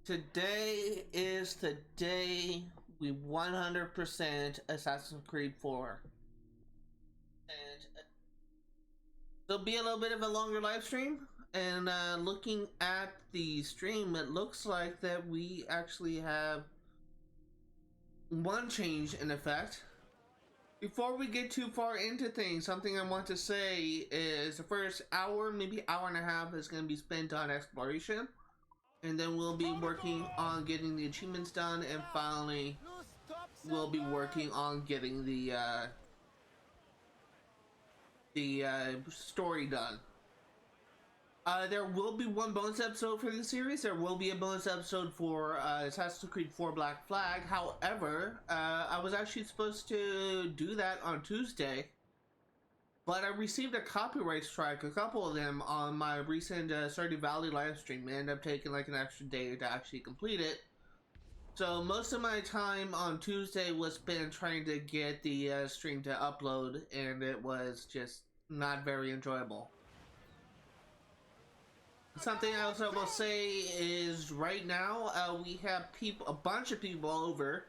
Today is the day we 100% Assassin's Creed 4. And there'll be a little bit of a longer live stream. And looking at the stream, it looks like that we actually have one change in effect. Before we get too far into things, something I want to say is the first hour, maybe hour and a half, is going to be spent on exploration. And then we'll be working on getting the achievements done, and finally we'll be working on getting the story done. There will be one bonus episode for the series. There will be a bonus episode for Assassin's Creed 4 Black Flag. However, I was actually supposed to do that on Tuesday, but I received a copyright strike, a couple of them, on my recent Stardew Valley live stream. It ended up taking like an extra day to actually complete it. So most of my time on Tuesday was spent trying to get the stream to upload, and it was just not very enjoyable. Something else I will say is right now we have a bunch of people over,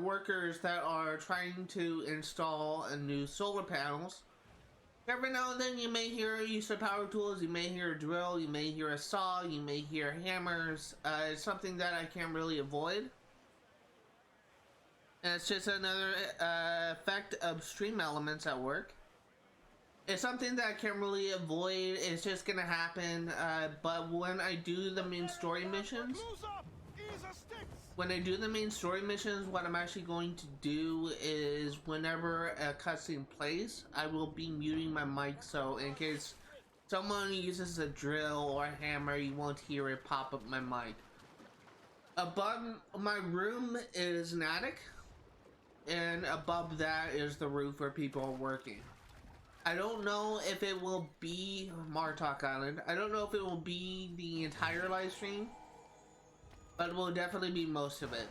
workers that are trying to install a new solar panels. Every now and then you may hear use of power tools, you may hear a drill, you may hear a saw, you may hear hammers. It's something that I can't really avoid. And it's just another effect of stream elements at work. It's something that I can't really avoid, it's just gonna happen, but when I do the main story missions, what I'm actually going to do is whenever a cutscene plays, I will be muting my mic, so in case someone uses a drill or a hammer, you won't hear it pop up my mic. Above my room is an attic, and above that is the roof where people are working. I don't know if it will be Martock Island. I don't know if it will be the entire live stream, but it will definitely be most of it.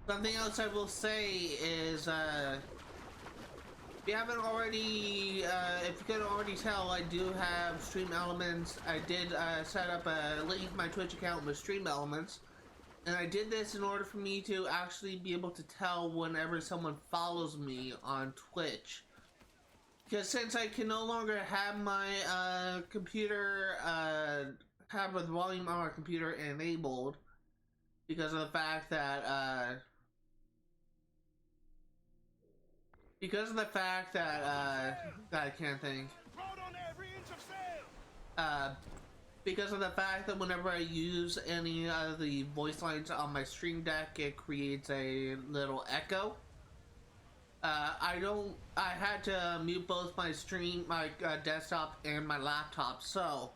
Something else I will say is, if you haven't already, if you couldn't already tell, I do have stream elements. I did set up a link to my Twitch account with stream elements. And I did this in order for me to actually be able to tell whenever someone follows me on Twitch. Because since I can no longer have my computer, have the volume on my computer enabled, because of the fact that, I can't think. Because of the fact that whenever I use any of the voice lines on my stream deck, it creates a little echo. I had to mute both my desktop and my laptop, so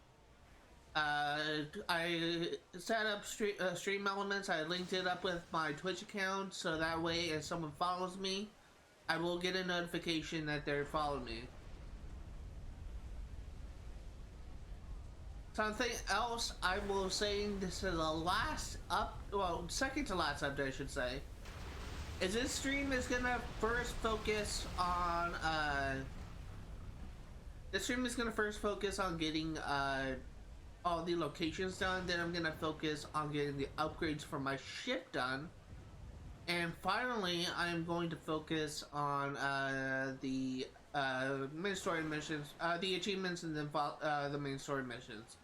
I set up stream elements. I linked it up with my Twitch account, so that way if someone follows me, I will get a notification that they're following me. Something else I will say, this is the second to last update I should say, is this stream is gonna first focus on, getting, all the locations done, then I'm gonna focus on getting the upgrades for my ship done, and finally I'm going to focus on, the, main story missions, the achievements, and then, the main story missions.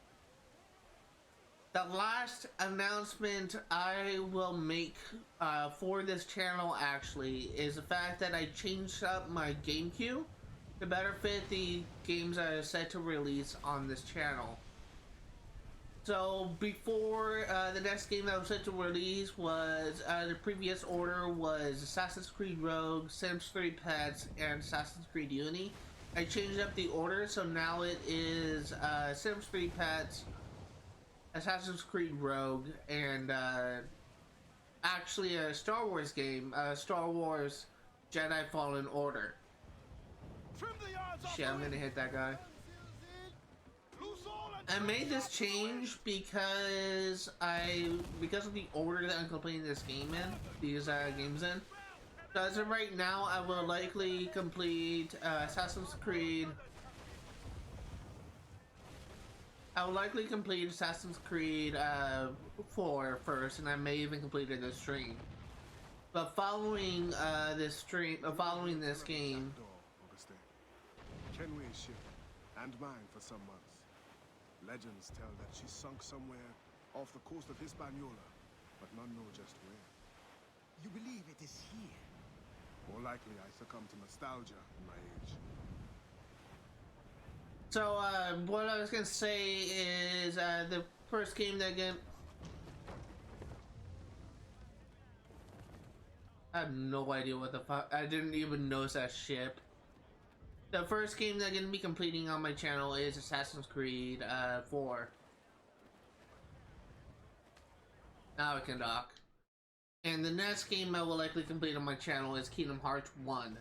The last announcement I will make for this channel actually is the fact that I changed up my game queue to better fit the games I are set to release on this channel. So before the next game that I was set to release was, the previous order was Assassin's Creed Rogue, Sims 3 Pets, and Assassin's Creed Unity. I changed up the order, so now it is Sims 3 Pets, Assassin's Creed Rogue, and actually a Star Wars game, Star Wars Jedi Fallen Order. Shit, I'm gonna hit that guy. I made this change because of the order that I'm completing this game in, these games in. So as of right now, I will likely complete Assassin's Creed I will likely complete Assassin's Creed 4 first, and I may even complete it this stream. But following this stream, following this game, Kenway's ship and mine for some months. Legends tell that she sunk somewhere off the coast of Hispaniola, but none know just where. You believe it is here? More likely I succumb to nostalgia in my age. so what I was gonna say is the first game that I have no idea what the fuck. I didn't even notice that ship. The first game that I'm gonna be completing on my channel is Assassin's Creed 4. Now I can dock. And the next game I will likely complete on my channel is Kingdom Hearts 1.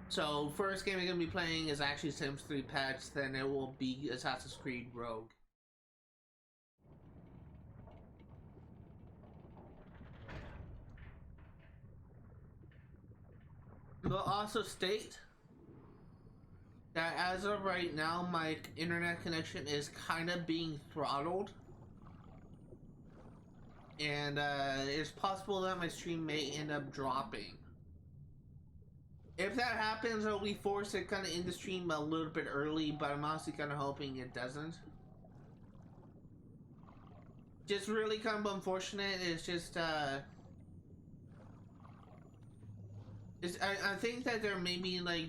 So first game I'm gonna be playing is actually Sims 3 patch, then it will be Assassin's Creed Rogue. But also state that as of right now, my internet connection is kind of being throttled. And it's possible that my stream may end up dropping. If that happens, I'll be forced to kind of end the stream a little bit early, but I'm honestly kind of hoping it doesn't. Just really kind of unfortunate. It's just, I think that there may be like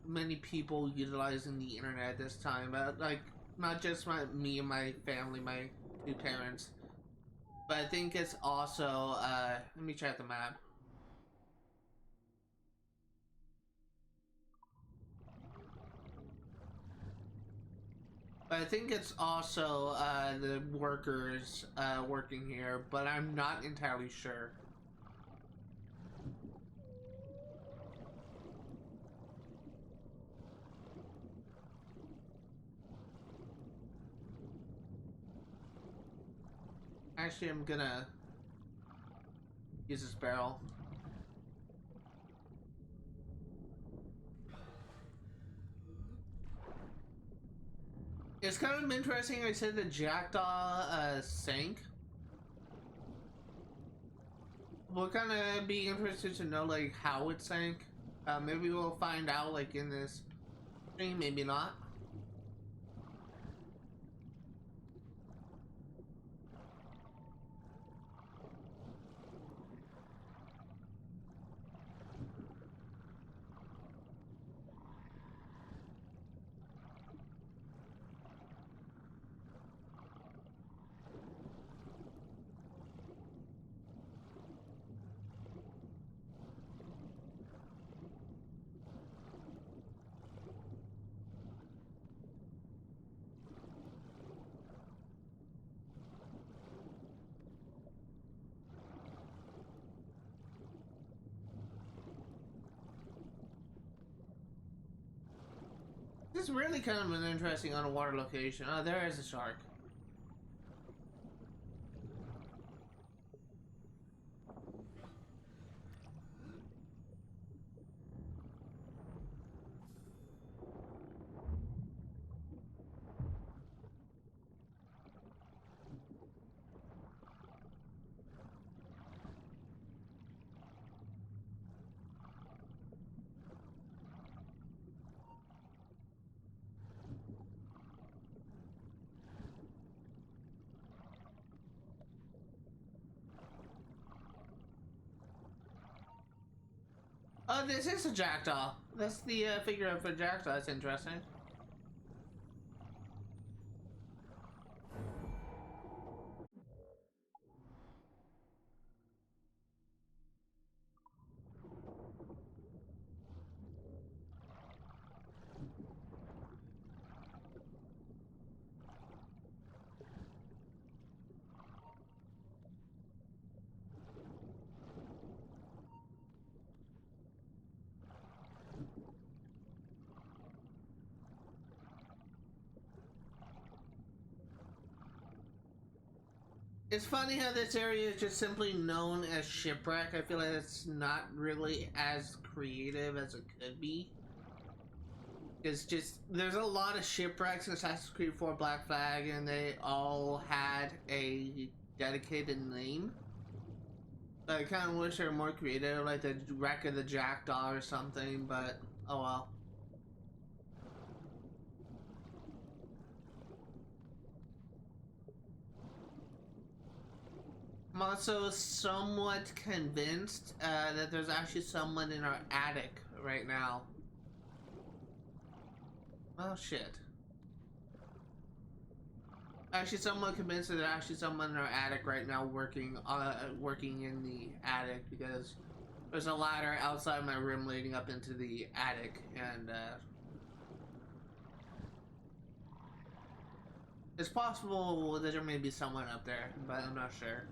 many people utilizing the internet this time, like not just me and my family, my two parents, but I think it's also let me check the map. But I think it's also the workers working here, but I'm not entirely sure. Actually, I'm gonna use this barrel. It's kind of interesting. I said the jackdaw sank. We're kind of be interested to know like how it sank. Maybe we'll find out like in this stream. Maybe not. This is really kind of an interesting underwater location. Oh, there is a shark. Oh, this is a jackdaw. That's the figure of a jackdaw. That's interesting. It's funny how this area is just simply known as Shipwreck. I feel like it's not really as creative as it could be. It's just there's a lot of shipwrecks in Assassin's Creed 4 Black Flag, and they all had a dedicated name. I kind of wish they were more creative, like the Wreck of the Jackdaw or something, but oh well. I'm also somewhat convinced that there's actually someone in our attic right now. Oh shit. Actually, somewhat convinced that there's actually someone in our attic right now working in the attic, because there's a ladder outside my room leading up into the attic, and it's possible that there may be someone up there, but I'm not sure.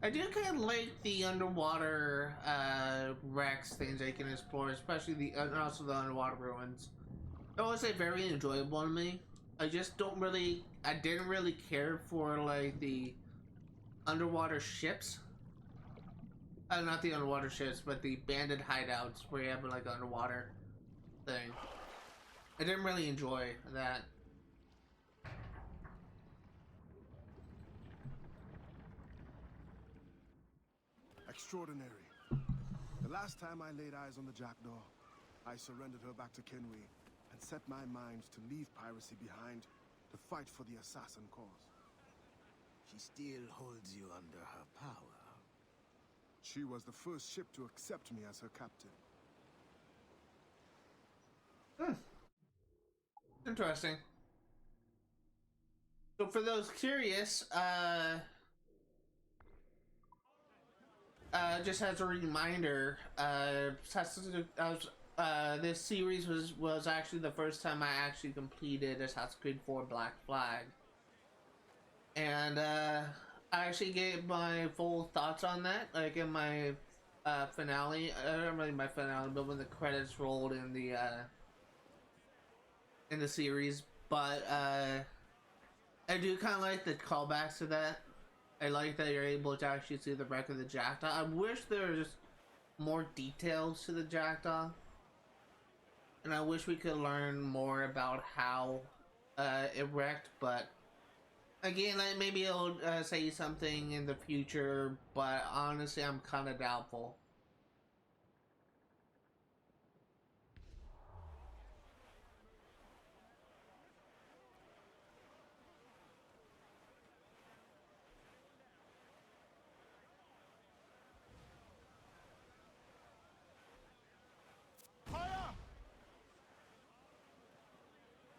I do kind of like the underwater wrecks, things I can explore, especially and also the underwater ruins. I would say very enjoyable to me. I just I didn't really care for like the underwater ships. Not the underwater ships, but the bandit hideouts where you have like an underwater thing. I didn't really enjoy that. Extraordinary. The last time I laid eyes on the Jackdaw, I surrendered her back to Kenway and set my mind to leave piracy behind to fight for the assassin cause. She still holds you under her power. She was the first ship to accept me as her captain. Interesting. So for those curious, just as a reminder, this series was actually the first time I actually completed Assassin's Creed 4 Black Flag, and I actually gave my full thoughts on that, like in my finale. Not really my finale, but when the credits rolled in the series. But I do kind of like the callbacks to that. I like that you're able to actually see the wreck of the Jackdaw. I wish there was just more details to the Jackdaw. And I wish we could learn more about how it wrecked, but again, maybe it'll say something in the future, but honestly, I'm kind of doubtful.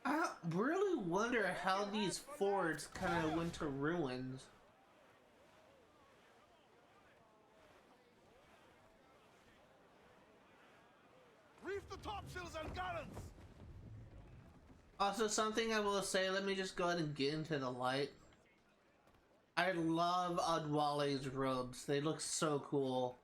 I really wonder how these forts kind of went to ruins. Reef the topsails and gallants! Also, something I will say, let me just go ahead and get into the light. I love Adwale's robes. They look so cool.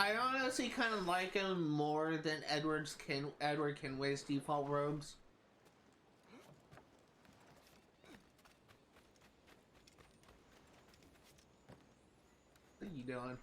I honestly kind of like him more than Edward Kenway's default robes. What are you doing?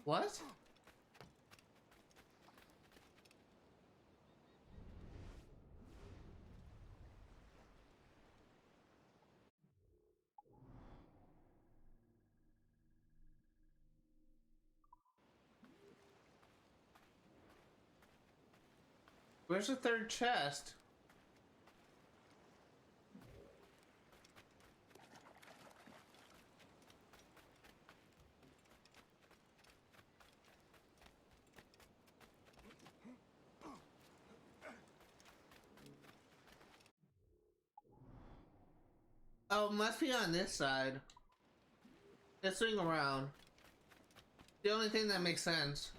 What? Where's the third chest? Oh, must be on this side. Let's swing around. The only thing that makes sense.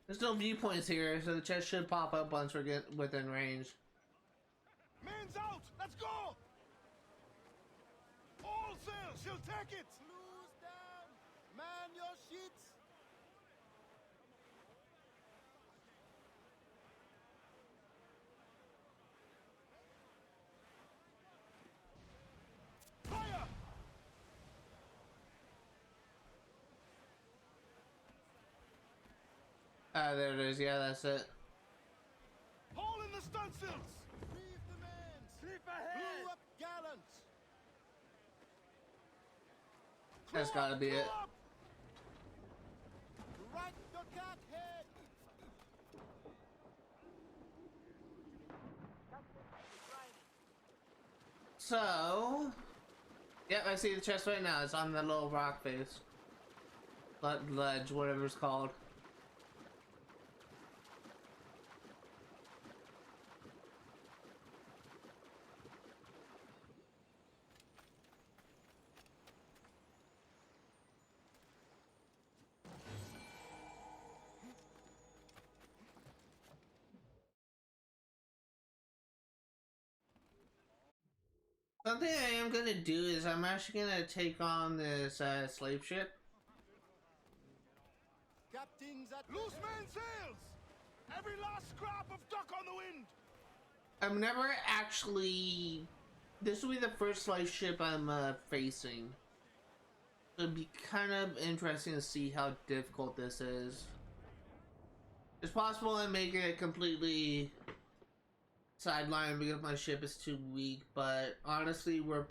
There's no viewpoints here, so the chest should pop up once we get within range. Men's out! Let's go! All sail! She'll take it! Loose down! Man your sheets! Fire! Ah, there it is. Yeah, that's it. Hole in the stunsails! Reef the men! Slip ahead! Blew up gallant! That's gotta be it. Right the cat head! So, yep, I see the chest right now. It's on the little rock face, ledge, whatever it's called. Something I am gonna do is I'm actually gonna take on this slave ship. Captains at Loose men sails! Every last scrap of duck on the wind! I'm never actually. This will be the first slave ship I'm facing. It'd be kind of interesting to see how difficult this is. It's possible I make it completely sideline because my ship is too weak, but honestly, we're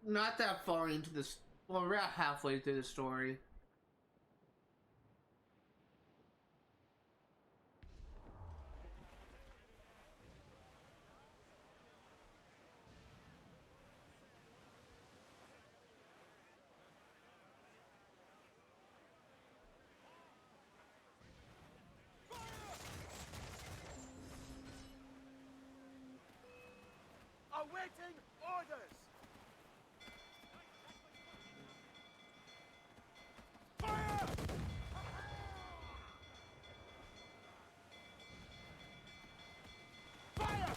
not that far into this. Well, we're about halfway through the story. Awaiting orders! Fire! Fire!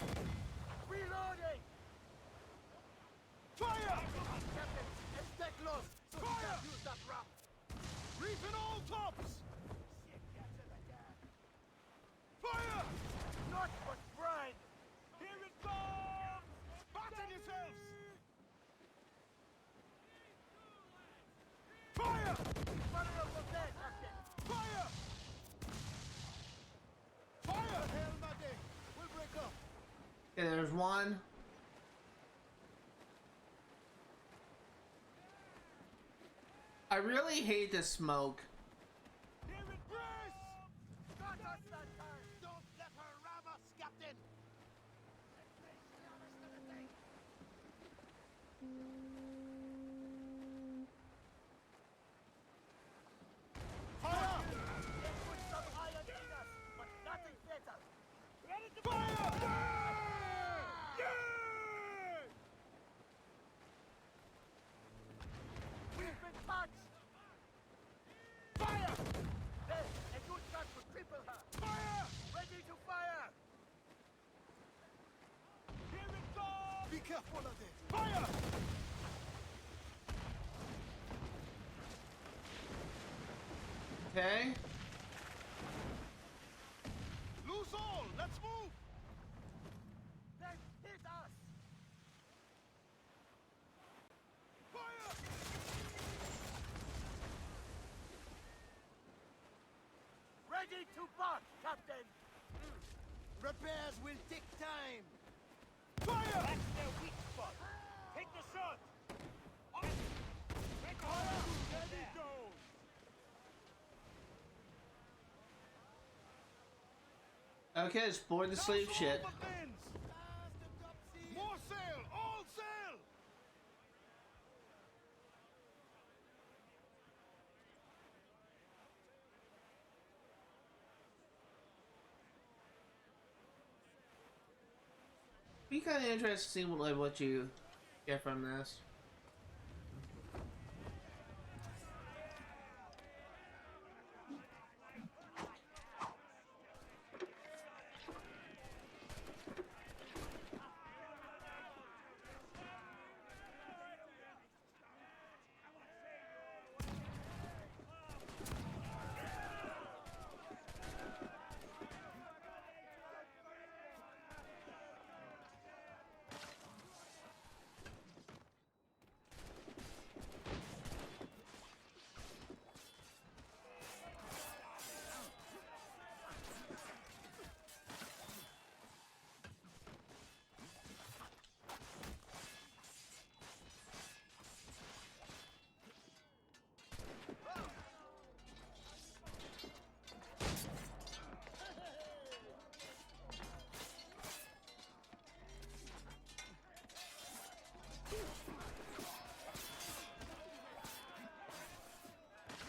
Reloading! Fire! Captain, stay close so we Fire! can use that rock! Reefing all tops! Fire! Not but brine! Here it comes! Batten yourselves! Fire! Fire up the deck, Captain! Fire! Fire! Hell, my day! We'll break up! Okay, there's one. I really hate the smoke. Here it brace! Not us that time! Don't let her ram us, Captain! Fire! They put some iron in us, but nothing better! Fire! We've been punched! Fire! There, a good shot would cripple her! Fire! Ready to fire! Here it comes! Be careful of it! Fire! Okay. Loose all! Let's move! They hit us! Fire! Ready to bark, Captain! Repairs will take time! Fire! That's their weak spot! Take the shot! Ready goes! Okay, let's board the slave That's ship. all the fins! More sail! All sail! Be kind of interested to see what you get from this.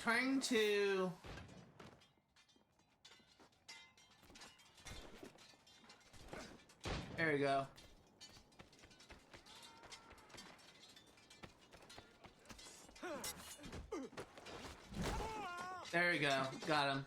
Trying to there we go. There we go. Got him.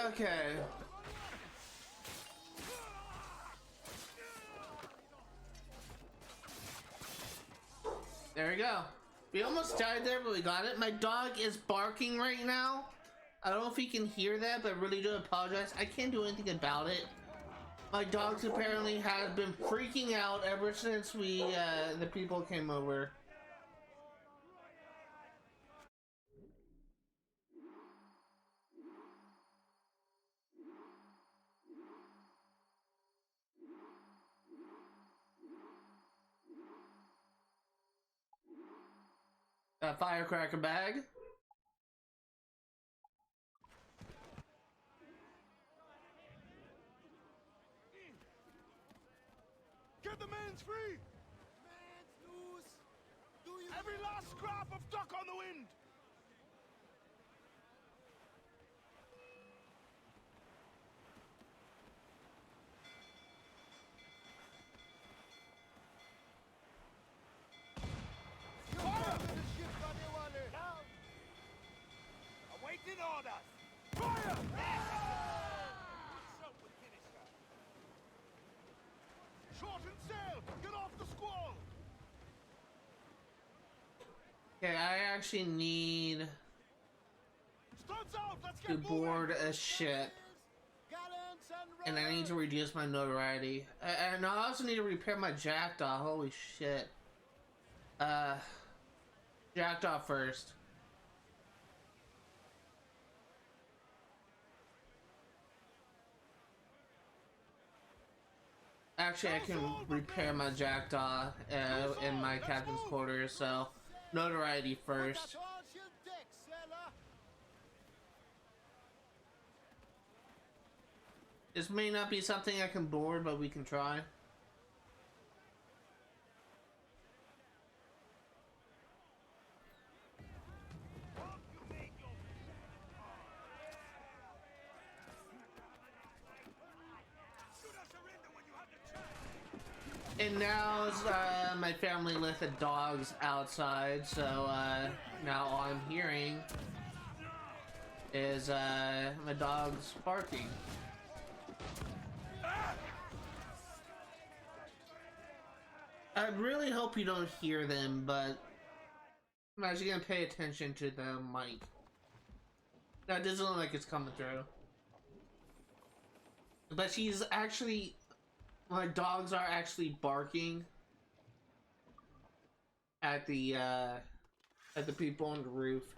Okay. There we go. We almost died there, but we got it. My dog is barking right now. I don't know if you can hear that, but I really do apologize. I can't do anything about it. My dogs apparently have been freaking out ever since the people came over. A firecracker bag. Get the man's free! Man's loose! Do you Every last scrap of duck on the wind! fire to the ship, Radewale! Down! Awaiting orders! Fire! So we finish her. Shorten sail! Get off the squall! Okay, I actually need Studs out! Let's to get moving! board a ship, Gallants and and I need to reduce my notoriety. And I also need to repair my jackdaw. Holy shit. Jackdaw first. Actually, I can repair my jackdaw in my captain's quarters, so notoriety first. This may not be something I can board, but we can try. And now my family let the dogs outside, so now all I'm hearing is my dogs barking. I really hope you don't hear them, but I'm actually gonna pay attention to the mic. That doesn't look like it's coming through. But she's actually... My dogs are actually barking at the people on the roof.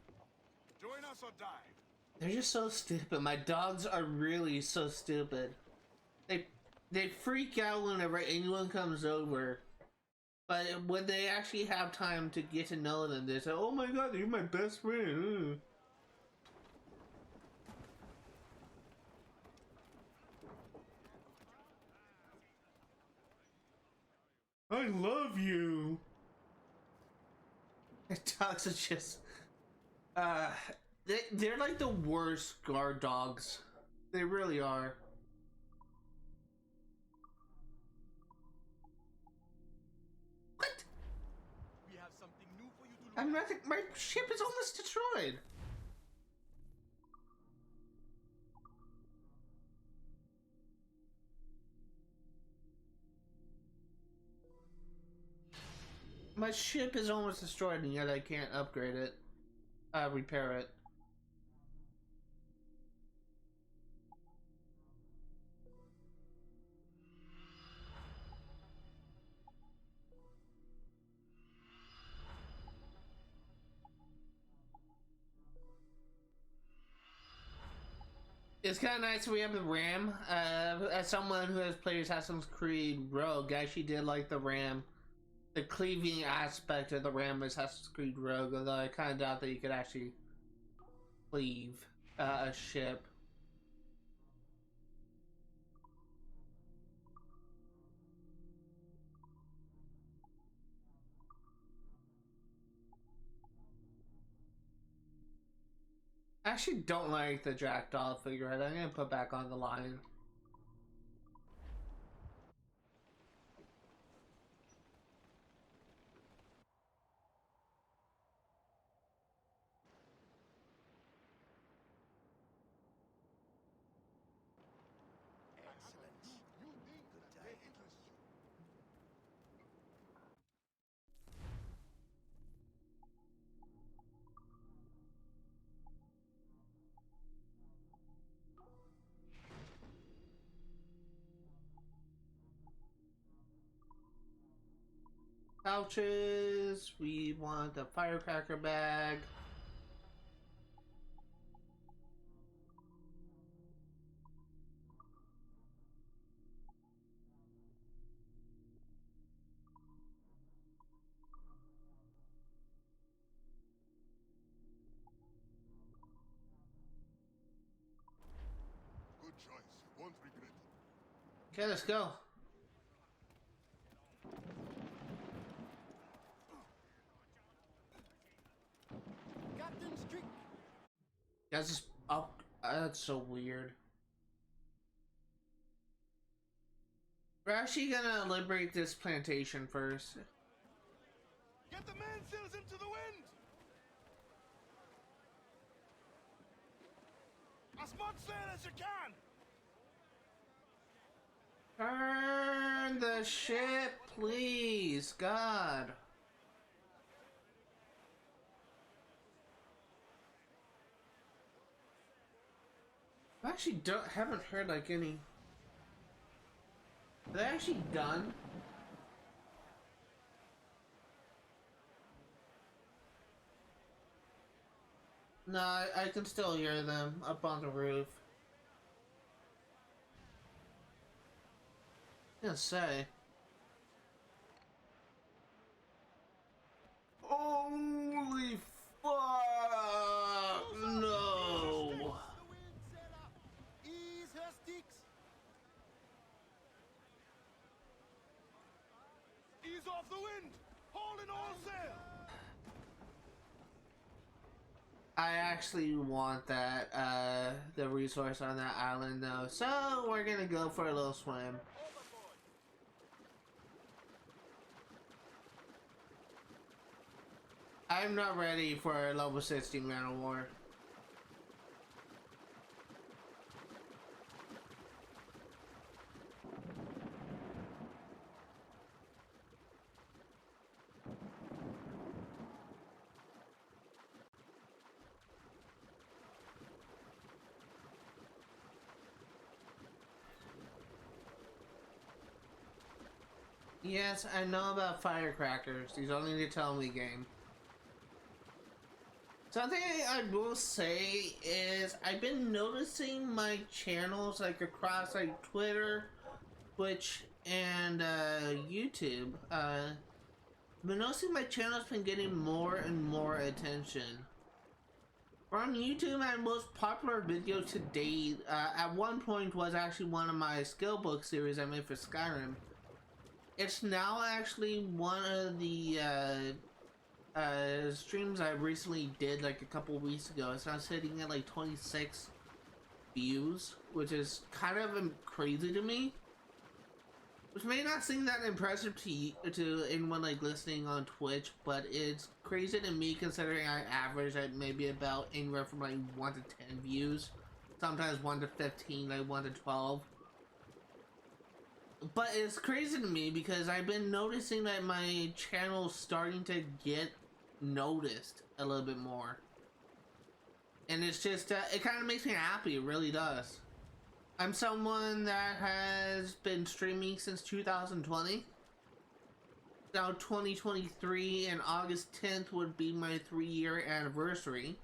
Join us or die. They're just so stupid. My dogs are really so stupid. They they freak out whenever anyone comes over. But when they actually have time to get to know them, they say, "Oh my god, you're my best friend." I love you. Dogs are just, uh, they're like the worst guard dogs. They really are. What? We have something new for you to look I'm at. not. My ship is almost destroyed. My ship is almost destroyed, and yet I can't upgrade it. Repair it. It's kind of nice we have the RAM. As someone who has played Assassin's Creed Rogue, I actually did like the RAM. The cleaving aspect of the RAM Assassin's Creed Rogue, although I kind of doubt that you could actually cleave a ship. I actually don't like the Jackdaw figurehead. I'm gonna put back on the line. Excellent. Good time. Pouches. We want the firecracker bag. Good choice. You won't regret it. Okay, let's go. Captain Strick. That's just up. That's so weird. We're actually gonna liberate this plantation first. Get the mainsails into the wind! As much sail as you can! Turn the ship, please. God. I actually haven't heard like any. Are they actually done? No, I can still hear them up on the roof. I was gonna say. Holy fuck! No! The wind, sailor. Ease her sticks. Ease off the wind! Haul in all sail! I actually want that, the resource on that island though, so we're gonna go for a little swim. Overboard. I'm not ready for a level 60 Man of War. Yes, I know about firecrackers. You don't need to tell me, game. Something I will say is I've been noticing my channels like across like Twitter, Twitch, and YouTube. I've been noticing my channel's been getting more and more attention. On YouTube, my most popular video to date, at one point was actually one of my skill book series I made for Skyrim. It's now actually one of the streams I recently did like a couple weeks ago. It's now sitting at like 26 views, which is kind of crazy to me. Which may not seem that impressive to anyone like listening on Twitch, but it's crazy to me considering I average at maybe about anywhere from like 1 to 10 views, sometimes 1 to 15, like 1 to 12. But it's crazy to me because I've been noticing that my channel's starting to get noticed a little bit more. And it's just, it kind of makes me happy, it really does. I'm someone that has been streaming since 2020. Now 2023 and August 10th would be my 3-year anniversary.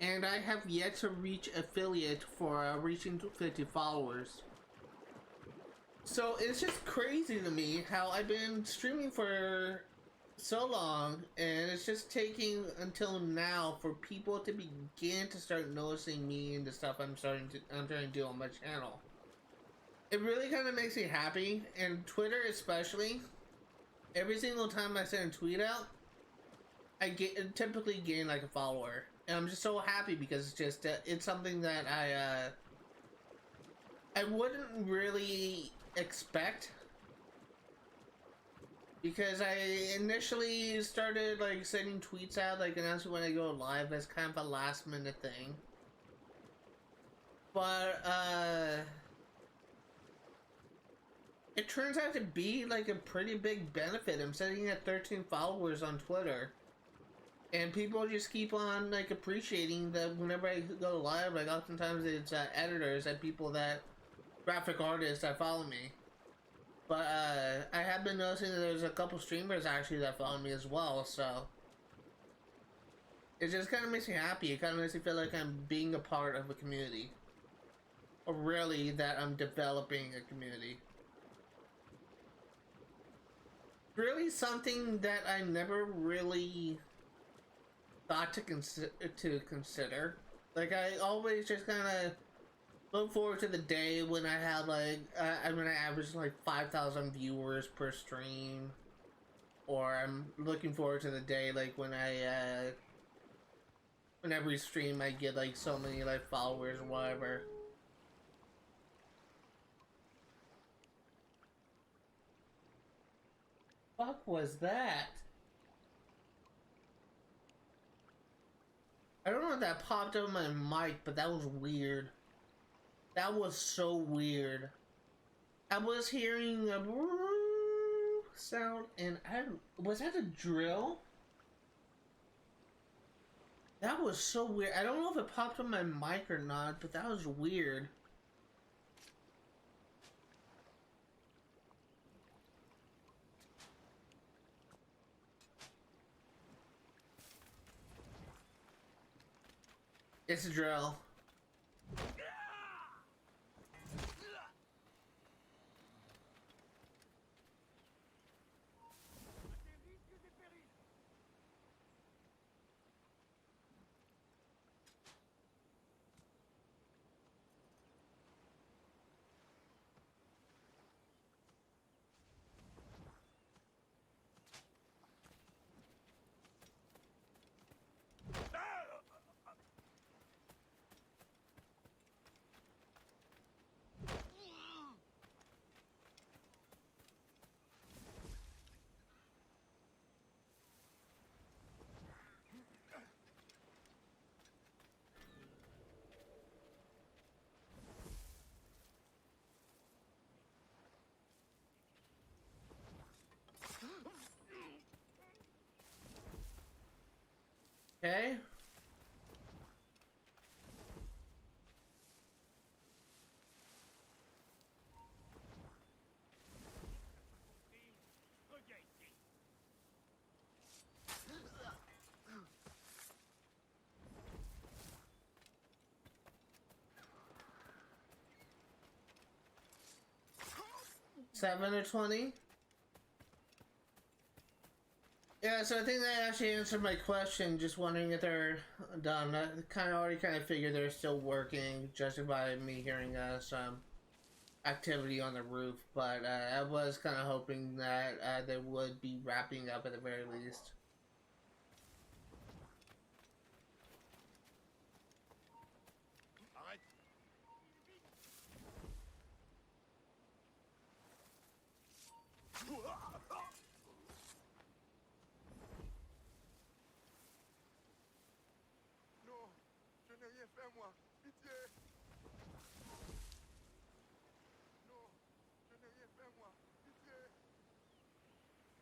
And I have yet to reach affiliate for reaching 50 followers. So it's just crazy to me how I've been streaming for so long, and it's just taking until now for people to begin to start noticing me and the stuff I'm trying to do on my channel. It really kind of makes me happy, and Twitter especially. Every single time I send a tweet out, I typically gain like a follower, and I'm just so happy because it's just it's something that I wouldn't really expect. Because I initially started like sending tweets out, like announcing when I go live as kind of a last minute thing. But it turns out to be like a pretty big benefit. I'm sitting at 13 followers on Twitter. And people just keep on like appreciating that whenever I go live, like oftentimes it's editors and people that, graphic artists that follow me. But I have been noticing that there's a couple streamers actually that follow me as well, so it just kind of makes me happy. It kind of makes me feel like I'm being a part of a community, or really that I'm developing a community. Really something that I never really thought to consider. Like I always just kind of look forward to the day when I have like, I average like 5,000 viewers per stream. Or I'm looking forward to the day like when when every stream I get like so many like followers or whatever. Fuck was that? I don't know if that popped up on my mic, but that was weird. That was so weird. I was hearing a sound, and was that a drill? That was so weird. I don't know if it popped on my mic or not, but that was weird. It's a drill. Okay. 7 or 20? Yeah, so I think that actually answered my question, just wondering if they're done. I already figured they're still working, judging by me hearing some activity on the roof, but I was kind of hoping that they would be wrapping up at the very least.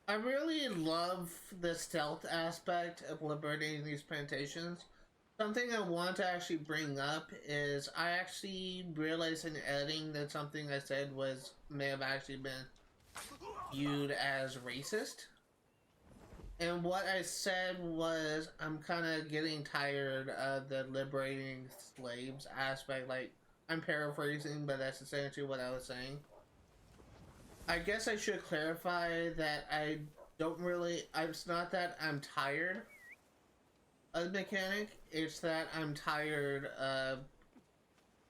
I really love the stealth aspect of liberating these plantations. Something I want to actually bring up is I actually realized in editing that something I said may have actually been viewed as racist. And what I said was I'm kind of getting tired of the liberating slaves aspect. Like, I'm paraphrasing, but that's essentially what I was saying. I guess I should clarify that I don't really, it's not that I'm tired of the mechanic, it's that I'm tired of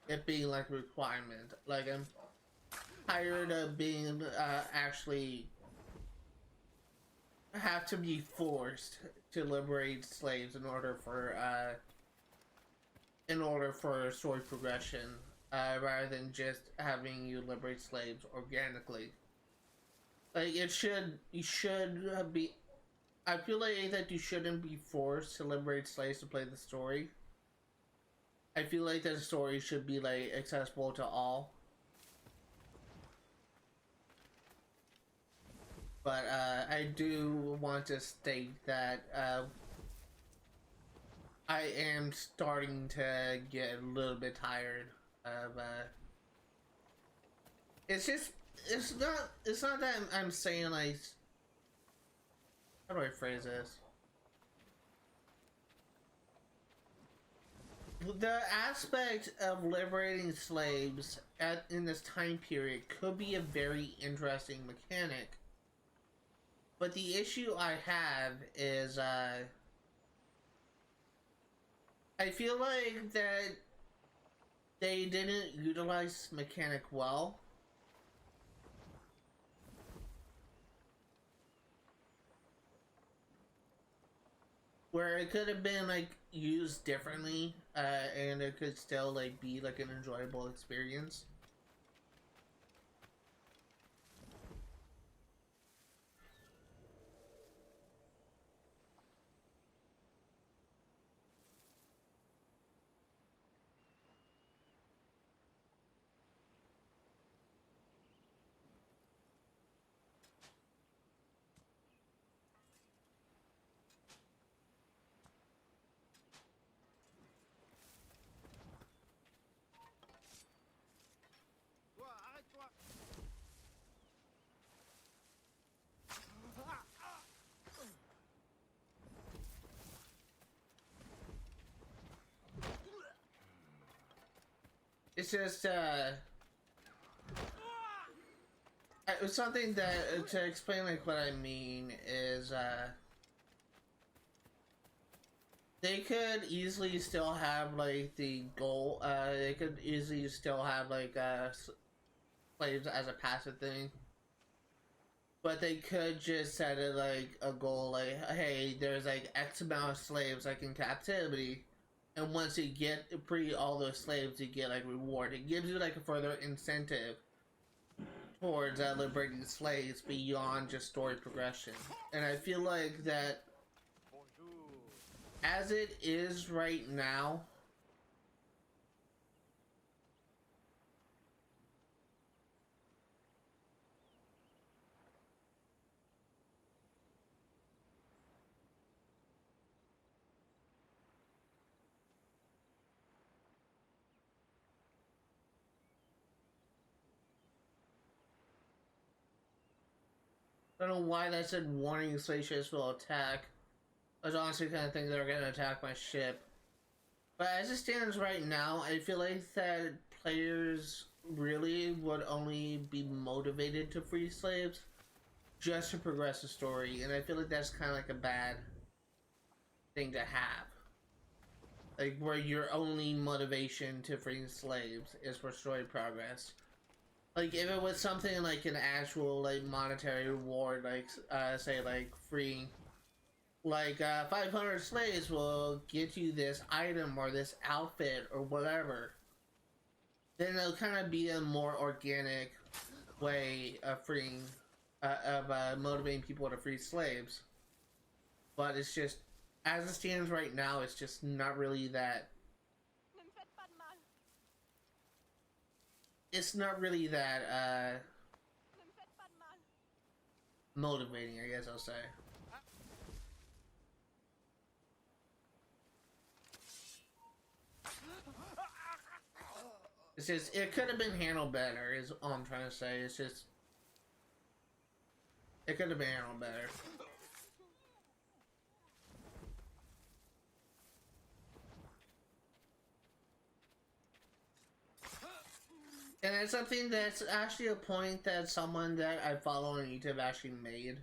it being like a requirement. Like, I'm tired of being actually have to be forced to liberate slaves in order for story progression, rather than just having you liberate slaves organically. Like, you should be, I feel like that you shouldn't be forced to liberate slaves to play the story. I feel like the story should be, like, accessible to all. But, I do want to state that, I am starting to get a little bit tired of, it's not that I'm saying, like, how do I phrase this? The aspect of liberating slaves in this time period could be a very interesting mechanic. But the issue I have is, I feel like that they didn't utilize mechanic well. Where it could have been, like, used differently, and it could still, like, be, like, an enjoyable experience. It's just, it's something that, to explain, like, what I mean is, they could easily still have, like, the goal, they could easily still have, like, slaves as a passive thing. But they could just set it, like, a goal, like, hey, there's, like, X amount of slaves, like, in captivity. And once you get free all those slaves, you get, like, reward. It gives you, like, a further incentive towards liberating slaves beyond just story progression. And I feel like that, as it is right now, I don't know why that said warning slave ships will attack. I was honestly kind of thinking they were going to attack my ship. But as it stands right now, I feel like that players really would only be motivated to free slaves just to progress the story, and I feel like that's kind of like a bad thing to have. Like, where your only motivation to free slaves is for story progress. Like, if it was something like an actual, like, monetary reward, like, say, like, freeing, like, 500 slaves will get you this item or this outfit or whatever, then it'll kind of be a more organic way of freeing, motivating people to free slaves. But it's just, as it stands right now, it's just not really that. It's not really that motivating, I guess I'll say. It's just, it could have been handled better, is all I'm trying to say. It's just, it could have been handled better. And it's something that's actually a point that someone that I follow on YouTube actually made.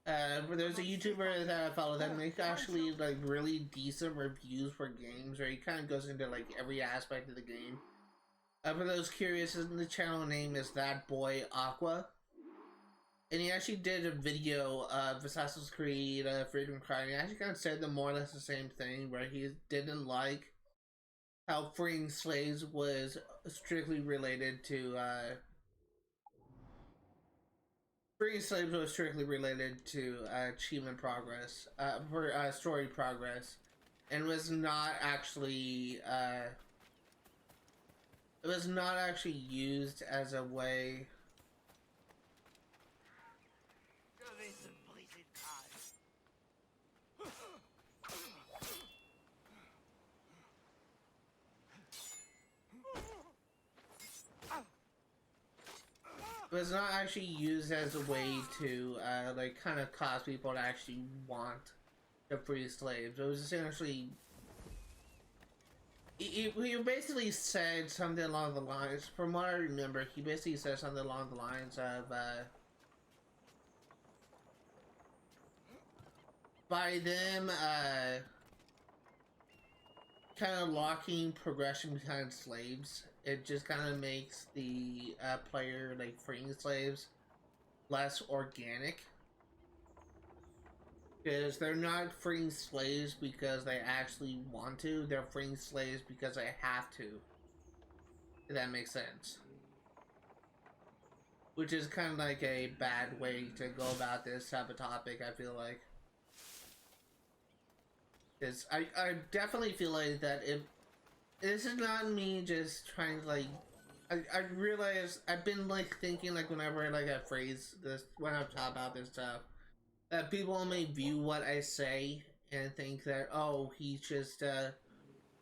There's a YouTuber that I follow that makes actually like really decent reviews for games, where he kind of goes into like every aspect of the game. For those curious, the channel name is That Boy Aqua, and he actually did a video of Assassin's Creed Freedom Cry. He actually kind of said more or less the same thing, where he didn't like how freeing slaves was strictly related to achievement progress, for story progress, and was not actually it was not actually used as a way. It was not actually used as a way to like kind of cause people to actually want to free slaves. It was essentially, he basically said something along the lines, from what I remember, he basically said something along the lines of by them kind of locking progression behind slaves, it just kind of makes the player like freeing slaves less organic, because they're not freeing slaves because they actually want to, they're freeing slaves because they have to, if that makes sense. Which is kind of like a bad way to go about this type of topic, I feel like. Because I definitely feel like that if this is not me just trying to like, I realize I've been like thinking like whenever like I phrase this, when I talk about this stuff, that people may view what I say and think that, oh, he's just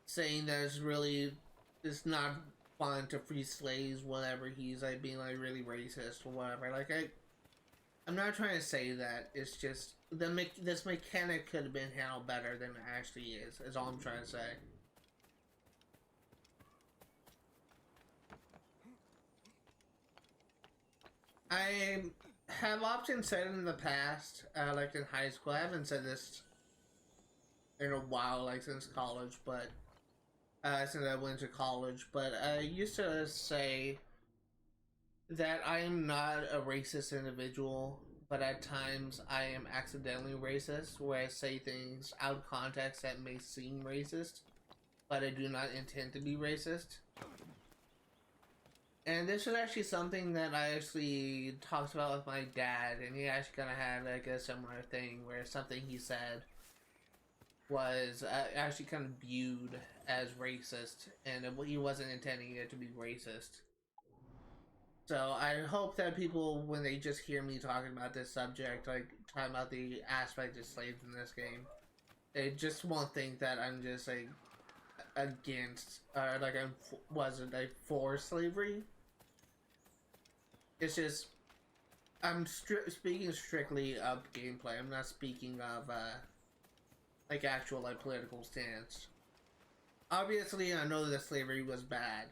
saying that it's not fun to free slaves, whatever, he's like being like really racist or whatever. Like I'm not trying to say that. It's just this mechanic could have been handled better than it actually is all I'm trying to say. I have often said in the past, like in high school, I haven't said this in a while, like since college, but since I went to college, but I used to say that I am not a racist individual, but at times I am accidentally racist, where I say things out of context that may seem racist, but I do not intend to be racist. And this was actually something that I actually talked about with my dad, and he actually kind of had like a similar thing, where something he said was actually kind of viewed as racist, and he wasn't intending it to be racist. So I hope that people, when they just hear me talking about this subject, like talking about the aspect of slaves in this game, they just won't think that I'm just like against, like I wasn't like for slavery. It's just, I'm speaking strictly of gameplay. I'm not speaking of like actual like political stance. Obviously, I know that slavery was bad,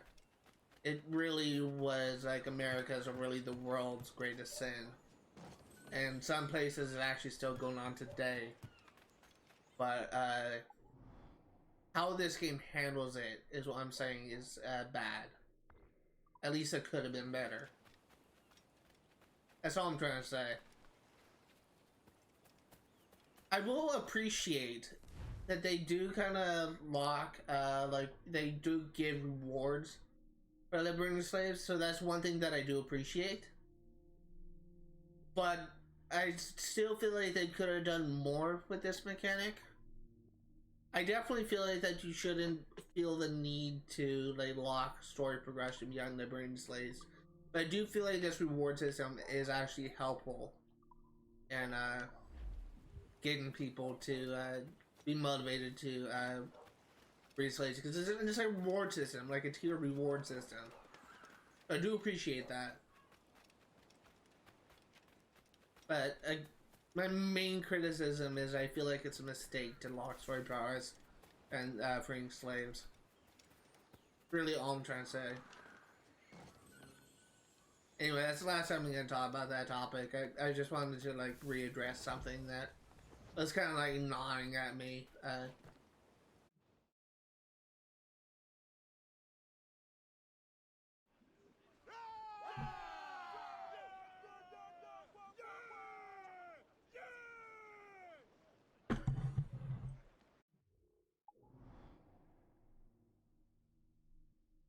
it really was like America's or really the world's greatest sin. And some places it's actually still going on today. But how this game handles it is what I'm saying is bad. At least it could have been better. That's all I'm trying to say. I will appreciate that they do kind of lock, like, they do give rewards for liberating slaves, so that's one thing that I do appreciate. But I still feel like they could have done more with this mechanic. I definitely feel like that you shouldn't feel the need to, like, lock story progression beyond liberating slaves. But I do feel like this reward system is actually helpful in getting people to be motivated to free slaves, because it's a reward system, like a tier reward system. I do appreciate that. But my main criticism is I feel like it's a mistake to lock story powers and freeing slaves. Really all I'm trying to say. Anyway, that's the last time I'm going to talk about that topic. I just wanted to, like, readdress something that was kind of, like, gnawing at me.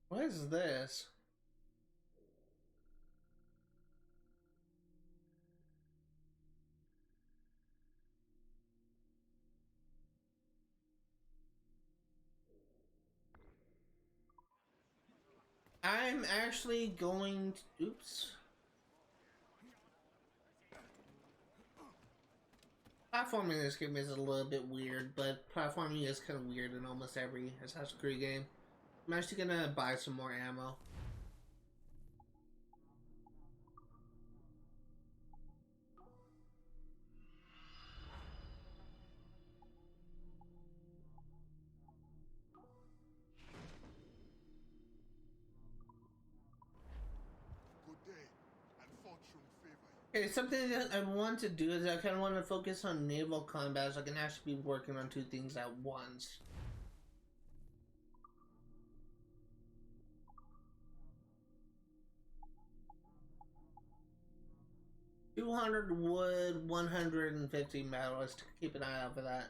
What is this? I'm actually going to... Oops. Platforming in this game is a little bit weird, but platforming is kind of weird in almost every Assassin's Creed game. I'm actually gonna buy some more ammo. Okay, something that I want to do is I kind of want to focus on naval combat so I can actually be working on two things at once. $200 wood, 150 metal. Let's keep an eye out for that.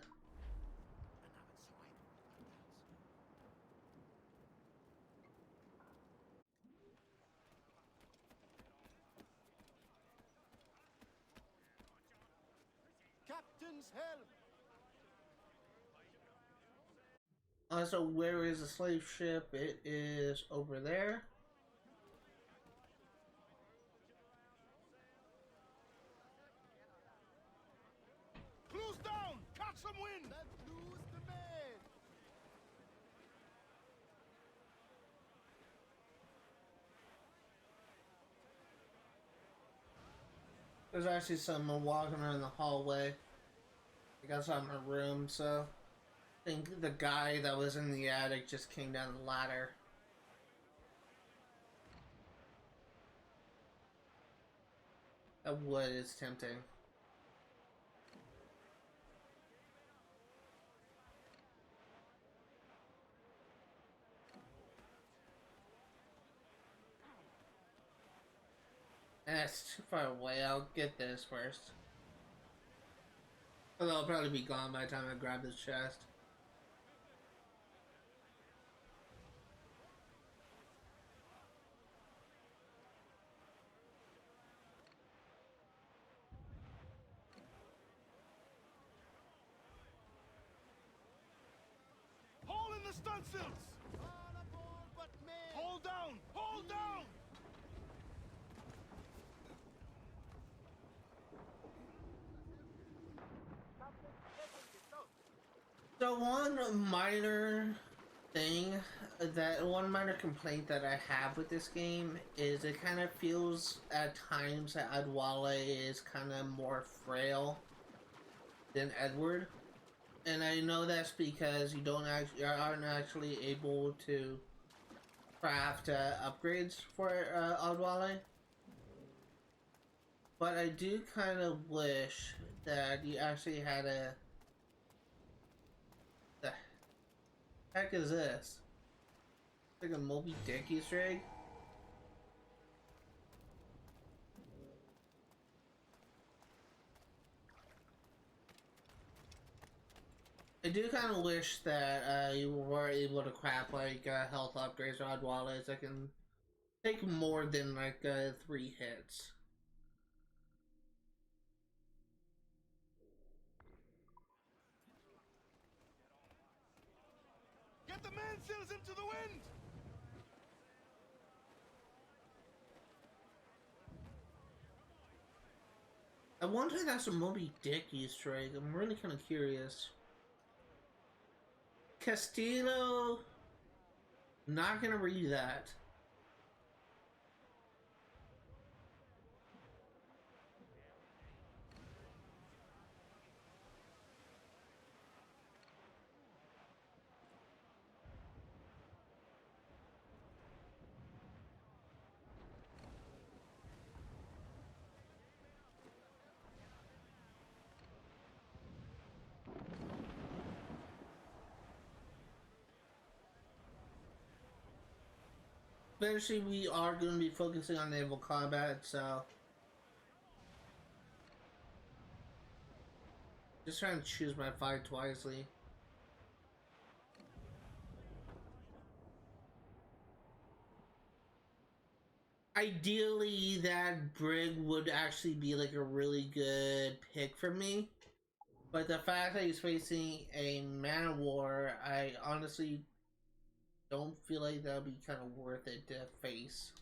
Captain's help! So where is the slave ship? It is over there. Close down! Catch some wind! Let's lose the man! There's actually someone walking around the hallway. I guess I'm in a room, so I think the guy that was in the attic just came down the ladder. That wood is tempting. That's too far away. I'll get this first. Although I'll probably be gone by the time I grab this chest. Haul in the stunsails! All aboard but men! Hold down! Hold down! So one minor complaint that I have with this game is it kind of feels at times that Adwale is kind of more frail than Edward. And I know that's because you aren't actually able to craft upgrades for Oddwally. But I do kind of wish that you actually had a... The heck is this? Like a Moby Dick Easter egg? I do kind of wish that you were able to craft like health upgrades or odd wallets that can take more than like 3 hits. Get the mainsails into the wind! I wonder if that's a Moby Dick Easter egg. I'm really kind of curious. Castillo, not gonna read that. Eventually, we are going to be focusing on naval combat, so just trying to choose my fight wisely. Ideally, that brig would actually be like a really good pick for me, but the fact that he's facing a man of war, I honestly don't feel like that would be kind of worth it to face.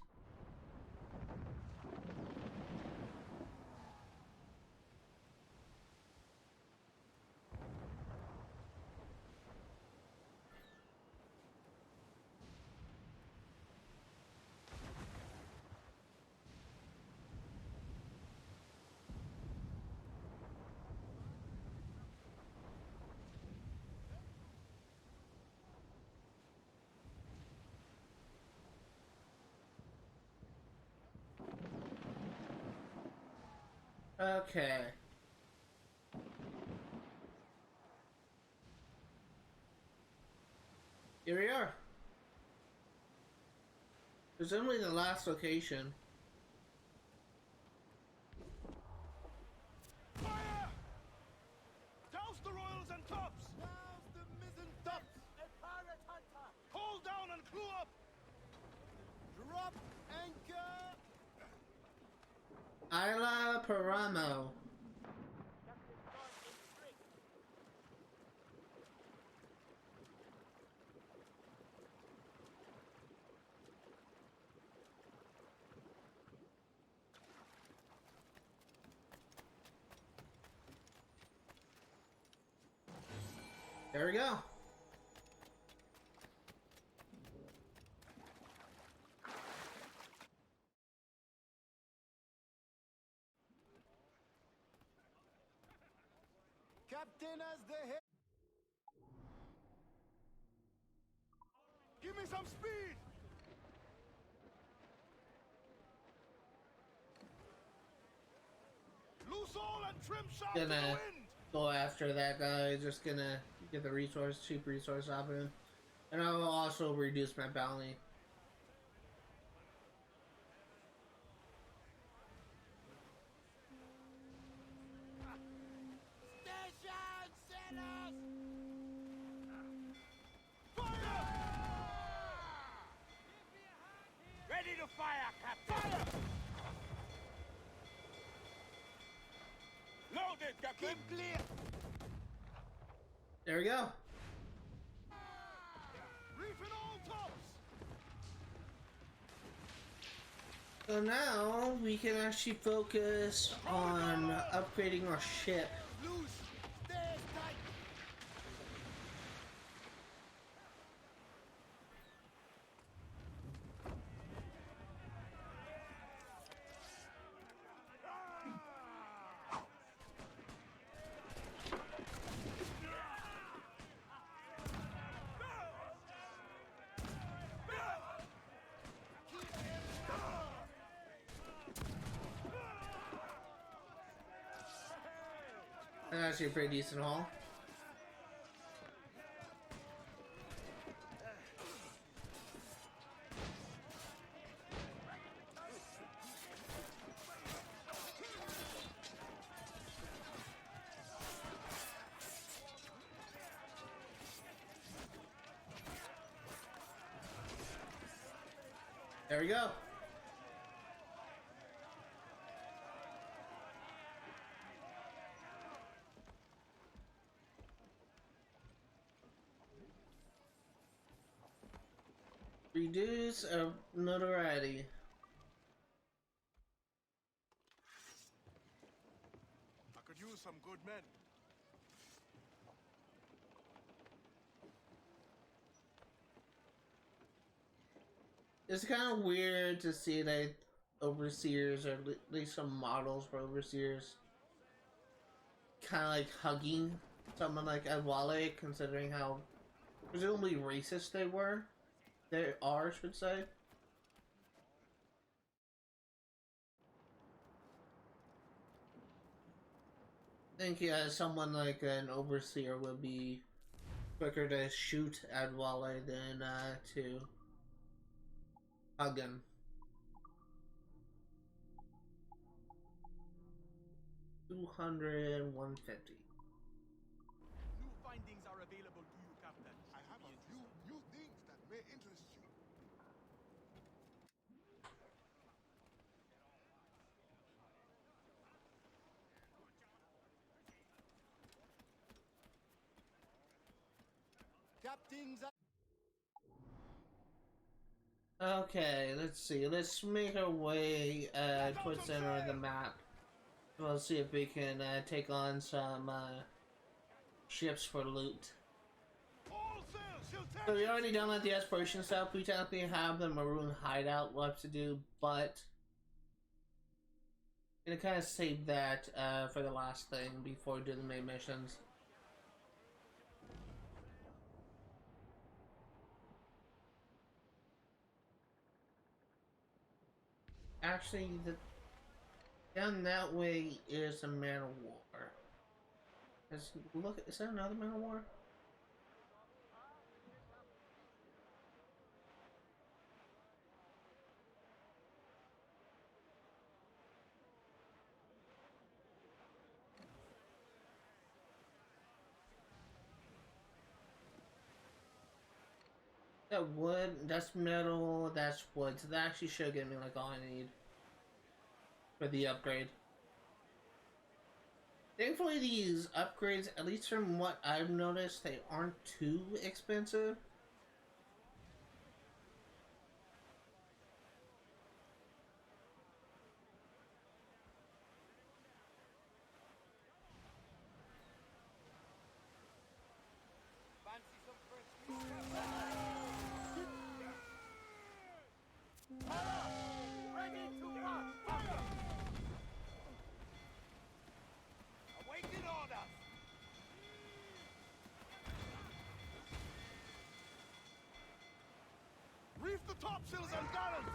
Okay. Here we are. Presumably the last location. Fire! Douse the royals and tops! Douse the mizzen tops! A pirate hunter! Hold down and clew up! Drop anchor! Isla Paramo. There we go. Captain as the head. Give me some speed! Loose all and trim sharp to the Gonna wind! go after that guy. Just gonna get the resource, cheap resource off him. And I'll also reduce my bounty. Station sailors! Fire! Ready to fire, Captain! Fire! Loaded, Captain! Keep clear! There we go. Reefing all tops! So now we can actually focus on upgrading our ship. Loose! Stay tight! That's actually a pretty decent haul. There we go. Reduce notoriety. I could use some good men. It's kind of weird to see that overseers, or at least some models for overseers, kind of like hugging someone like Wale, considering how presumably racist they were. They are, I should say. I think someone like an overseer would be quicker to shoot at Wale than to hug him. 200, 150. New findings are available to you, Captain. I have a few new things that may interest you. Captains. Okay, let's see. Let's make our way towards the center of the map. We'll see if we can take on some ships for loot. So we already done like the exploration stuff. We technically have the maroon hideout left to do, but I'm gonna kind of save that for the last thing before we do the main missions. Actually, down that way is a man of war. Look, is that another man of war? That wood, that's metal, that's wood. So that actually should give me like all I need for the upgrade. Thankfully, these upgrades, at least from what I've noticed, they aren't too expensive. Fancy some fresh ready to march. Fire! Awaiting orders. Reef the topsails and gallants!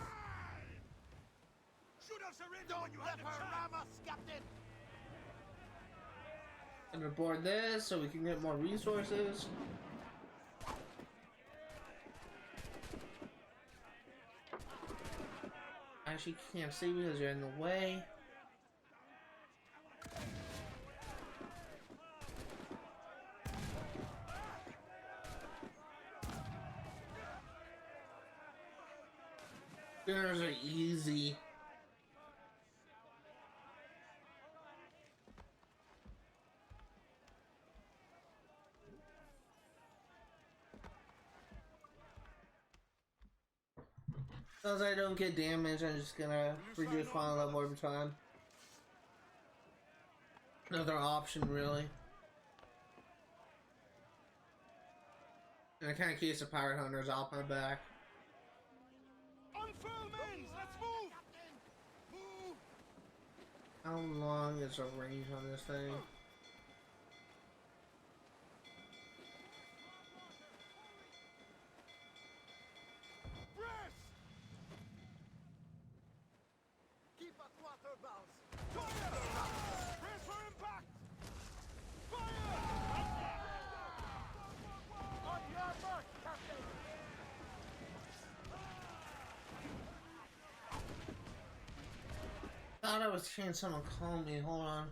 Shoot us surrender when you have the chance. Captain. And aboard this so we can get more resources. I actually can't see because you're in the way. Dinners are easy. As I don't get damaged, I'm just gonna reduce final level over time. Another option, really. And I kind of keep the pirate hunters off my back. Unfurl men, let's move. Move. How long is the range on this thing? Keep a quarter bows. Fire! Brace for impact! thought I was hearing someone call me. Hold on.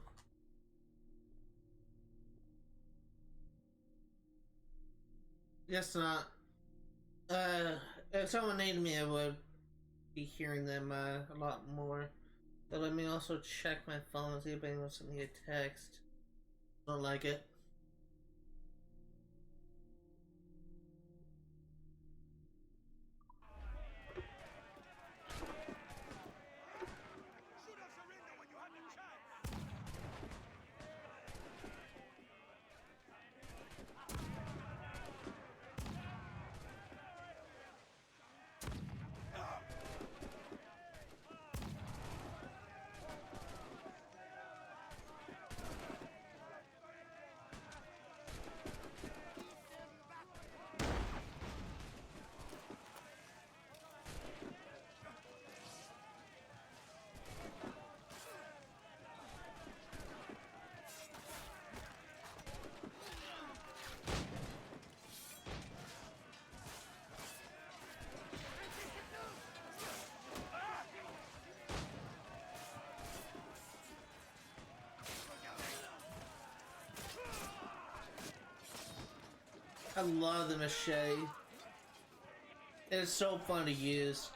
Guess not. If someone named me, I would be hearing them a lot more. But let me also check my phone and see if anyone sent me a text. Don't like it. I love the machete. It's so fun to use.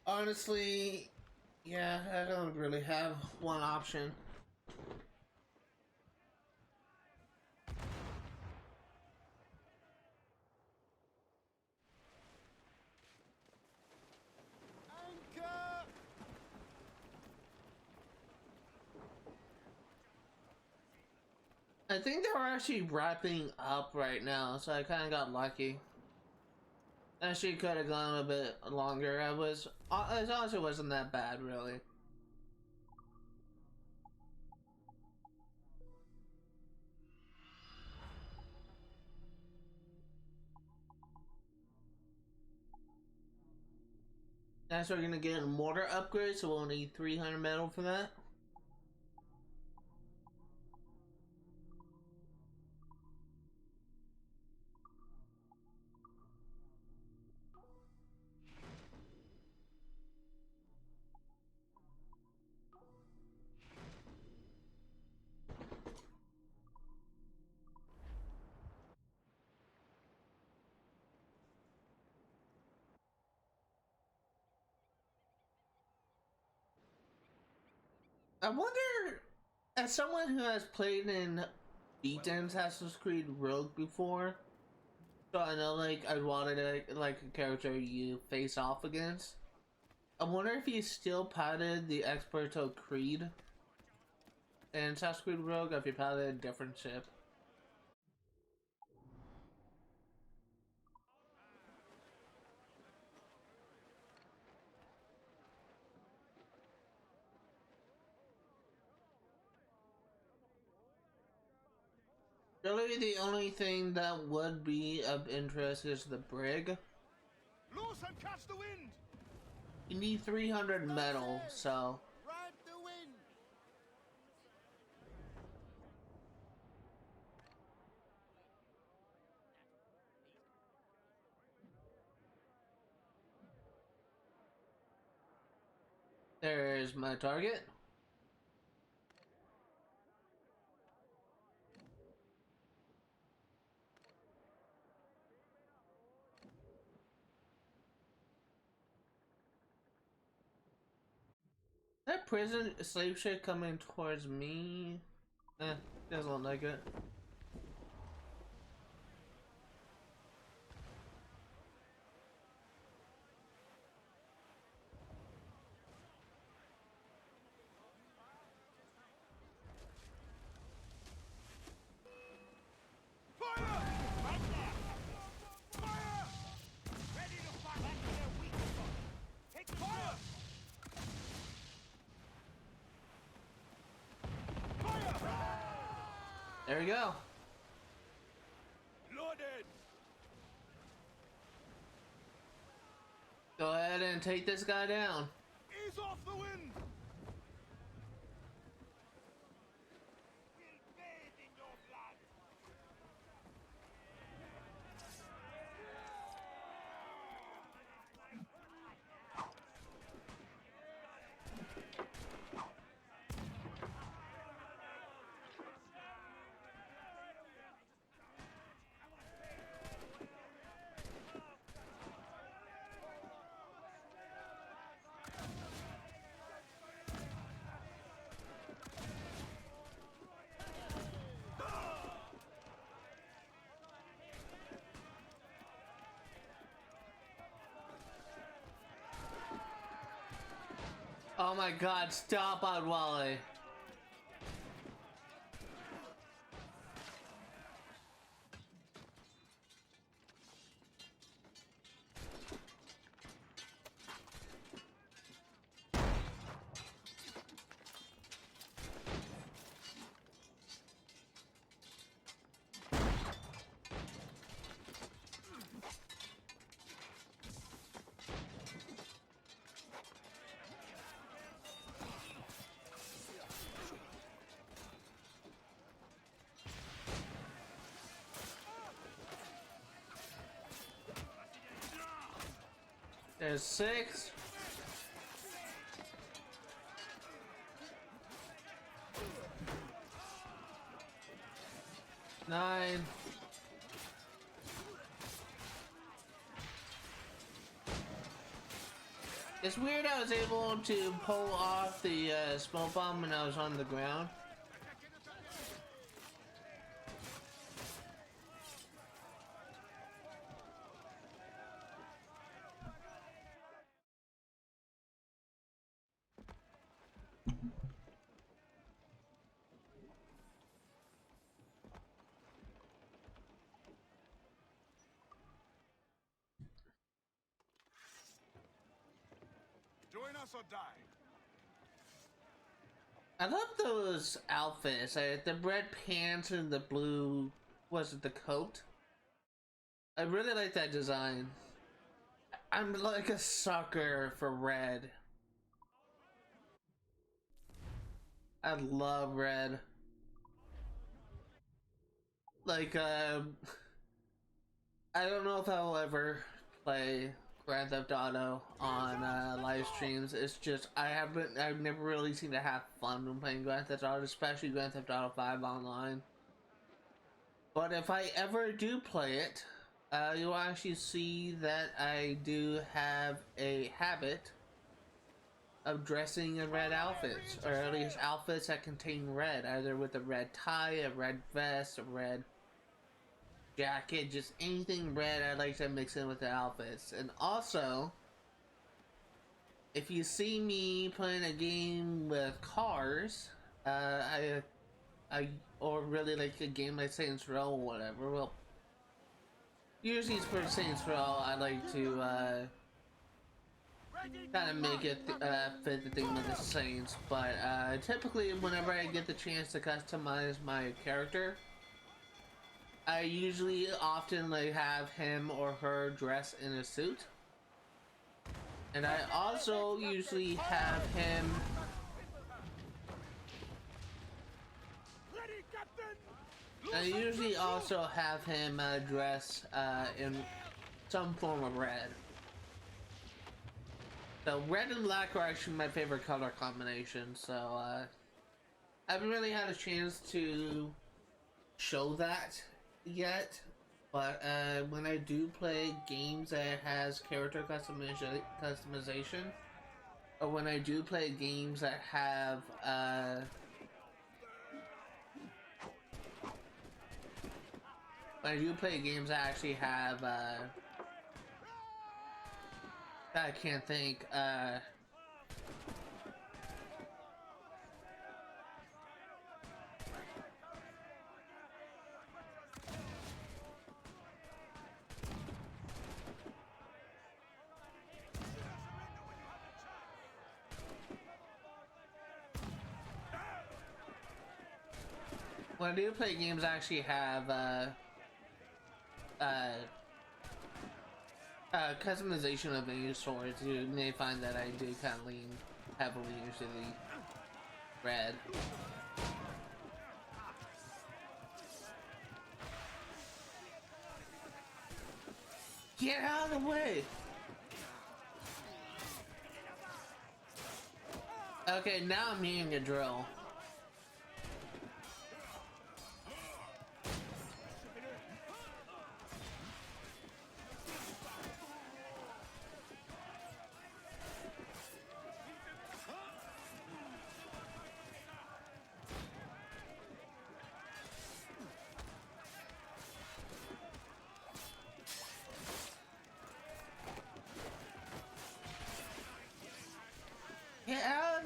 Honestly, yeah, I don't really have one option. I think they're actually wrapping up right now, so I kind of got lucky. Actually, could have gone a bit longer. It honestly wasn't that bad, really. Next, we're gonna get a mortar upgrade, so we'll need 300 metal for that. I wonder, as someone who has played in beaten Assassin's Creed Rogue before, so I know like I wanted like a character you face off against. I wonder if you still piloted the Experto Creed in Assassin's Creed Rogue, or if you piloted a different ship. Really, the only thing that would be of interest is the brig. Loose and catch the wind! You need 300 metal, so... Ride the wind! There's my target. That prison slave ship coming towards me. Doesn't look like it. Fire! Right there! Fire! Ready to fire back to their weak spot! Take fire! Fire! There we go. Loaded! Go ahead and take this guy down. Ease off the wind! We'll bathe in your blood! Oh my god, stop on Wally. There's 6. Nine. It's weird I was able to pull off the smoke bomb when I was on the ground. Join us or die. I love those outfits, the red pants and the blue, was it the coat? I really like that design. I'm like a sucker for red. I love red. Like, I don't know if I'll ever play Grand Theft Auto on live streams. It's just I've never really seemed to have fun when playing Grand Theft Auto, especially Grand Theft Auto 5 online. But if I ever do play it, you'll actually see that I do have a habit of dressing in red outfits, or at least outfits that contain red, either with a red tie, a red vest, a red jacket, just anything red I like to mix in with the outfits. And also, if you see me playing a game with cars, or really like a game like Saints Row or whatever, well, usually it's for Saints Row, I like to kind of make it fit the theme of the Saints, but typically whenever I get the chance to customize my character, I usually often like have him or her dress in a suit, and I also usually have him dress in some form of red. So red and black are actually my favorite color combination, so I haven't really had a chance to show that yet, but when I do play games that has character customization, or when I do play games that have when I do play games that actually have I can't think when I do play games that actually have customization of any sort, you may find that I do kind of lean heavily into the red. Get out of the way! Okay, now I'm needing a drill. Get out of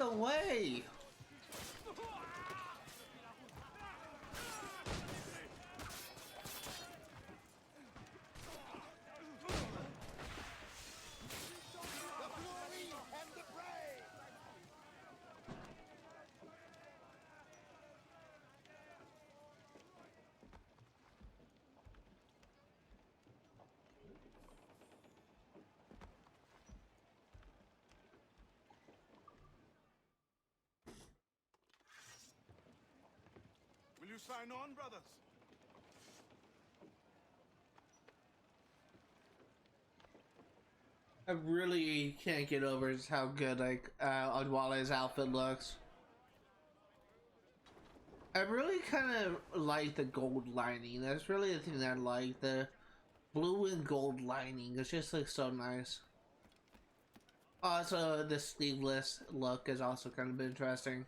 sign on, brothers? I really can't get over just how good like Odwale's outfit looks. I really kind of like the gold lining. That's really the thing that I like. The blue and gold lining. It just looks so nice. Also, the sleeveless look is also kind of interesting.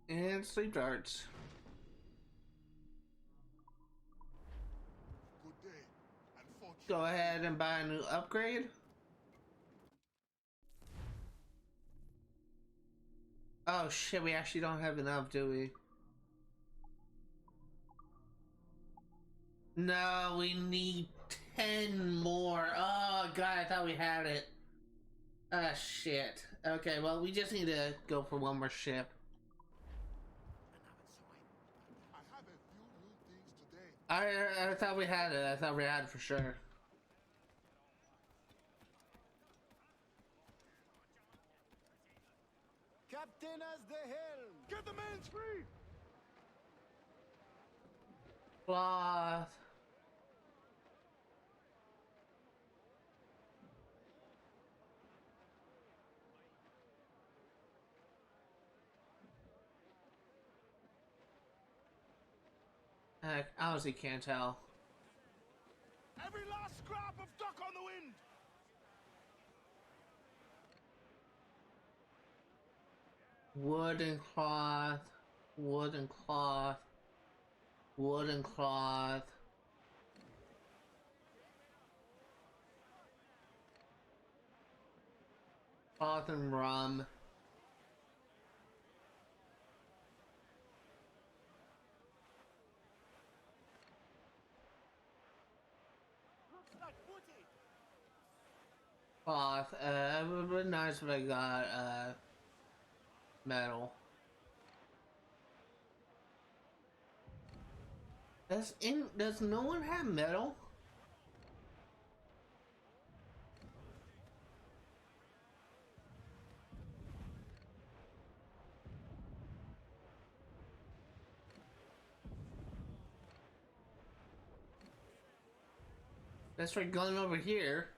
And sleep darts. Good day, and fortune. Go ahead and buy a new upgrade. Oh shit, we actually don't have enough, do we? No, we need 10 more. Oh god, I thought we had it. Ah shit. Okay, well we just need to go for one more ship. I have a few new things today. I thought we had it. I thought we had it for sure. Captain as the helm! Get the men free! Cloth. I honestly can't tell. Every last scrap of duck on the wind! Wooden cloth. Wooden cloth. Wooden cloth. Cloth and rum. Looks like booty! Cloth. It would be nice if I got metal. Does no one have metal? Let's try going over here.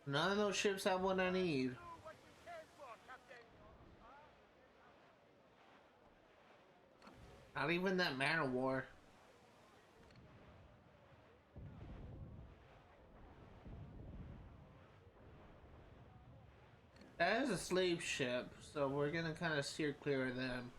None of those ships have what I need. Do what we came for, Captain! Not even that man of war. That is a slave ship, so we're gonna kind of steer clear of them.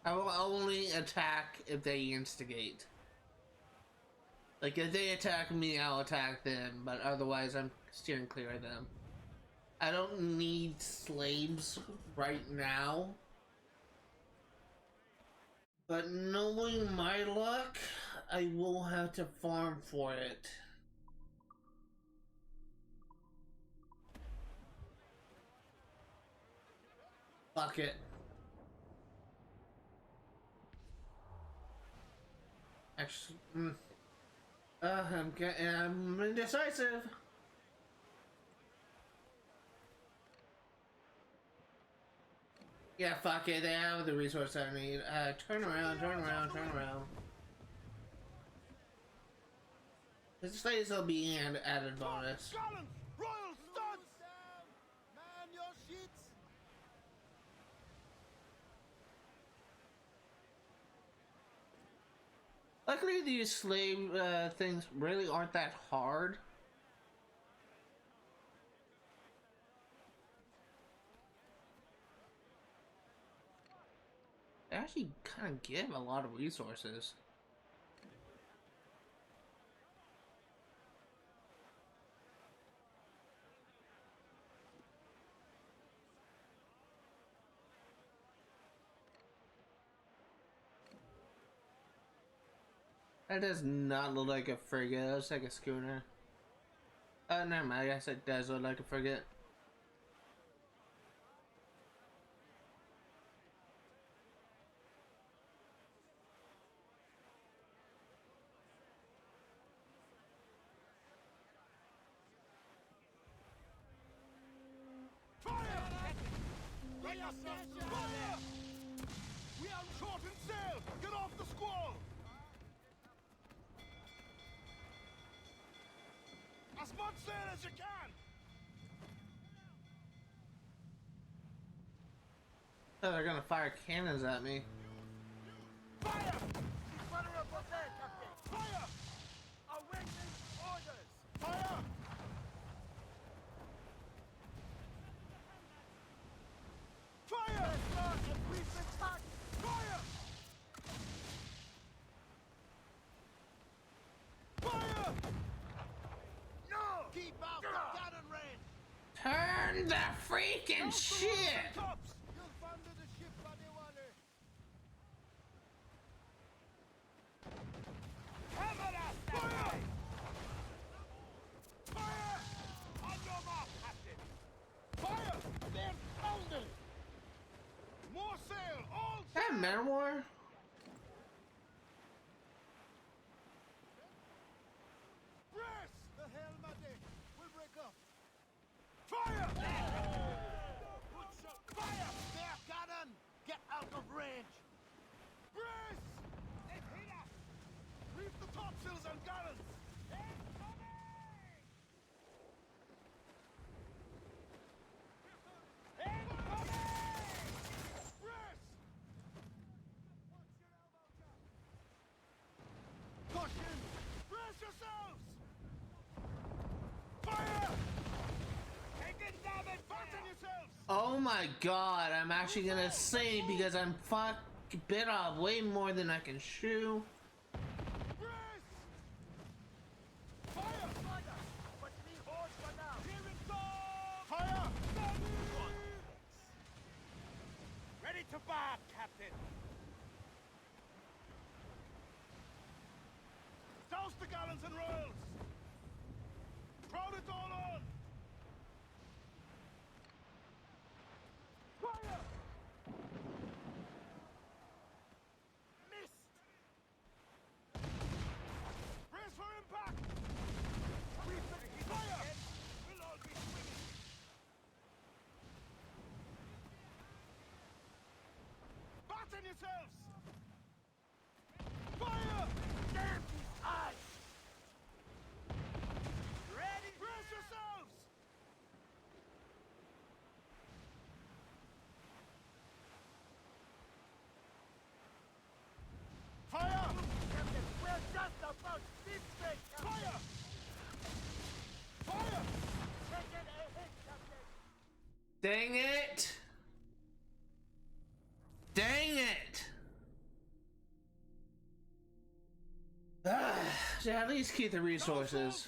I will only attack if they instigate. Like, if they attack me, I'll attack them, but otherwise I'm steering clear of them. I don't need slaves right now. But knowing my luck, I will have to farm for it. Fuck it. Actually, I'm indecisive. Yeah, fuck it. They have the resource I need. Turn around, turn around, turn around. This place will be an added bonus. Gallants! Royal studs! Down! Man your sheets! Luckily, these slave things really aren't that hard. They actually kind of give a lot of resources. That does not look like a frigate. It looks like a schooner. Never mind. I guess it does look like a frigate. Fire! We are short and sail! Get off the squall! As much sail as you can! Oh, they're gonna fire cannons at me. Fire! Fire! Awaiting orders! Fire! Fire! Fire! Fire! No! Keep out the cannon range! Turn the freaking shit! Tops! You'll find the ship by the water. Fire! Fire! On your mark, Captain! Fire! They're pounding! More sail! All Is that memoir? brace! The helm at it will break up. Fire! Fire! Their cannon! Get out of range! Brace! They've hit us! Reef the topsails and gallants! Brace! Caution! Brace yourselves! Fire! Taking damage! Fasten yourselves! Oh my god, I'm actually gonna say because I'm bit off way more than I can chew. Brace! Fire! Fire! But me horse for now! Here it comes! Fire! Ready to bark, Captain! Douse the gallants and royals! Crowd it all on! Fire! Missed! Brace for impact! Fire! We'll all be swimming! Batten yourselves! Fire! Damn these eyes! Ready? Brace yourselves! Fire! Captain, we're just about mid-straight, Fire! Fire! Taking a hit, Captain! Dang it! Dang it! At least keep the resources.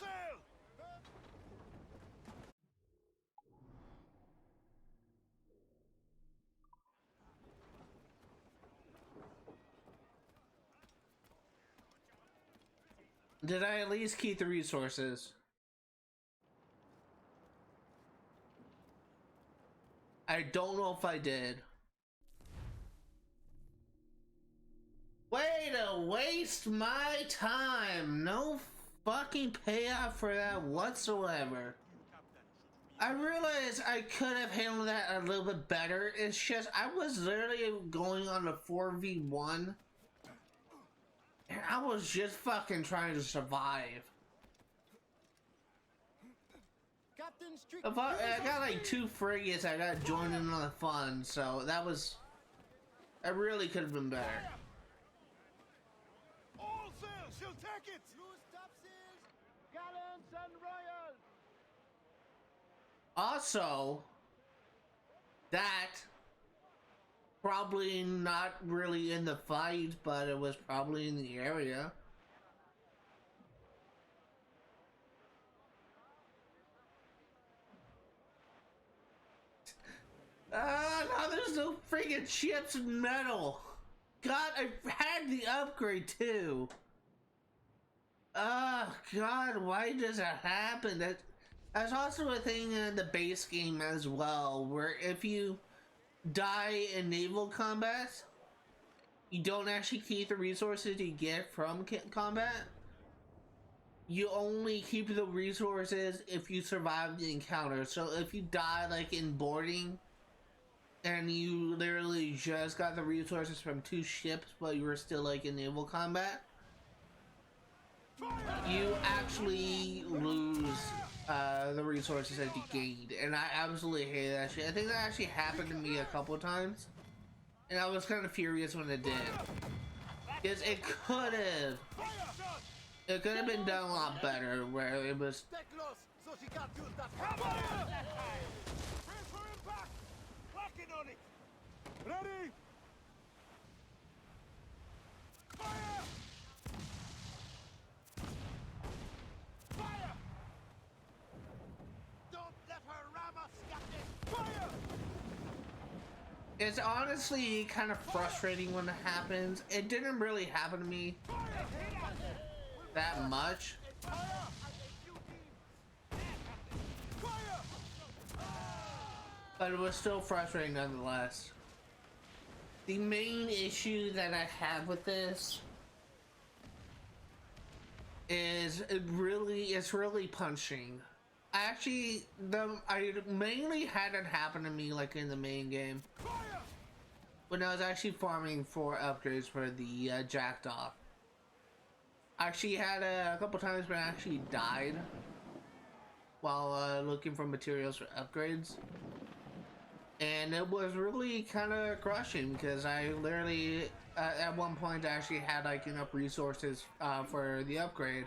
Did I at least keep the resources? I don't know if I did. Way to waste my time. No fucking payoff for that whatsoever. I realized I could have handled that a little bit better. It's just I was literally going on a 4v1. And I was just fucking trying to survive. I got like 2 frigates. I got joined in on the fun, so that really could have been better. All sails, she'll take it! Loose topsails, gallants and royals! Also, that Probably not really in the fight, but it was probably in the area. Now there's no freaking chips and metal. God, I had the upgrade too. Oh God, why does that happen? That's also a thing in the base game as well, where if you die in naval combat, you don't actually keep the resources you get from combat. You only keep the resources if you survive the encounter. So if you die like in boarding, and you literally just got the resources from 2 ships, but you were still like in naval combat, you actually lose the resources that you gained, and I absolutely hate that shit. I think that actually happened to me a couple of times, and I was kind of furious when it did, because it could have been done a lot better, where it was. Stay close, so she can't use that. Transfer him back. Working on it. Ready? Fire! Fire! Don't let her ram us, Captain. Fire! It's honestly kind of frustrating when it happens. It didn't really happen to me that much, but it was still frustrating nonetheless. The main issue that I have with this is it's really punching. I mainly had it happen to me like in the main game when I was actually farming for upgrades for the jackdaw. I actually had a couple times when I actually died while looking for materials for upgrades, and it was really kind of crushing because I literally at one point I actually had like enough resources for the upgrade.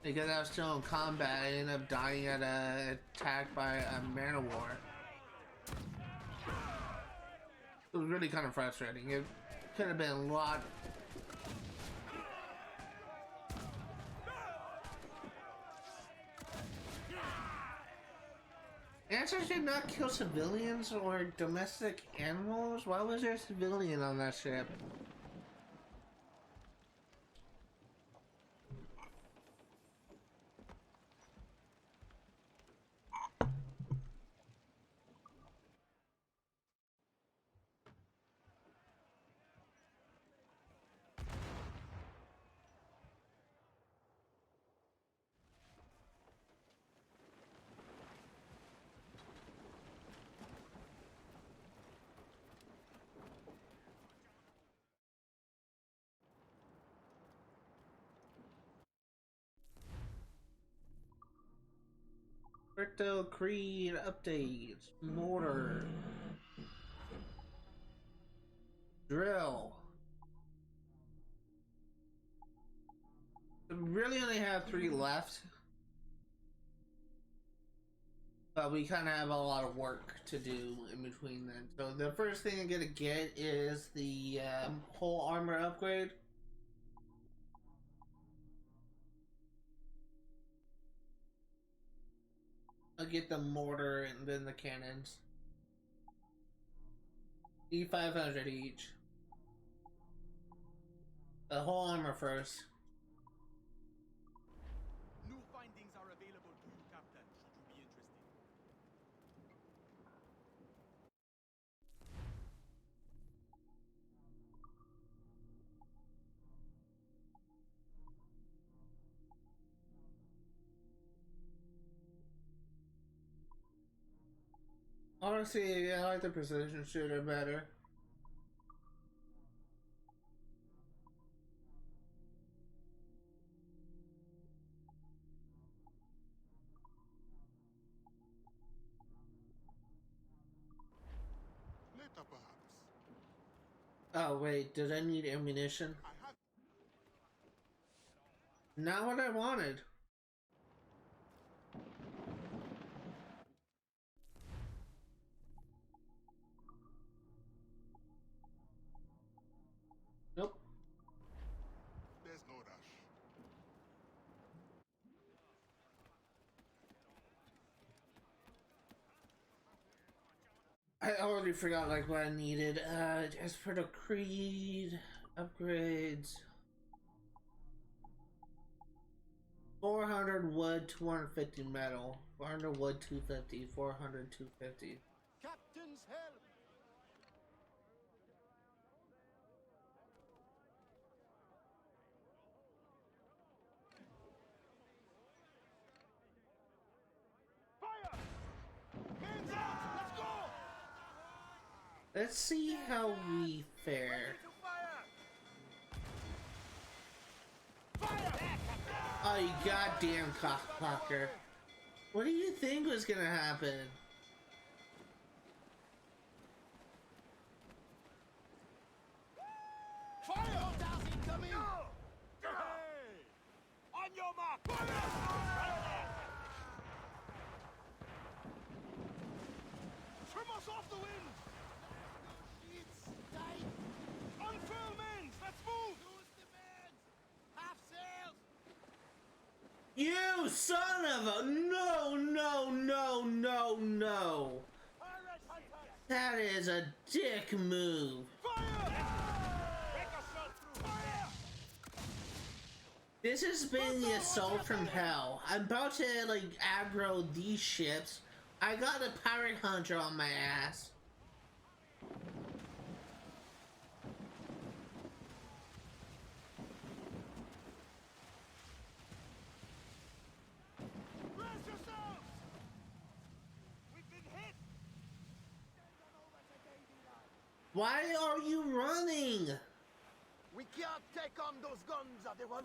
Because I was still in combat, I ended up dying at a attack by a man of war. It was really kind of frustrating. It could have been a lot. Answers did not kill civilians or domestic animals? Why was there a civilian on that ship? Crypto Creed updates. Mortar. Drill. We really only have 3 left. But we kind of have a lot of work to do in between then. So the first thing I'm gonna get is the whole armor upgrade. I'll get the mortar and then the cannons. E500 each. The whole armor first. New findings are available to you, Captain, should you be interested. Honestly, I like the precision shooter better. Later, perhaps. Oh wait, did I need ammunition? I have. Not what I wanted. I already forgot like what I needed. As for the creed upgrades, 400 wood, 250 metal, 400 wood, 250, 400, 250. Captain's help! Fire! Hands out! Let's go! Let's see how we fare. Fire! Oh, you goddamn cockblocker. What do you think was gonna happen? Fire! Hostiles incoming! Hey! On your mark! Fire! Trim us off the wind! It's tight! Unfurl mains! Let's move! Use the mains! Half sails! You son of a... No, no, no, no, no. Pirate hunters! That is a dick move. Fire! Break us all through! Fire! This has been the assault from hell. I'm about to, like, aggro these ships. I got a pirate hunter on my ass. Brace yourselves! We've been hit! Why are you running? We can't take on those guns, everyone.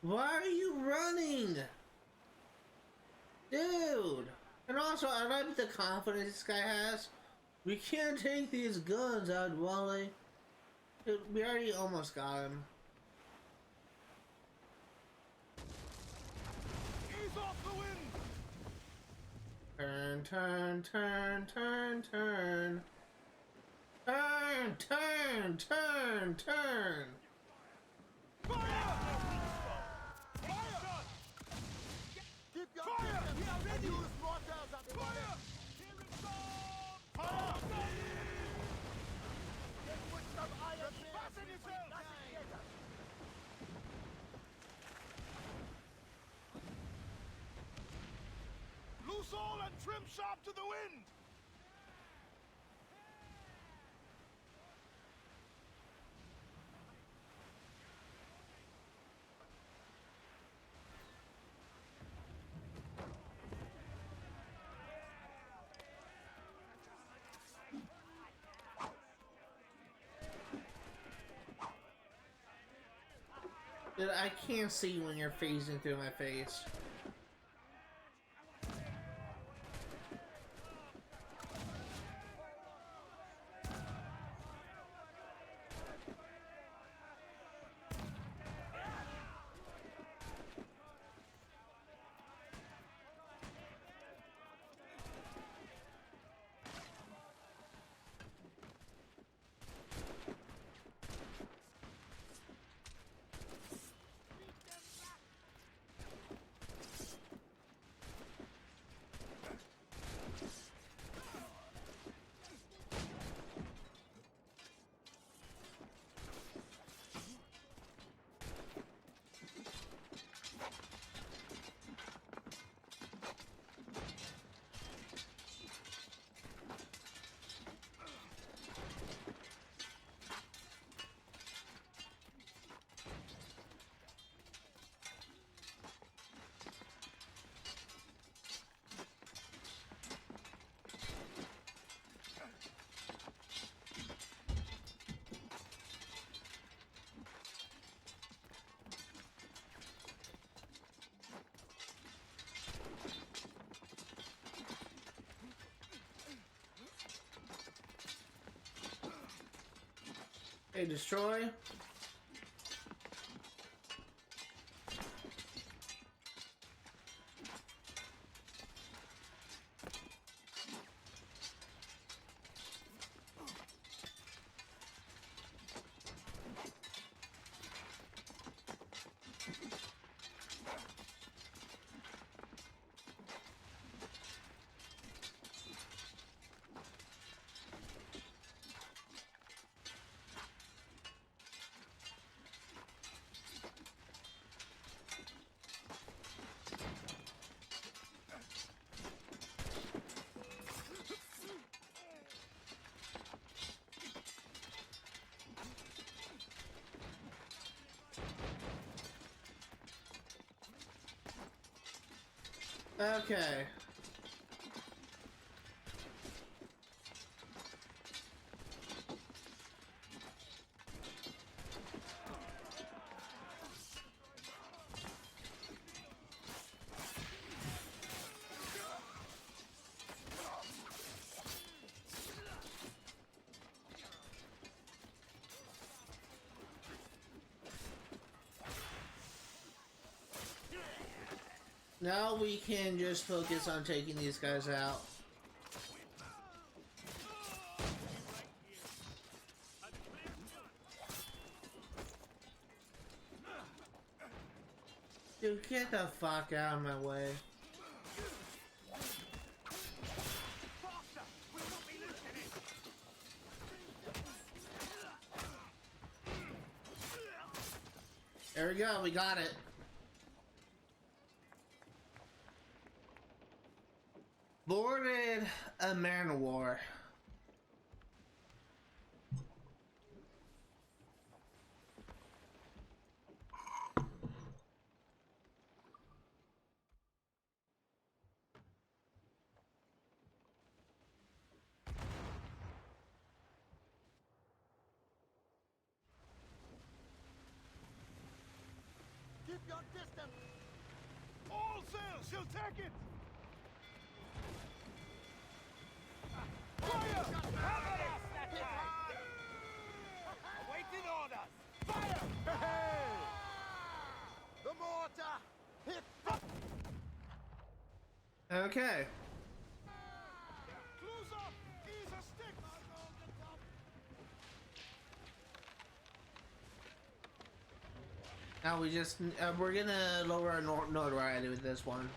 Why are you running? Dude. And also, I like the confidence this guy has. We can't take these guns out, Wally. Dude, we already almost got him. Ease off the wind! Turn, turn, turn, turn, turn. Turn, turn, turn, turn. Fire! Fire! Keep your distance! We are ready! Use mortars at the fire! Here it comes! Fire! Then put some iron fasten yourself! Loose all and trim sharp to the wind! Dude, I can't see when you're phasing through my face. Hey, destroy. Okay. Now we can just focus on taking these guys out. Dude, get the fuck out of my way. There we go, we got it. Boarded a man of war. Keep your distance! All sail! She'll take it! Fire! Awaiting orders! Fire! Hey! The mortar! Hit! Okay. Close up! Ease a stick! Now we just, we're gonna lower our notoriety with this one.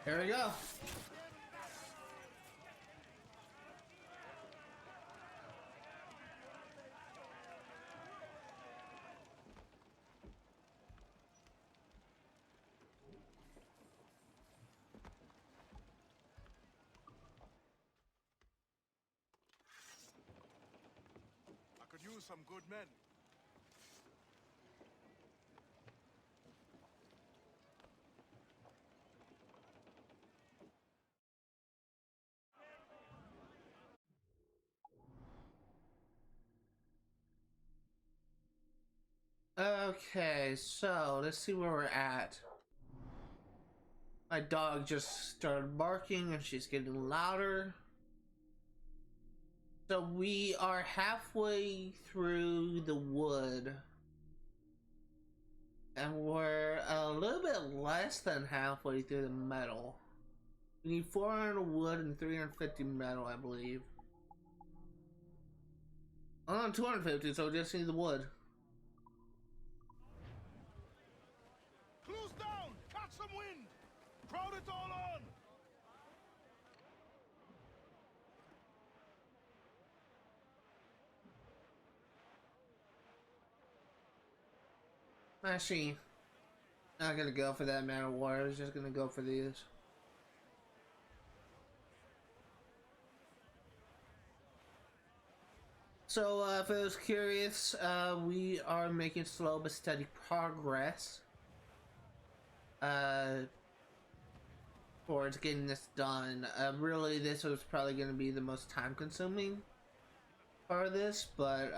Here we go. I could use some good men. Okay, so let's see where we're at. My dog just started barking and she's getting louder. So we are halfway through the wood. And we're a little bit less than halfway through the metal. We need 400 wood and 350 metal, I believe. Oh, 250, so we just need the wood. Close down! Catch some wind! Crowd it all on! Actually, not gonna go for that man of war. I was just gonna go for these. So, for those curious, we are making slow but steady progress towards getting this done. Really, this was probably going to be the most time-consuming part of this, but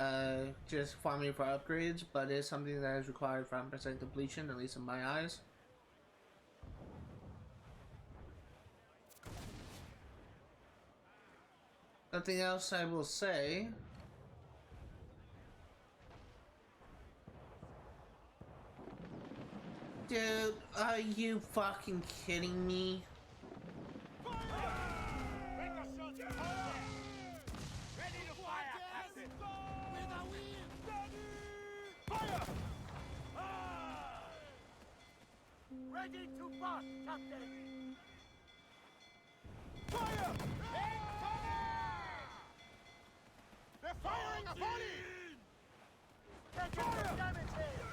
just farming for upgrades. But it's something that is required for 100% completion, at least in my eyes. Something else I will say. Dude, are you fucking kidding me? Ready to fire! Ready to bust, Captain! Fire! They're firing a volley! Take some damage here!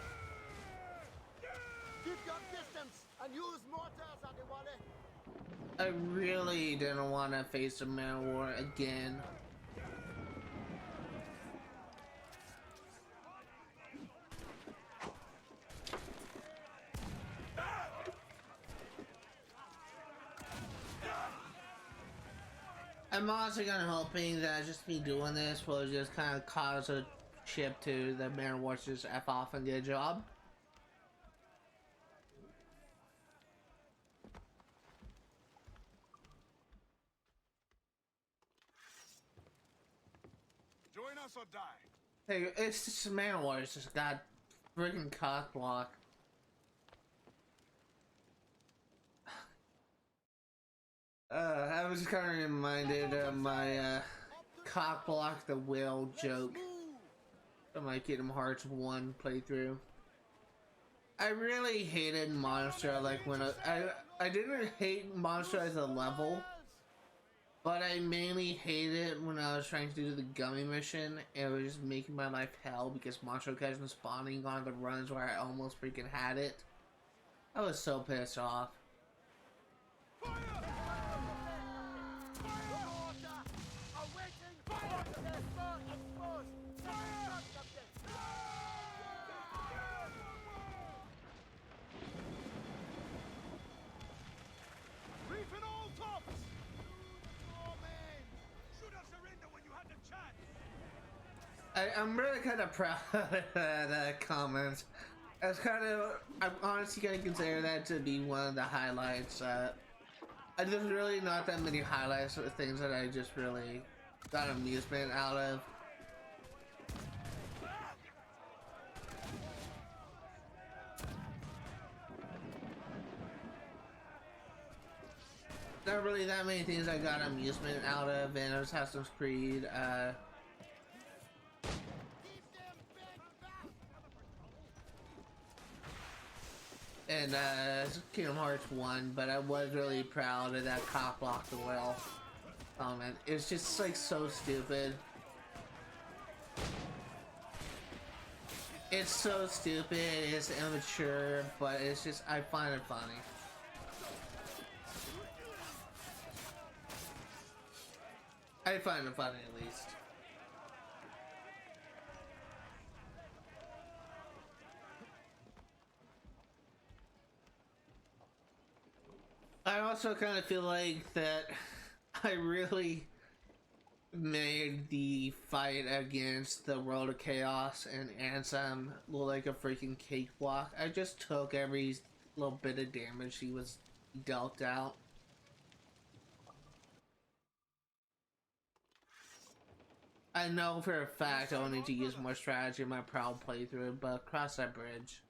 Keep your distance and use mortars on the Wally. I really didn't want to face a man of war again. I'm also kind of hoping that just me doing this will just kind of cause a ship to the man of war to just F off and get a job. Join us or die. Hey, it's just a man of war. It's just got friggin' cock block. I was kind of reminded of my cock block the whale joke from my Kingdom Hearts 1 playthrough. I really hated Monster, like when I didn't hate Monster as a level, but I mainly hated it when I was trying to do the gummy mission. It was just making my life hell because Monster kept spawning on the runs where I almost freaking had it. I was so pissed off. I'm really kind of proud of that comment. I'm honestly gonna consider that to be one of the highlights. There's really not that many highlights of things that I just really got amusement out of. Not really that many things I got amusement out of in Assassin's Creed. And Kingdom Hearts 1, but I was really proud of that cock block the whale comment. It's just like so stupid. It's so stupid, it's immature, but it's just, I find it funny. I find it funny at least. I also kind of feel like that I really made the fight against the World of Chaos and Ansem look like a freaking cakewalk. I just took every little bit of damage he was dealt out. I know for a fact I'll need to use more strategy in my proud playthrough, but cross that bridge.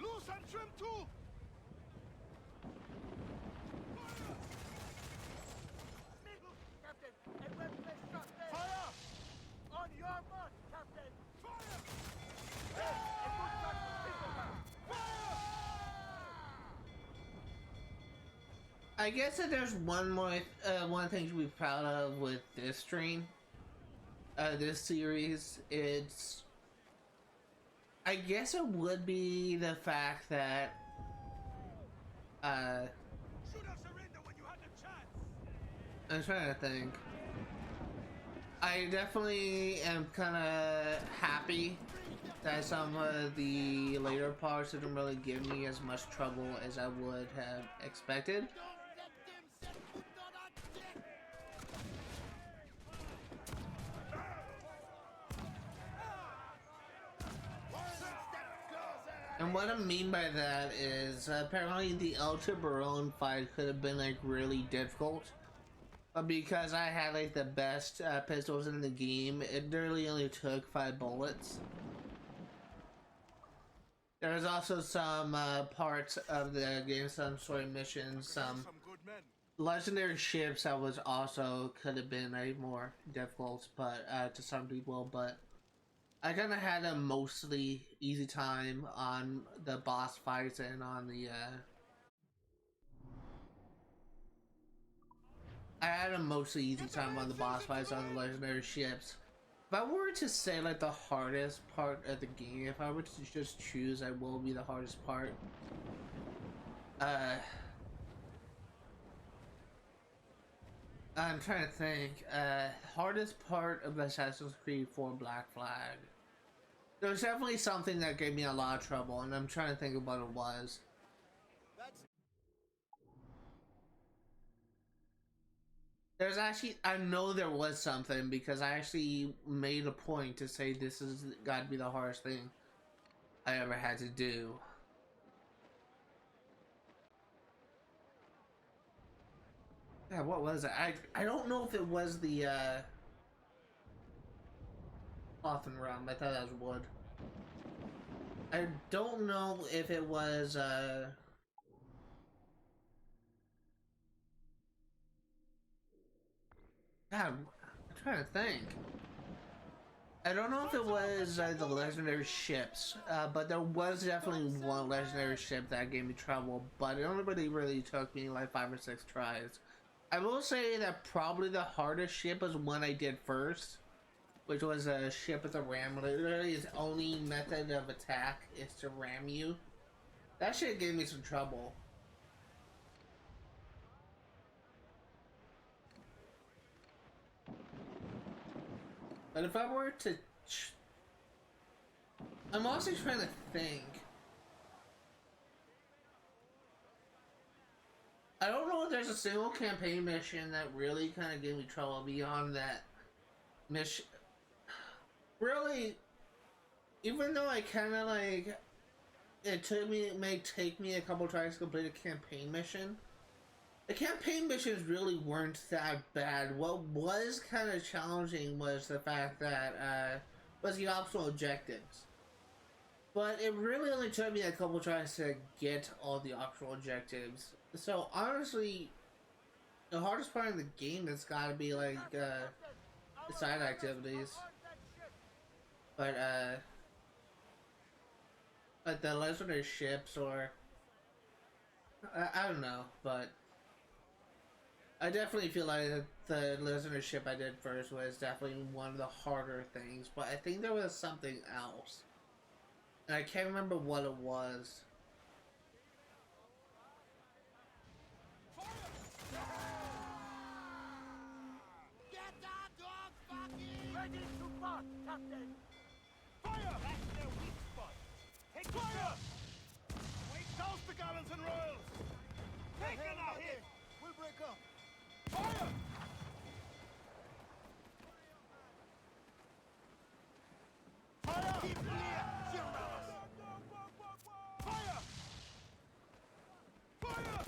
Loose and trim too! Captain, a well-placed shot there! Fire! On your mark, Captain! Fire! Yes, a good shot for Figurehead! I guess that there's one thing to be proud of with this stream, this series. I guess it would be the fact that, Should have surrendered when you had the chance! I'm trying to think. I definitely am kind of happy that some of the later parts didn't really give me as much trouble as I would have expected. And what I mean by that is apparently the Ultra Baron fight could have been like really difficult. Because I had like the best pistols in the game, it literally only took 5 bullets. There was also some parts of the game, some story missions, some good men. legendary ships that was also could have been a more difficult, but to some people. But I kind of had a mostly easy time on the boss fights and on the. I had a mostly easy time on the boss fights on the legendary ships. If I were to say like the hardest part of the game, if I were to just choose, I will be the hardest part. I'm trying to think. Hardest part of Assassin's Creed 4 Black Flag. There was definitely something that gave me a lot of trouble, and I'm trying to think of what it was. There's actually, I know there was something because I actually made a point to say this has got to be the hardest thing I ever had to do. Yeah, what was it? I don't know if it was the coffin realm. I thought that was wood. I don't know if it was God, I'm trying to think. I don't know if it was the legendary ships, but there was definitely one legendary ship that gave me trouble, but it only really took me like 5 or 6 tries. I will say that probably the hardest ship was one I did first, which was a ship with a ram. Literally, its only method of attack is to ram you. That shit gave me some trouble. But if I were to... I'm also trying to think. I don't know if there's a single campaign mission that really kind of gave me trouble beyond that mission. Really, even though I kind of like... it may take me a couple tries to complete a campaign mission. The campaign missions really weren't that bad. What was kind of challenging was the fact that, was the optional objectives. But it really only took me a couple tries to get all the optional objectives. So honestly, the hardest part of the game has got to be like, the side activities. But, like the legendary ships or, I don't know, but I definitely feel like the listener ship I did first was definitely one of the harder things, but I think there was something else. And I can't remember what it was. Get that dog fucking ready to bust, Captain! Fire! That's their weak spot. Take fire! We toast the gallants and royals! Taking a hit! We'll break up. Fire! Fire! Keep clear! Surround us! Fire! Fire!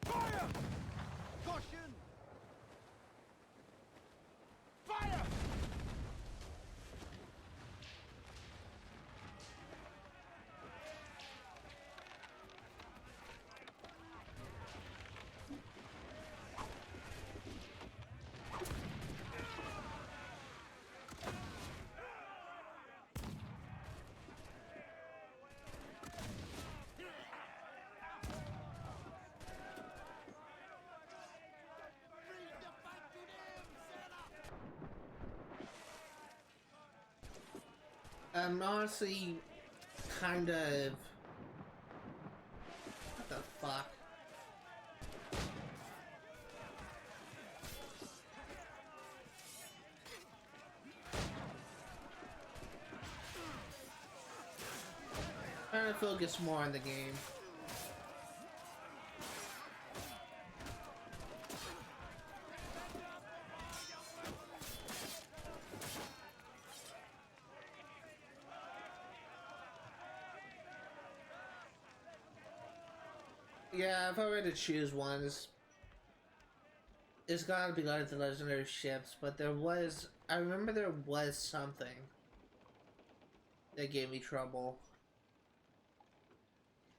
Fire! Caution! Fire! I'm honestly kind of... What the fuck? Trying to focus more on the game. Yeah, if I were to choose one, it's gotta be like the legendary ships, but I remember there was something that gave me trouble.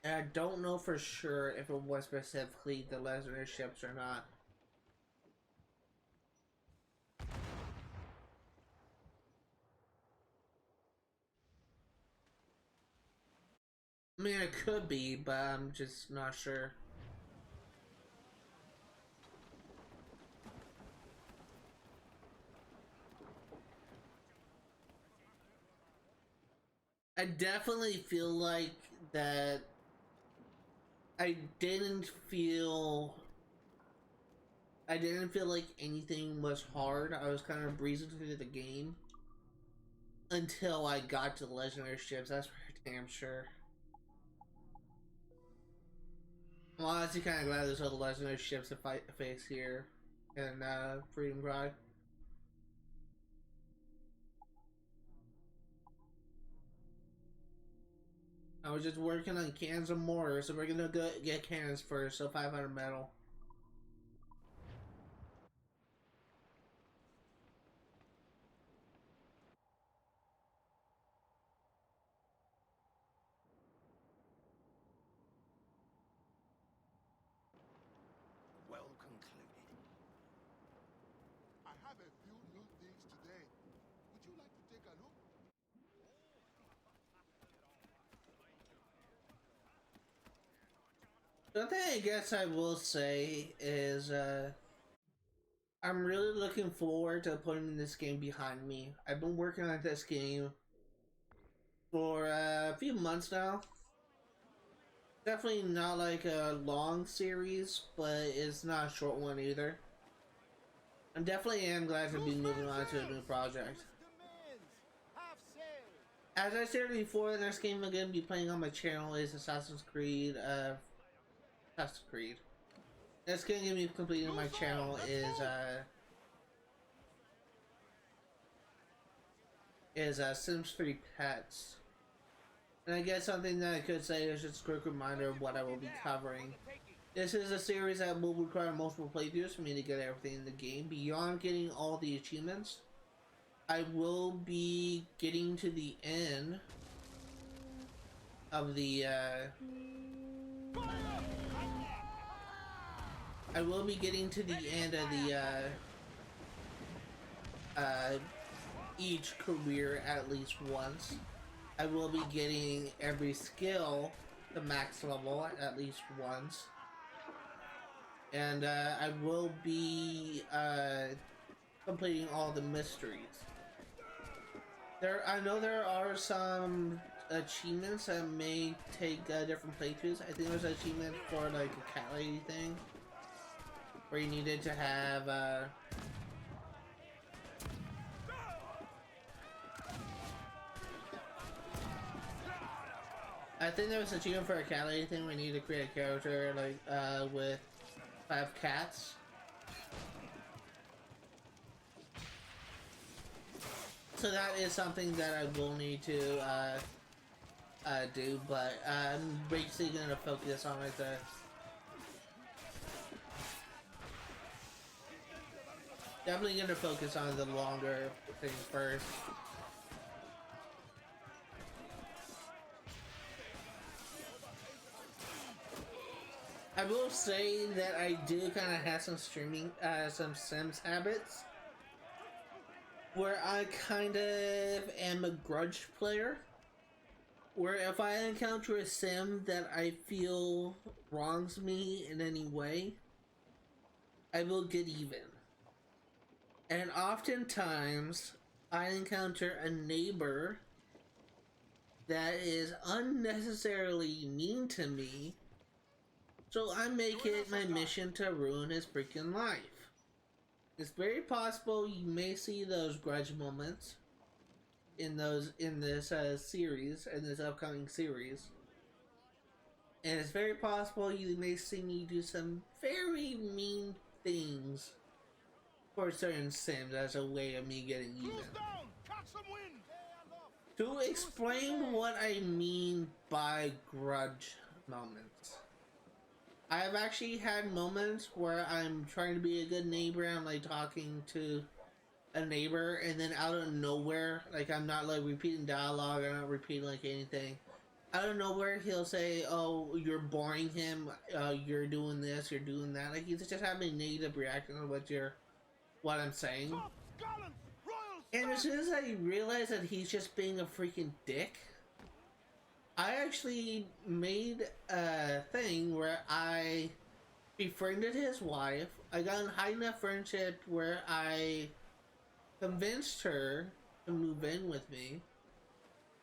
And I don't know for sure if it was specifically the legendary ships or not. I mean, it could be, but I'm just not sure. I definitely feel like that I didn't feel I didn't feel like anything was hard. I was kind of breezing through the game until I got to the legendary ships. That's for damn sure. I'm honestly kind of glad there's other legendary ships to face here in Freedom Drive. I was just working on cans of mortar, so we're gonna go get cannons first, so 500 metal. Well concluded. I have a few new things today. Would you like to take a look? The thing I guess I will say is, I'm really looking forward to putting this game behind me. I've been working on this game for a few months now. Definitely not like a long series, but it's not a short one either. I definitely am glad to be moving on to a new project. As I said before, the next game I'm going to be playing on my channel is Assassin's Creed. That's going to be completed on my channel is Sims 3 Pets. And I guess something that I could say is just a quick reminder of what I will be covering. This is a series that will require multiple playthroughs for me to get everything in the game. Beyond getting all the achievements, I will be getting to the end of the each career at least once. I will be getting every skill to max level at least once. And I will be completing all the mysteries. I know there are some achievements that may take different playthroughs. I think there's an achievement for like a cat lady thing, where you needed to have I think there was an achievement for a cat lady thing where you need to create a character like with 5 cats. So that is something that I will need to do, but I'm basically going to focus on it. Definitely going to focus on the longer things first. I will say that I do kind of have some some Sims habits, where I kind of am a grudge player, where if I encounter a sim that I feel wrongs me in any way, I will get even. And oftentimes, I encounter a neighbor that is unnecessarily mean to me, so I make it my mission to ruin his freaking life. It's very possible you may see those grudge moments in this series, in this upcoming series. And it's very possible you may see me do some very mean things for certain Sims as a way of me getting even. To explain what I mean by grudge moments, I've actually had moments where I'm trying to be a good neighbor. I'm like talking to a neighbor, and then out of nowhere, like I'm not like repeating dialogue, I'm not repeating like anything. Out of nowhere, he'll say, "Oh, you're boring him. You're doing this. You're doing that." Like he's just having a negative reaction to what I'm saying. Talk, gallants, royals, And as soon as I realize that he's just being a freaking dick, I actually made a thing where I befriended his wife. I got in high enough friendship where I convinced her to move in with me.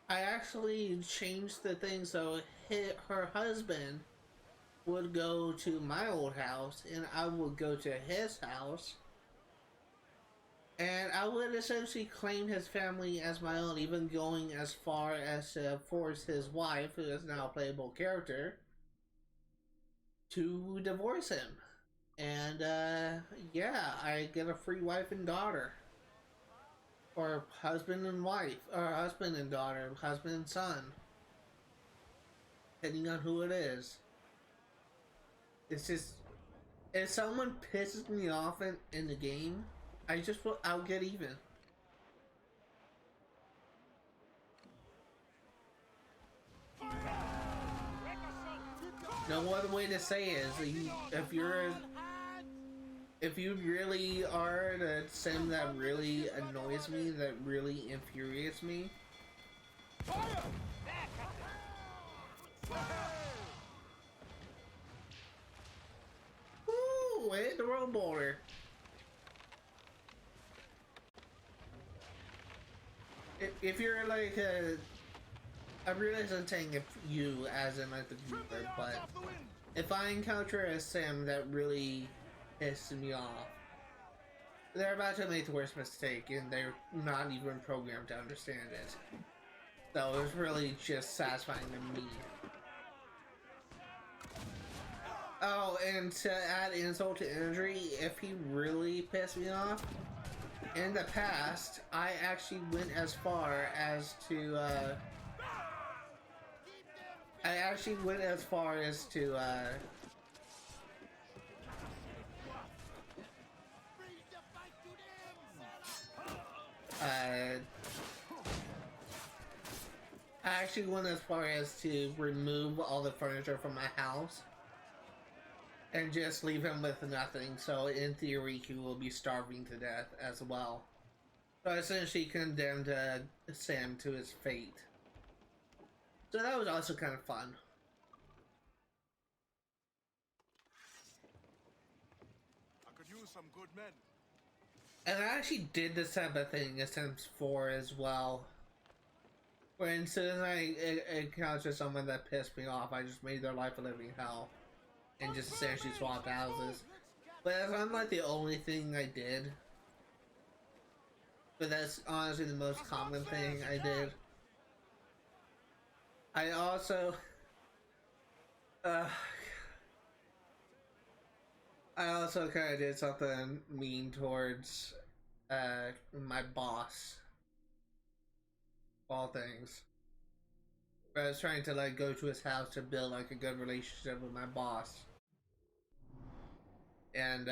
I actually changed the thing so her husband would go to my old house and I would go to his house. And I would essentially claim his family as my own, even going as far as to force his wife, who is now a playable character, to divorce him. And yeah, I get a free wife and daughter. Or husband and wife, or husband and daughter, husband and son. Depending on who it is. It's just, if someone pisses me off in the game, I'll get even. No other way to say it is, if you really are the sim that really annoys me, that really infuriates me, ooh, hit the road boulder. If you're like I realize I'm saying if you as in like the viewer, but if I encounter a sim that really pisses me off, they're about to make the worst mistake and they're not even programmed to understand it. So it's really just satisfying to me. Oh, and to add insult to injury, if he really pissed me off, in the past, I actually went as far as to, remove all the furniture from my house and just leave him with nothing, so in theory he will be starving to death as well. So I essentially condemned Sam to his fate. So that was also kind of fun. I could use some good men. And I actually did this type of thing in Sims 4 as well. Where as soon as I encountered someone that pissed me off, I just made their life a living hell. And just essentially swapped houses. But that's not like the only thing I did. But that's honestly the most common thing I did. I also kind of did something mean towards my boss. All things. I was trying to like go to his house to build like a good relationship with my boss. And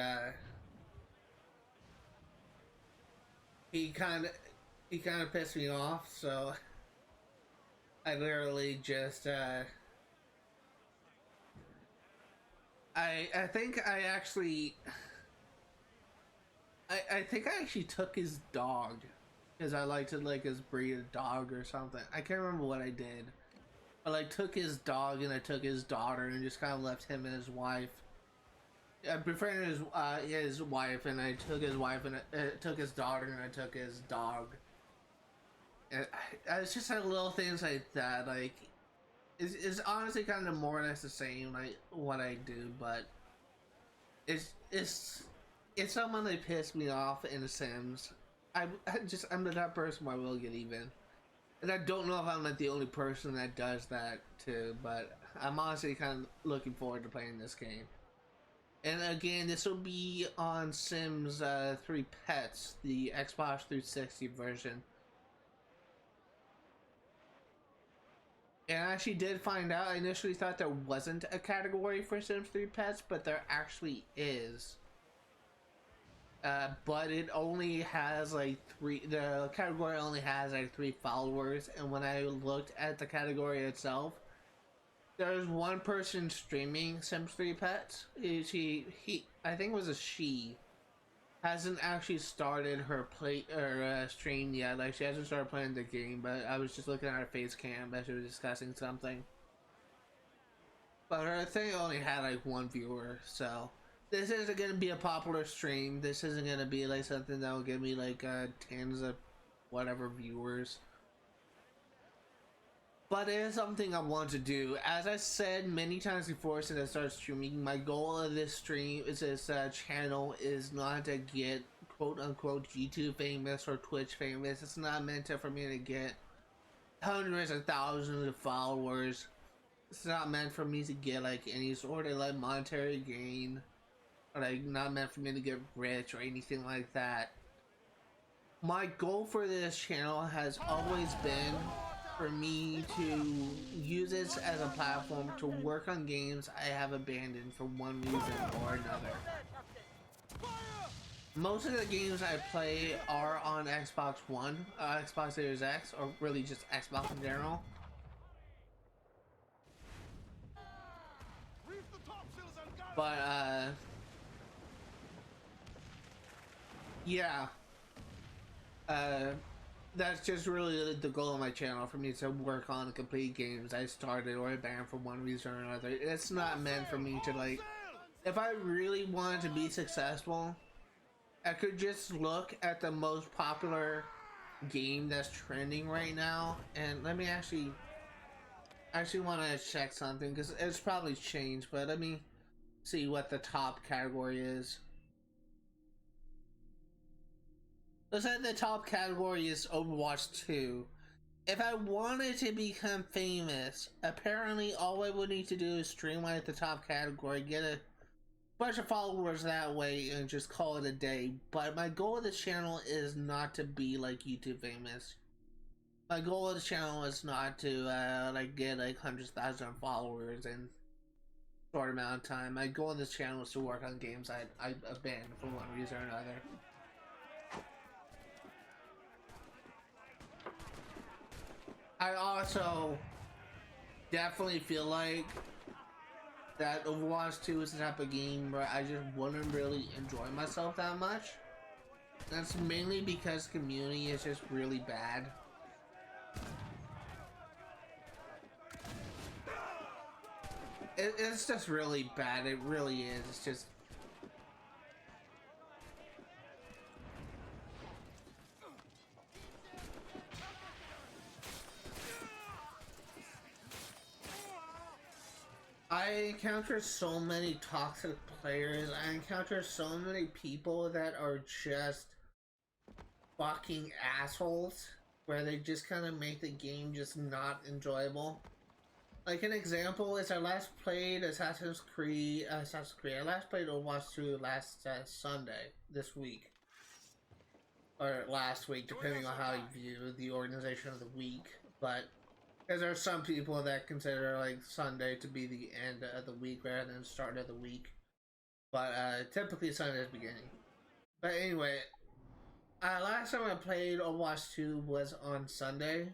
he kind of pissed me off, so I literally just I think I actually took his dog because I like to like his breed of dog or something. I can't remember what I did. I like took his dog and I took his daughter and just kind of left him and his wife. I befriended his wife and I took his wife and I took his daughter and I took his dog. And it's just like little things like that. Like it's honestly kind of more or less the same like what I do, but it's someone that pissed me off in The Sims. I'm the type of person where I will get even. And I don't know if I'm like the only person that does that too, but I'm honestly kind of looking forward to playing this game. And again, this will be on Sims 3 Pets, the Xbox 360 version. And I actually did find out, I initially thought there wasn't a category for Sims 3 pets, but there actually is. But it only has like the category only has like 3 followers, and when I looked at the category itself, there's one person streaming Sims 3 pets. I think it was a she, hasn't actually started her stream yet. Like, she hasn't started playing the game, but I was just looking at her face cam as she was discussing something. But her thing only had like 1 viewer, so this isn't gonna be a popular stream. This isn't gonna be like something that will give me like tens of whatever viewers. But it is something I want to do. As I said many times before since I started streaming, my goal of this stream is this channel is not to get quote unquote YouTube famous or Twitch famous. It's not meant for me to get hundreds of thousands of followers. It's not meant for me to get like any sort of like monetary gain, or like not meant for me to get rich or anything like that. My goal for this channel has always been for me to use this as a platform to work on games I have abandoned for one reason or another. Most of the games I play are on Xbox One, Xbox Series X, or really just Xbox in general. But yeah, that's just really the goal of my channel, for me to work on complete games I started or I banned for one reason or another. It's not meant for me to like, if I really wanted to be successful, I could just look at the most popular game that's trending right now, and let me actually want to check something because it's probably changed, but let me see what the top category is. Let's say the top category is Overwatch 2. If I wanted to become famous, apparently all I would need to do is streamline at the top category, get a bunch of followers that way, and just call it a day. But my goal of this channel is not to be like YouTube famous. My goal of the channel is not to like get like hundreds of thousands of followers in a short amount of time. My goal of this channel is to work on games I abandoned for one reason or another. I also definitely feel like that Overwatch 2 is the type of game where I just wouldn't really enjoy myself that much. That's mainly because the community is just really bad. It's just really bad, it really is. It's just... I encounter so many toxic players. I encounter so many people that are just fucking assholes, where they just kind of make the game just not enjoyable. Like an example is I last played Assassin's Creed. I last played Overwatch 2 last Sunday, this week. Or last week, depending on how you view the organization of the week. But because there are some people that consider like Sunday to be the end of the week rather than the start of the week. But typically Sunday is the beginning. But anyway, last time I played Overwatch 2 was on Sunday.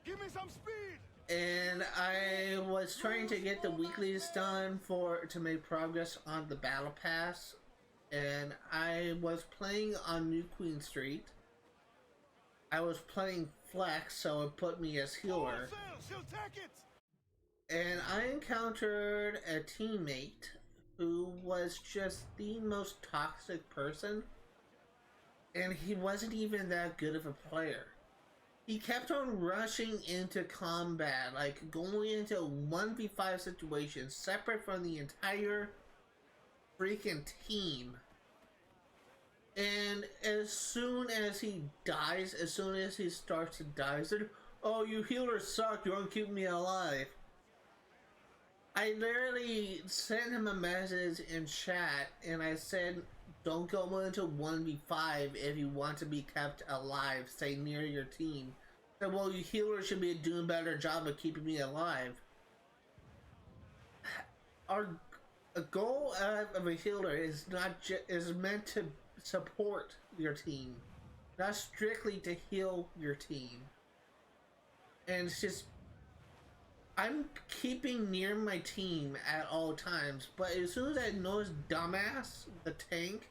Give me some speed! And I was trying to get the weeklies done to make progress on the Battle Pass. And I was playing on New Queen Street. I was playing Flex, so it put me as healer. And I encountered a teammate who was just the most toxic person. And he wasn't even that good of a player. He kept on rushing into combat, like going into a 1v5 situation separate from the entire freaking team. And as soon as he dies, as soon as he starts to die, he said, "Oh, you healers suck, you won't keep me alive." I literally sent him a message in chat and I said, "Don't go into 1v5 if you want to be kept alive, stay near your team. And well, you healers should be doing a better job of keeping me alive. A goal of a healer is not is meant to support your team, not strictly to heal your team. And it's just, I'm keeping near my team at all times, but as soon as that nose dumbass, the tank,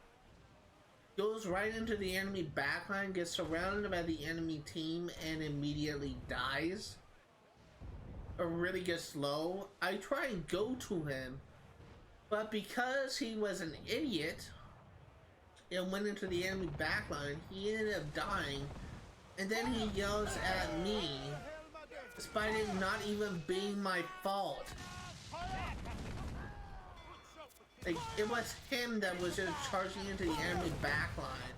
goes right into the enemy backline, gets surrounded by the enemy team, and immediately dies, or really gets low, I try and go to him, but because he was an idiot and went into the enemy backline, he ended up dying, and then he yells at me, despite it not even being my fault. Like, it was him that was just charging into the enemy backline.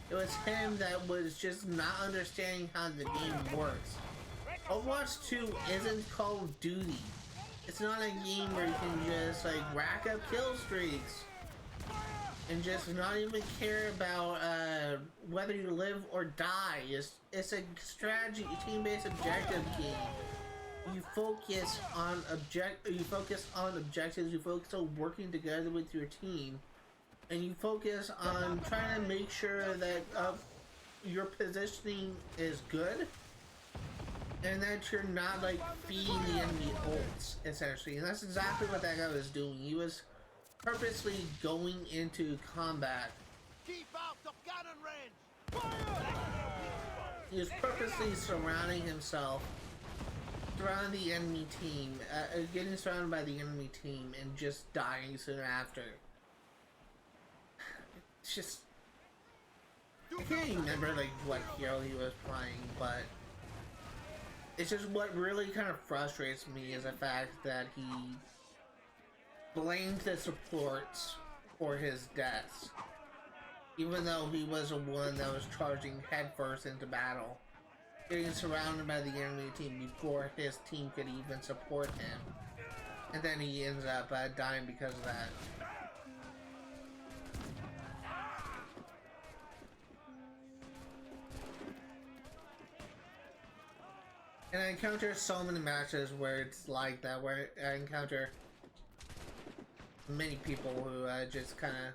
It was him that was just not understanding how the game works. Overwatch 2 isn't Call of Duty. It's not a game where you can just like rack up kill streaks and just not even care about whether you live or die. It's a strategy, team-based objective game. You focus on objectives, you focus on working together with your team, and you focus on trying to make sure that your positioning is good, and that you're not like feeding the enemy ults, essentially. And that's exactly what that guy was doing. He was purposely going into combat. Keep out of cannon range! Fire! He was purposely surrounding himself, surrounding the enemy team, getting surrounded by the enemy team, and just dying soon after. It's just, I can't remember like what hero he was playing, but it's just what really kind of frustrates me is the fact that he blamed the supports for his deaths, even though he was the one that was charging headfirst into battle, getting surrounded by the enemy team before his team could even support him, and then he ends up dying because of that. And I encounter so many matches where it's like that, where I encounter many people who just kind of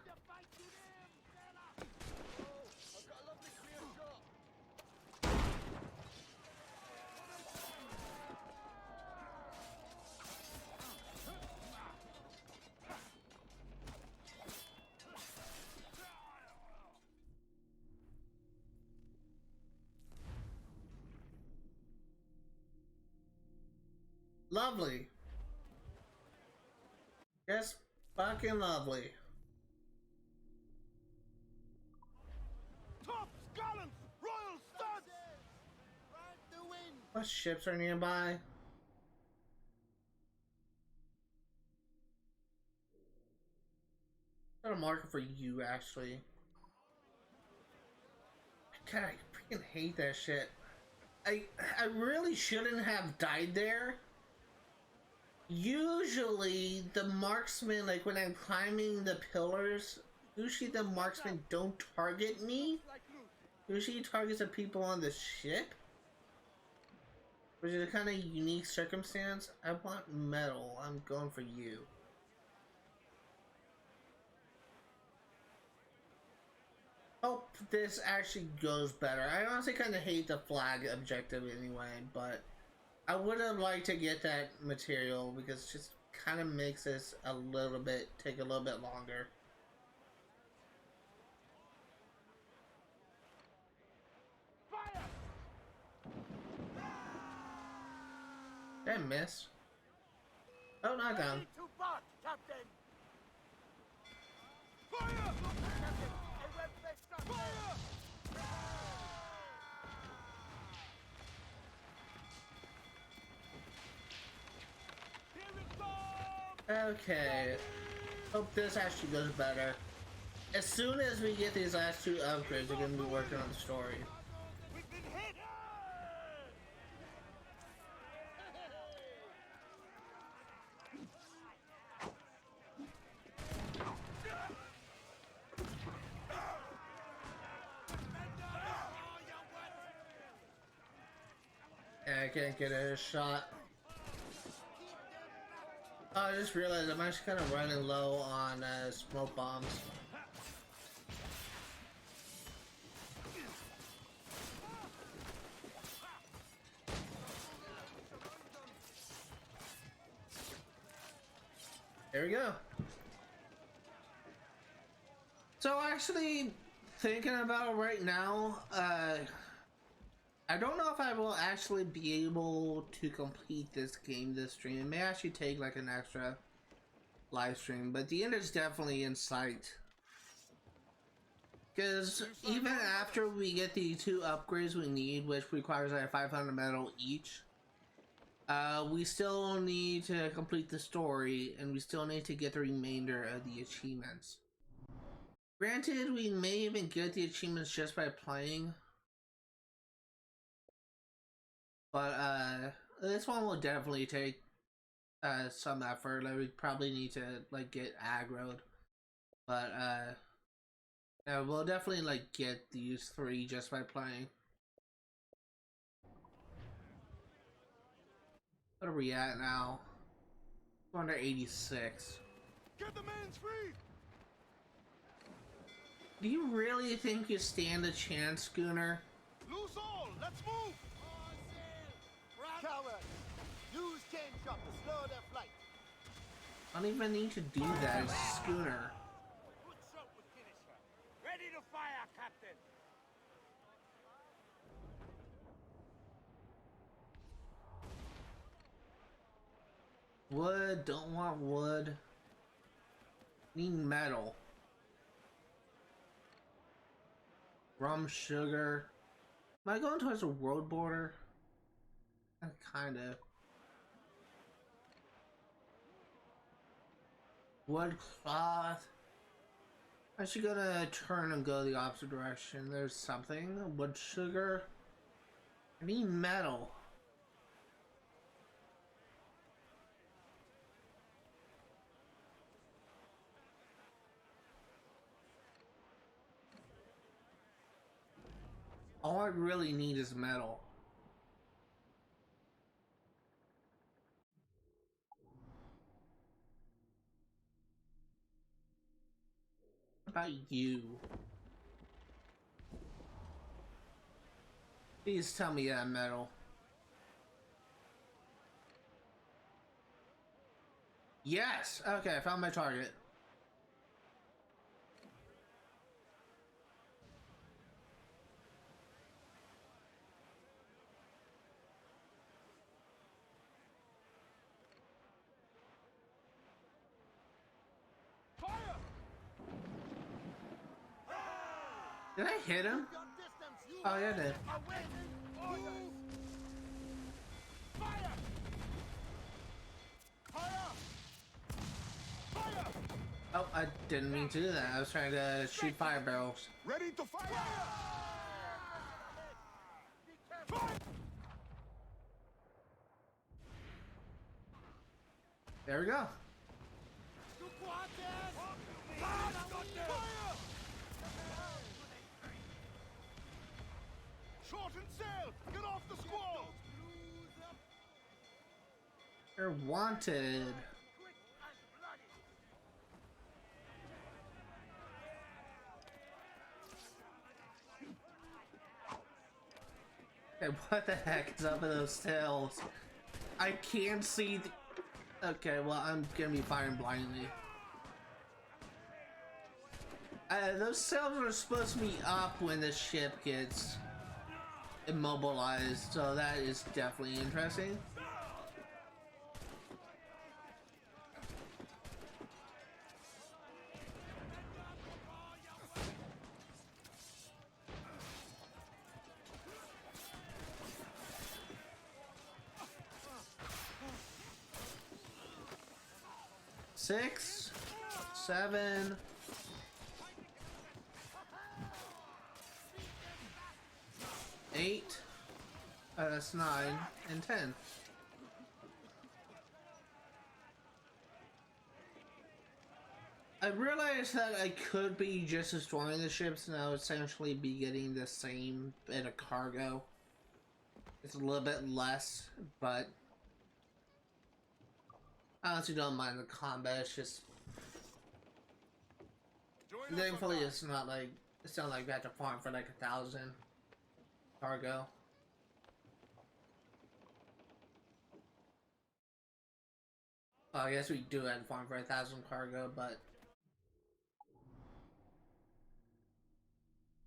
lovely. Just fucking lovely. Top gallants! Royal studs! Ride the wind! What ships are nearby? Got a marker for you, actually. God, I freaking hate that shit. I really shouldn't have died there. Usually the marksman, like when I'm climbing the pillars, usually the marksmen don't target me. Usually he targets the people on the ship, which is a kind of unique circumstance. I want metal. I'm going for you. Hope this actually goes better. I honestly kind of hate the flag objective anyway, but I would have liked to get that material because it just kind of makes this take a little bit longer. Fire! Did I miss? Oh, not down. Ready to bark, Captain! Fire! Captain, a web-based structure! Fire! Okay. Hope this actually goes better. As soon as we get these last two upgrades, we're gonna be working on the story. We've been hit! I can't get a shot. Oh, I just realized I'm actually kind of running low on smoke bombs. There we go. So actually, thinking about it right now, I don't know if I will actually be able to complete this game this stream. It may actually take like an extra live stream, but the end is definitely in sight. Because even after we get the 2 upgrades we need, which requires like 500 metal each, we still need to complete the story, and we still need to get the remainder of the achievements. Granted, we may even get the achievements just by playing, but this one will definitely take some effort. Like, we probably need to like get aggroed, but yeah, we'll definitely like get these 3 just by playing. What are we at now? 286. Get the man's free! Do you really think you stand a chance, Schooner? Loose all! Let's move! Coward! Use chain shot to slow their flight. I don't even need to do that, it's Schooner. Good shot with finisher. Ready to fire, Captain. Wood, don't want wood. Need metal. Rum, sugar. Am I going towards a road border? Kinda. Wood cloth. I should go to turn and go the opposite direction. There's something. Wood sugar. I need metal. All I really need is metal. What about you? Please tell me you have metal. Yes! Okay, I found my target. Did I hit him? Oh, yeah, I did. Fire! Fire! Fire! Oh, I didn't mean to do that. I was trying to shoot fire barrels. Ready to fire! There we go. Shorten sail! Get off the squall! You're wanted. Hey, what the heck is up with those tails? I can't see the... Okay, well, I'm gonna be firing blindly. Those sails are supposed to be up when the ship gets immobilized, so that is definitely interesting. Six, 7, 8, that's 9, and 10. I realized that I could be just destroying the ships and I would essentially be getting the same bit of cargo. It's a little bit less, but I honestly don't mind the combat. It's just thankfully it's not like we have to farm for like 1,000 cargo. Well, I guess we do have to farm for 1,000 cargo, but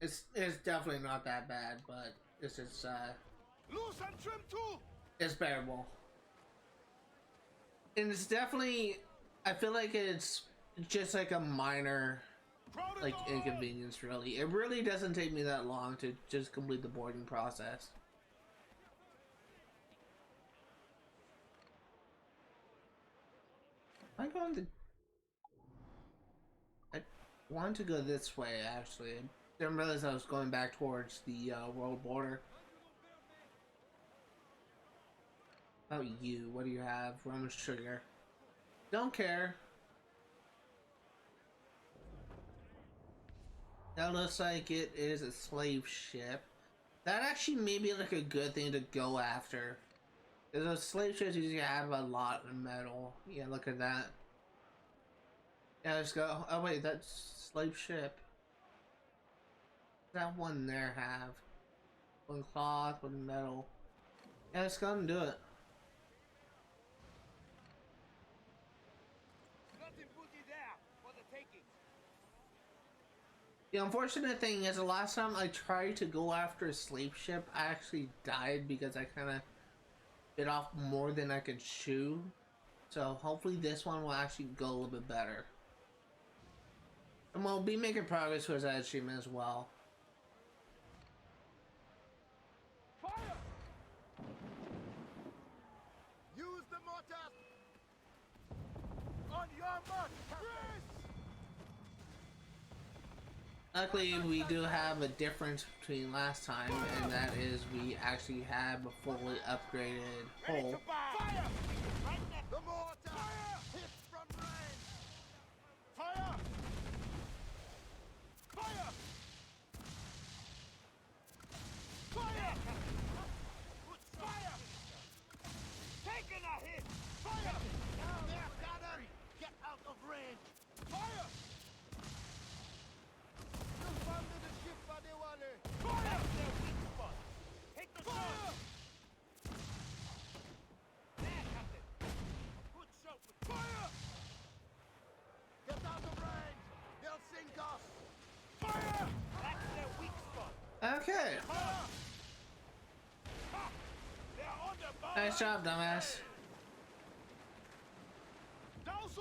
it's definitely not that bad. But it's just Loose and trim too. it's bearable, and it's definitely, I feel like it's just like a minor like inconvenience. Really, it really doesn't take me that long to just complete the boarding process. I'm going to. I want to go this way actually. I didn't realize I was going back towards the world border. How about you? What do you have? Roman sugar. Don't care. That looks like it is a slave ship. That actually may be like a good thing to go after. Because those slave ships usually have a lot of metal. Yeah, look at that. Yeah, let's go. Oh wait, that's slave ship. That one there have? One cloth, one metal. Yeah, let's go and do it. Nothing booty there for the taking. The unfortunate thing is the last time I tried to go after a slave ship, I actually died because I kind of bit off more than I could chew. So hopefully this one will actually go a little bit better. And we'll be making progress towards that achievement as well. Fire! Use the mortar! On your mark, Captain! Luckily, we do have a difference between last time, and that is we actually have a fully upgraded hull. Fire! The mortar! Fire! Hit from range! Fire! Fire! Fire! Good fire! Taking a hit! Fire! There, cannon! Get out of range! Fire! You funded the ship by the water! Fire! That's their weak spot! Take the shot! There, Captain! Good shot with fire! Get out of range! They'll sink us! Fire! That's their weak spot! Okay. Fire! Ha! They're on the bar! Nice job, dumbass.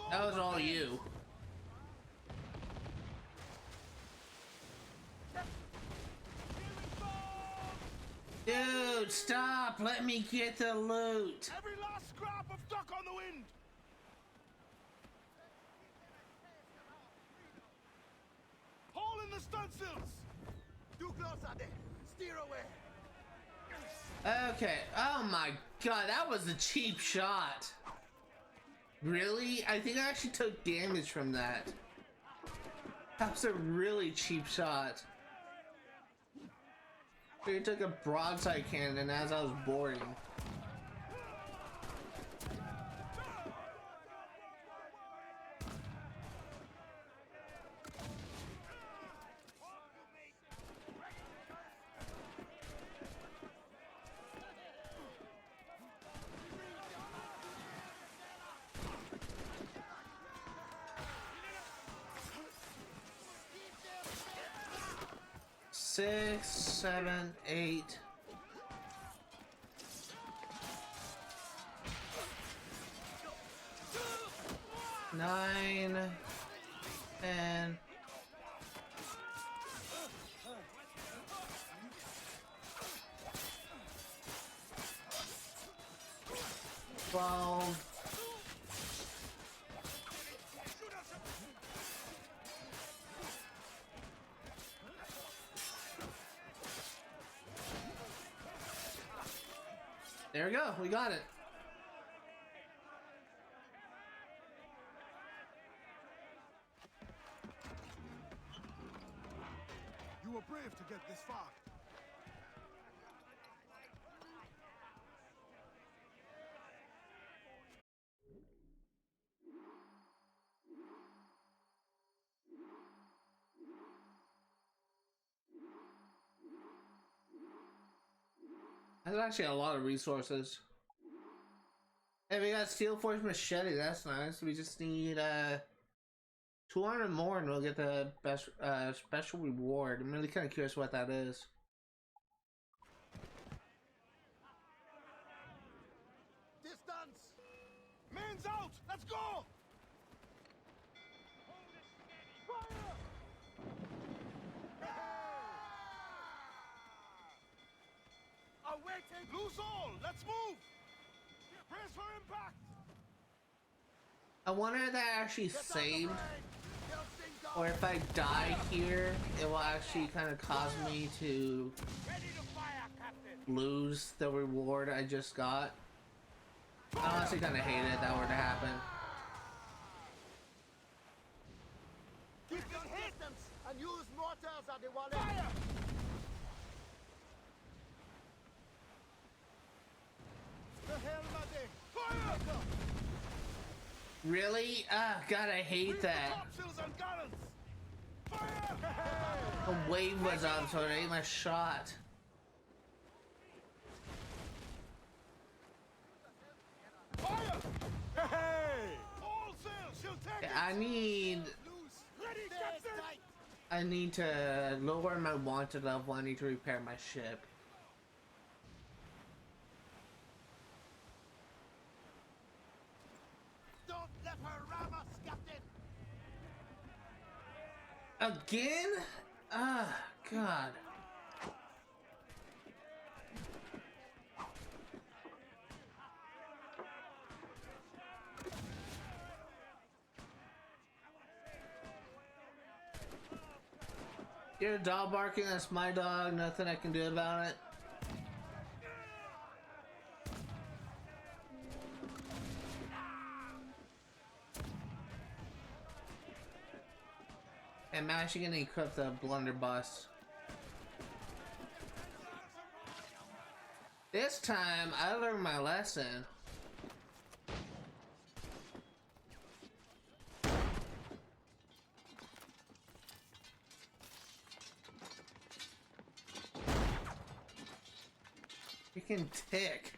That was all you. Dude, stop! Let me get the loot! Every last scrap of duck on the wind! Hole in the stunsails! Too close, Ade! Steer away! Okay, oh my god, that was a cheap shot. Really? I think I actually took damage from that. That was a really cheap shot. I took a broadside cannon as I was boarding. Six, 7, 8. Nine, 10. 12. There we go, we got it. You were brave to get this far. That's actually a lot of resources. Hey, we got Steel Force Machete, that's nice. We just need 200 more and we'll get the best special reward. I'm really kind of curious what that is. Distance! Men's out! Let's go! Fire! Awaiting! Loose all! Let's move! Brace for impact! I wonder if that actually saved, They'll sink or down. if I die here, it will actually kind of cause me to Ready to fire, Captain! lose the reward I just got. I honestly kind of hate it if that were to happen. Keep your distance and use mortars at the wall. Fire! The hell, Maddy! Fire! Really? Ah, God, I hate that. Topsails and gallants! Fire! The wave was up, so it ain't my shot. Fire! Hey! All sails, she'll take it! I need Loose! Ready, Captain! I need to lower my wanted level. I need to repair my ship. Don't let her ram us, Captain! Again? Ah, God. You're a dog barking, that's my dog, nothing I can do about it. I'm actually gonna equip the blunderbuss. This time, I learned my lesson. Freaking tick.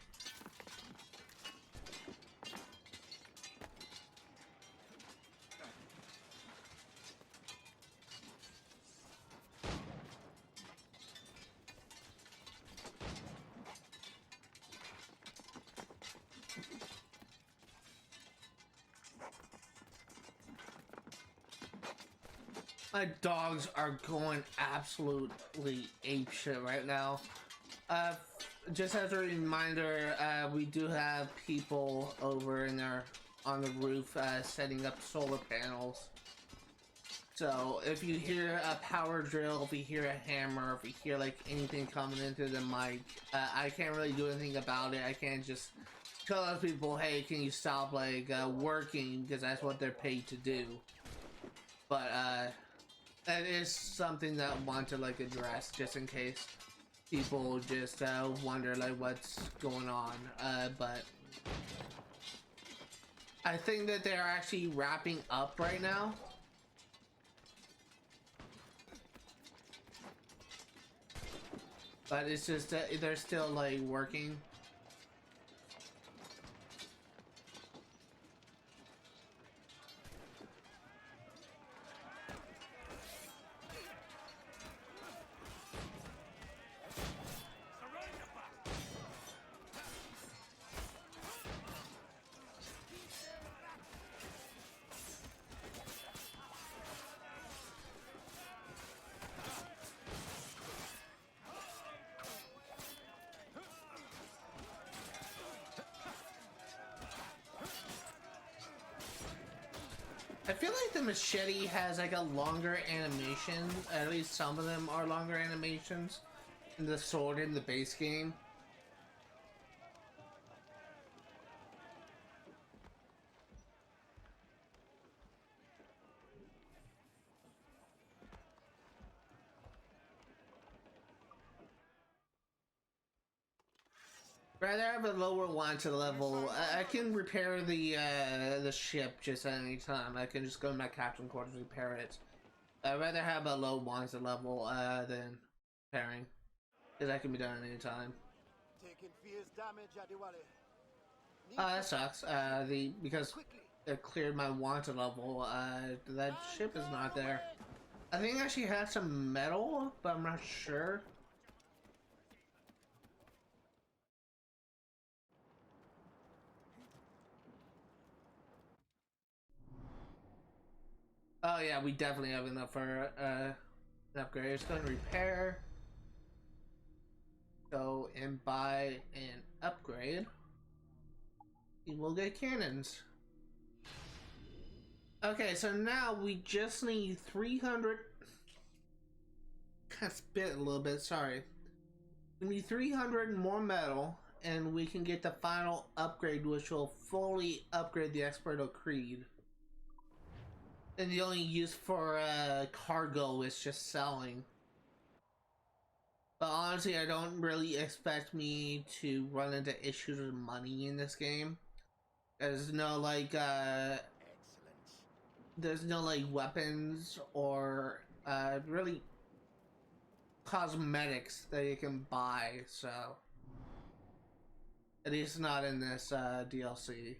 My dogs are going absolutely apeshit right now. Just as a reminder, we do have people over in there on the roof setting up solar panels. So if you hear a power drill, if you hear a hammer, if you hear like anything coming into the mic, I can't really do anything about it. I can't just tell those people, hey, can you stop like working, because that's what they're paid to do. But that is something that I want to like address just in case people just wonder like what's going on. But I think that they're actually wrapping up right now. But it's just that they're still like working. I feel like the machete has like a longer animation, at least some of them are longer animations, than the sword in the base game. Rather have a lower wanted level. I can repair the ship just at any time. I can just go to my captain quarters and repair it. I'd rather have a low wanted level than repairing, because that can be done at any time. taking fierce damage at the Wally. Oh, that sucks. Because it cleared my wanted level. That ship is not there. I think I actually had some metal, but I'm not sure. Oh yeah, we definitely have enough for an upgrade. It's going to repair. Go and buy an upgrade. And we'll get cannons. Okay, so now we just need 300. Kind of spit a little bit, sorry. We need 300 more metal, and we can get the final upgrade, which will fully upgrade the Experto Creed. And the only use for cargo is just selling. But honestly, I don't really expect me to run into issues with money in this game. There's no like there's no like weapons or really cosmetics that you can buy, so at least not in this DLC.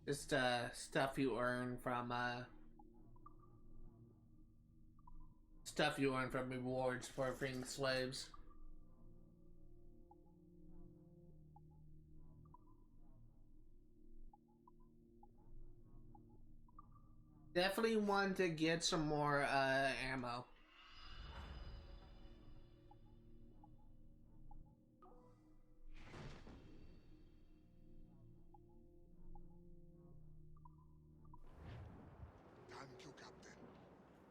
Just stuff you earn from rewards for freeing slaves. Definitely want to get some more ammo. Thank you, Captain.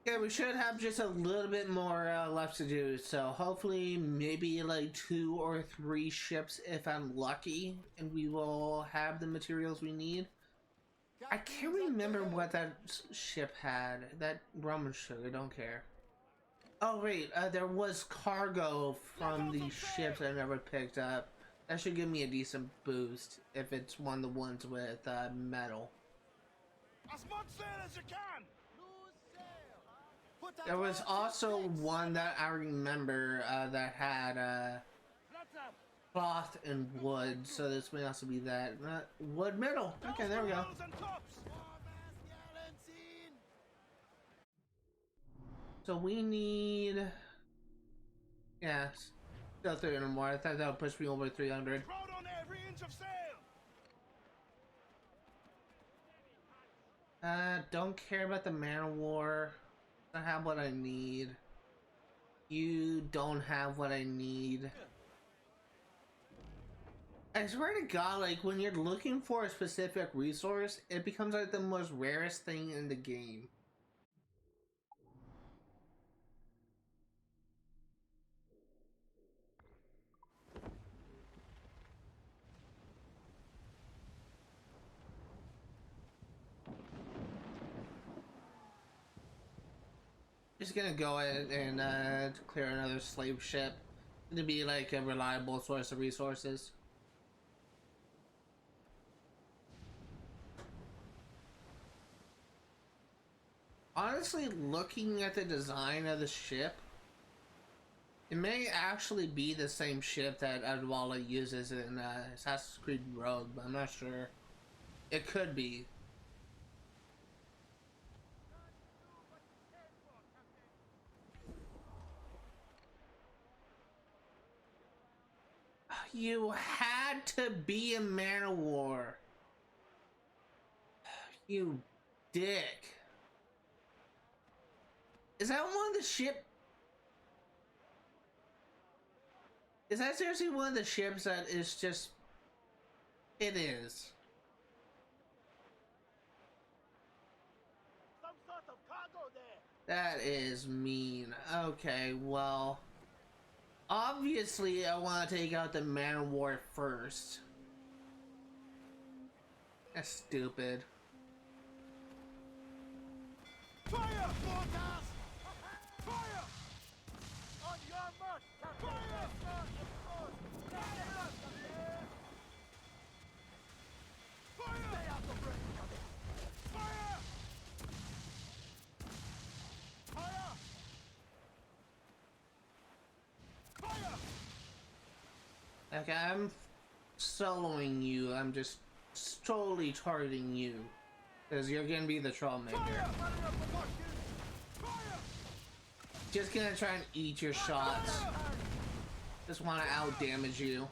Yeah, we should have just a little bit more left to do, so hopefully maybe like 2 or 3 ships if I'm lucky, and we will have the materials we need. I can't remember what that ship had. That rum and sugar, don't care. Oh wait, there was cargo from these ships I never picked up. That should give me a decent boost if it's one of the ones with metal. As much sail as you can! There was also one that I remember that had cloth and wood, so this may also be that. Wood metal! Okay, there we go. So we need... yeah, still 300 more. I thought that would push me over 300. Proud on every inch of sail! Don't care about the man of war. I have what I need. You don't have what I need. I swear to God, like, when you're looking for a specific resource, it becomes like the most rarest thing in the game. Just gonna go ahead and clear another slave ship to be like a reliable source of resources. Honestly, looking at the design of the ship, it may actually be the same ship that Adwala uses in Assassin's Creed Rogue, but I'm not sure. It could be. You had to be a man of war. You dick. Is that one of the ship? Is that seriously one of the ships that is just... it is. Some sort of cargo there! That is mean. Okay, well... obviously, I want to take out the man of war first. That's stupid. Fire! Mortars! Fire! On your mark! Fire! Fire! Stay out of range! Fire! Okay, I'm soloing you. I'm just solely targeting you. Because you're gonna be the troublemaker. Just gonna try and eat your shots. Just wanna out damage you.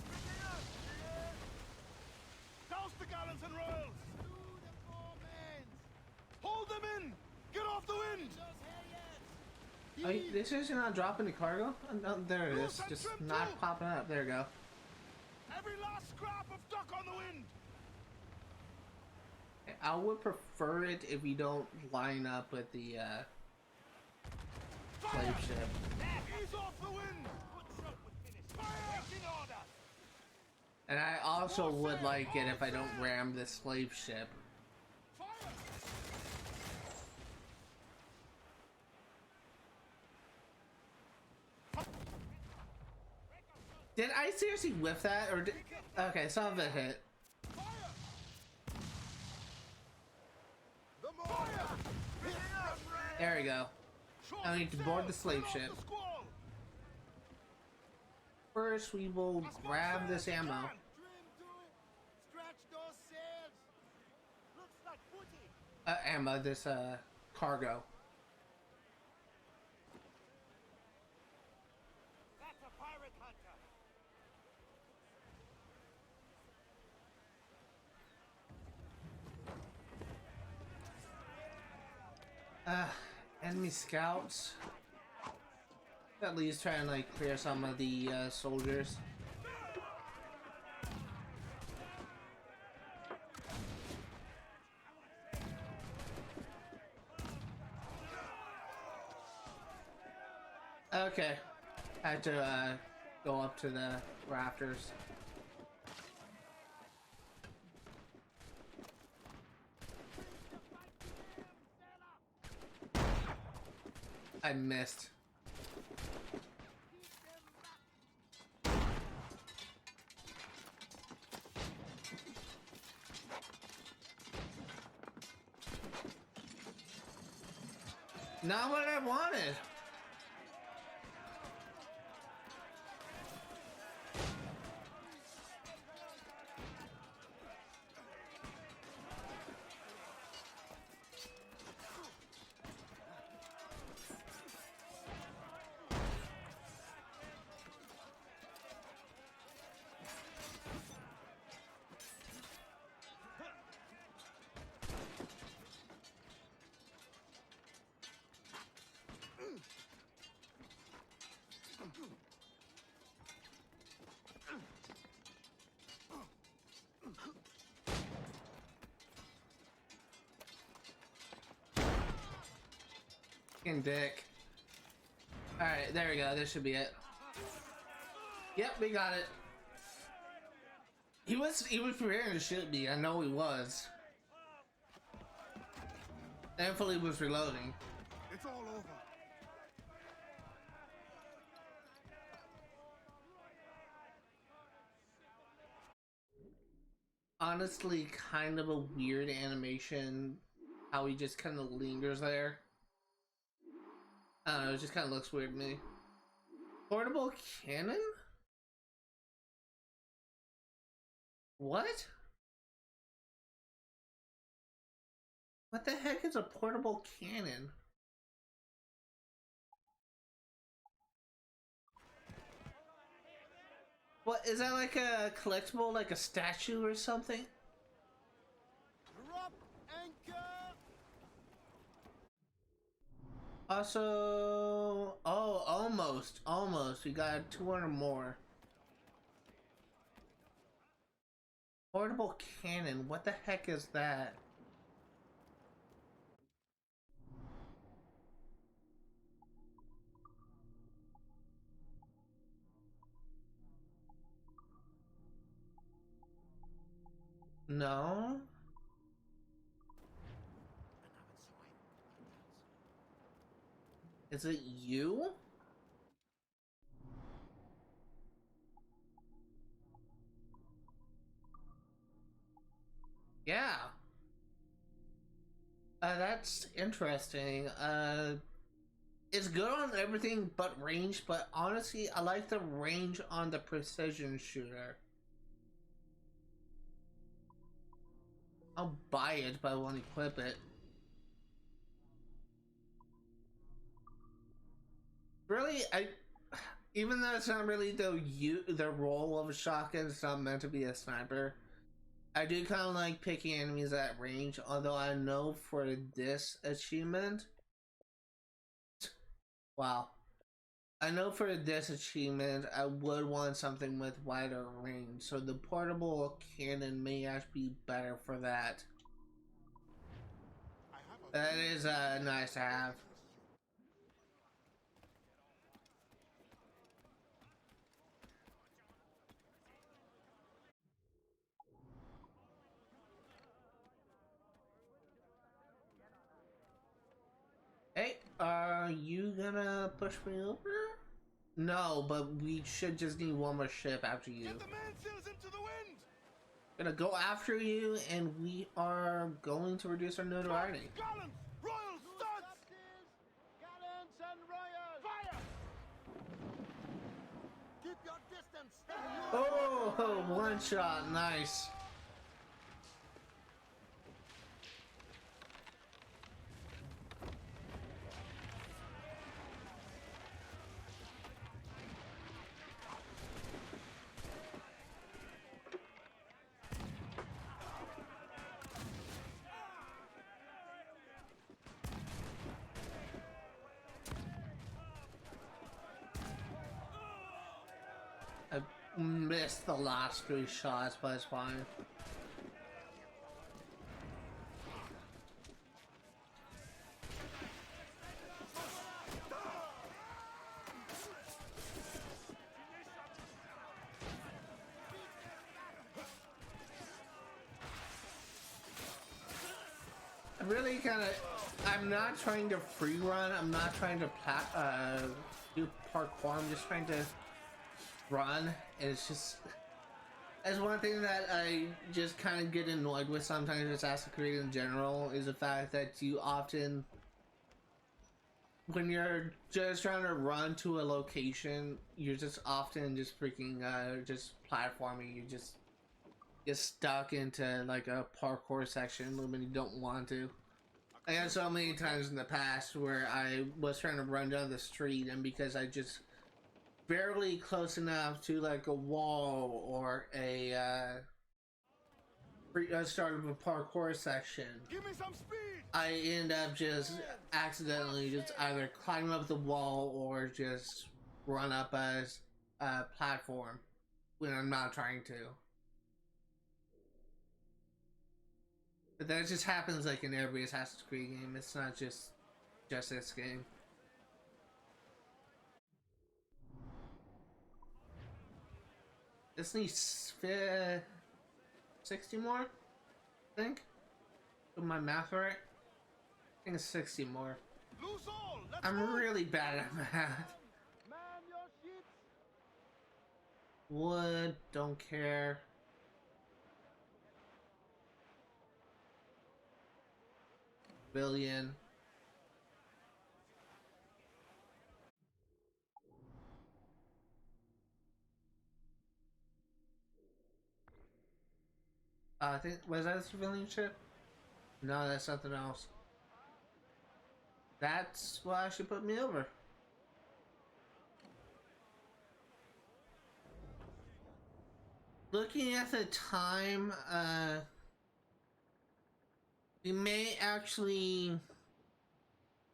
Douse the gallons and royals! Hold them in! Get off the wind! Oh, this is not dropping the cargo? Oh, no, there it is. Just not popping up. There we go. Every last scrap of duck on the wind! I would prefer it if you don't line up with the slave ship. Ease off the wind! Fire! In order! And I also would like it if I don't ram the slave ship. Did I seriously whiff that, or did... Okay, some of it hit. There we go. I need to board the slave ship. First, we will grab this ammo. Ammo, this cargo. That's a pirate hunter. Enemy scouts. At least try and like clear some of the soldiers. Okay, I had to go up to the rafters. I missed. Not what I wanted. Fucking dick. Alright, there we go. This should be it. Yep, we got it. He was preparing to shoot me. I know he was. Thankfully, he was reloading. It's all over. Honestly, kind of a weird animation. How he just kind of lingers there. I don't know, it just kind of looks weird to me. Portable cannon? What? What the heck is a portable cannon? What, is that like a collectible, like a statue or something? Drop anchor! Also, oh, almost. We got 200 more. Portable cannon, what the heck is that? No? Is it you? Yeah. That's interesting. It's good on everything but range, but honestly, I like the range on the precision shooter. I'll buy it, but I won't equip it. Really, even though it's not really the role of a shotgun, it's not meant to be a sniper. I do kind of like picking enemies at range, although I know for this achievement, wow. I know for this achievement, I would want something with wider range, so the portable cannon may actually be better for that. That is nice to have. Hey, are you gonna push me over? No, but we should just need one more ship after you. Get the mainsails into the wind! Gonna go after you, and we are going to reduce our notoriety. Gallants! Royal studs! Gallants and royals! Fire! Keep your distance! Oh, one shot, nice. I missed the last 3 shots, but it's fine. I really kind of, I'm not trying to free run. I'm not trying to do parkour. I'm just trying to run. And it's just, that's one thing that I just kind of get annoyed with sometimes with Assassin's Creed in general, is the fact that you often, when you're just trying to run to a location, you're just often just freaking just platforming. You just get stuck into like a parkour section when you don't want to. I had so many times in the past where I was trying to run down the street, and because I just barely close enough to like a wall or a start of a parkour section, Give me some speed! I end up just accidentally just either climbing up the wall or just run up a platform when I'm not trying to. But that just happens like in every Assassin's Creed game. It's not just this game. This needs 60 more, I think. With my math right? I think it's 60 more. Loose all! Let's I'm move! really bad at math. Man your ships! Wood, don't care. Billion. I think, was that a civilian ship? No, that's something else. That's why she put me over. Looking at the time, we may actually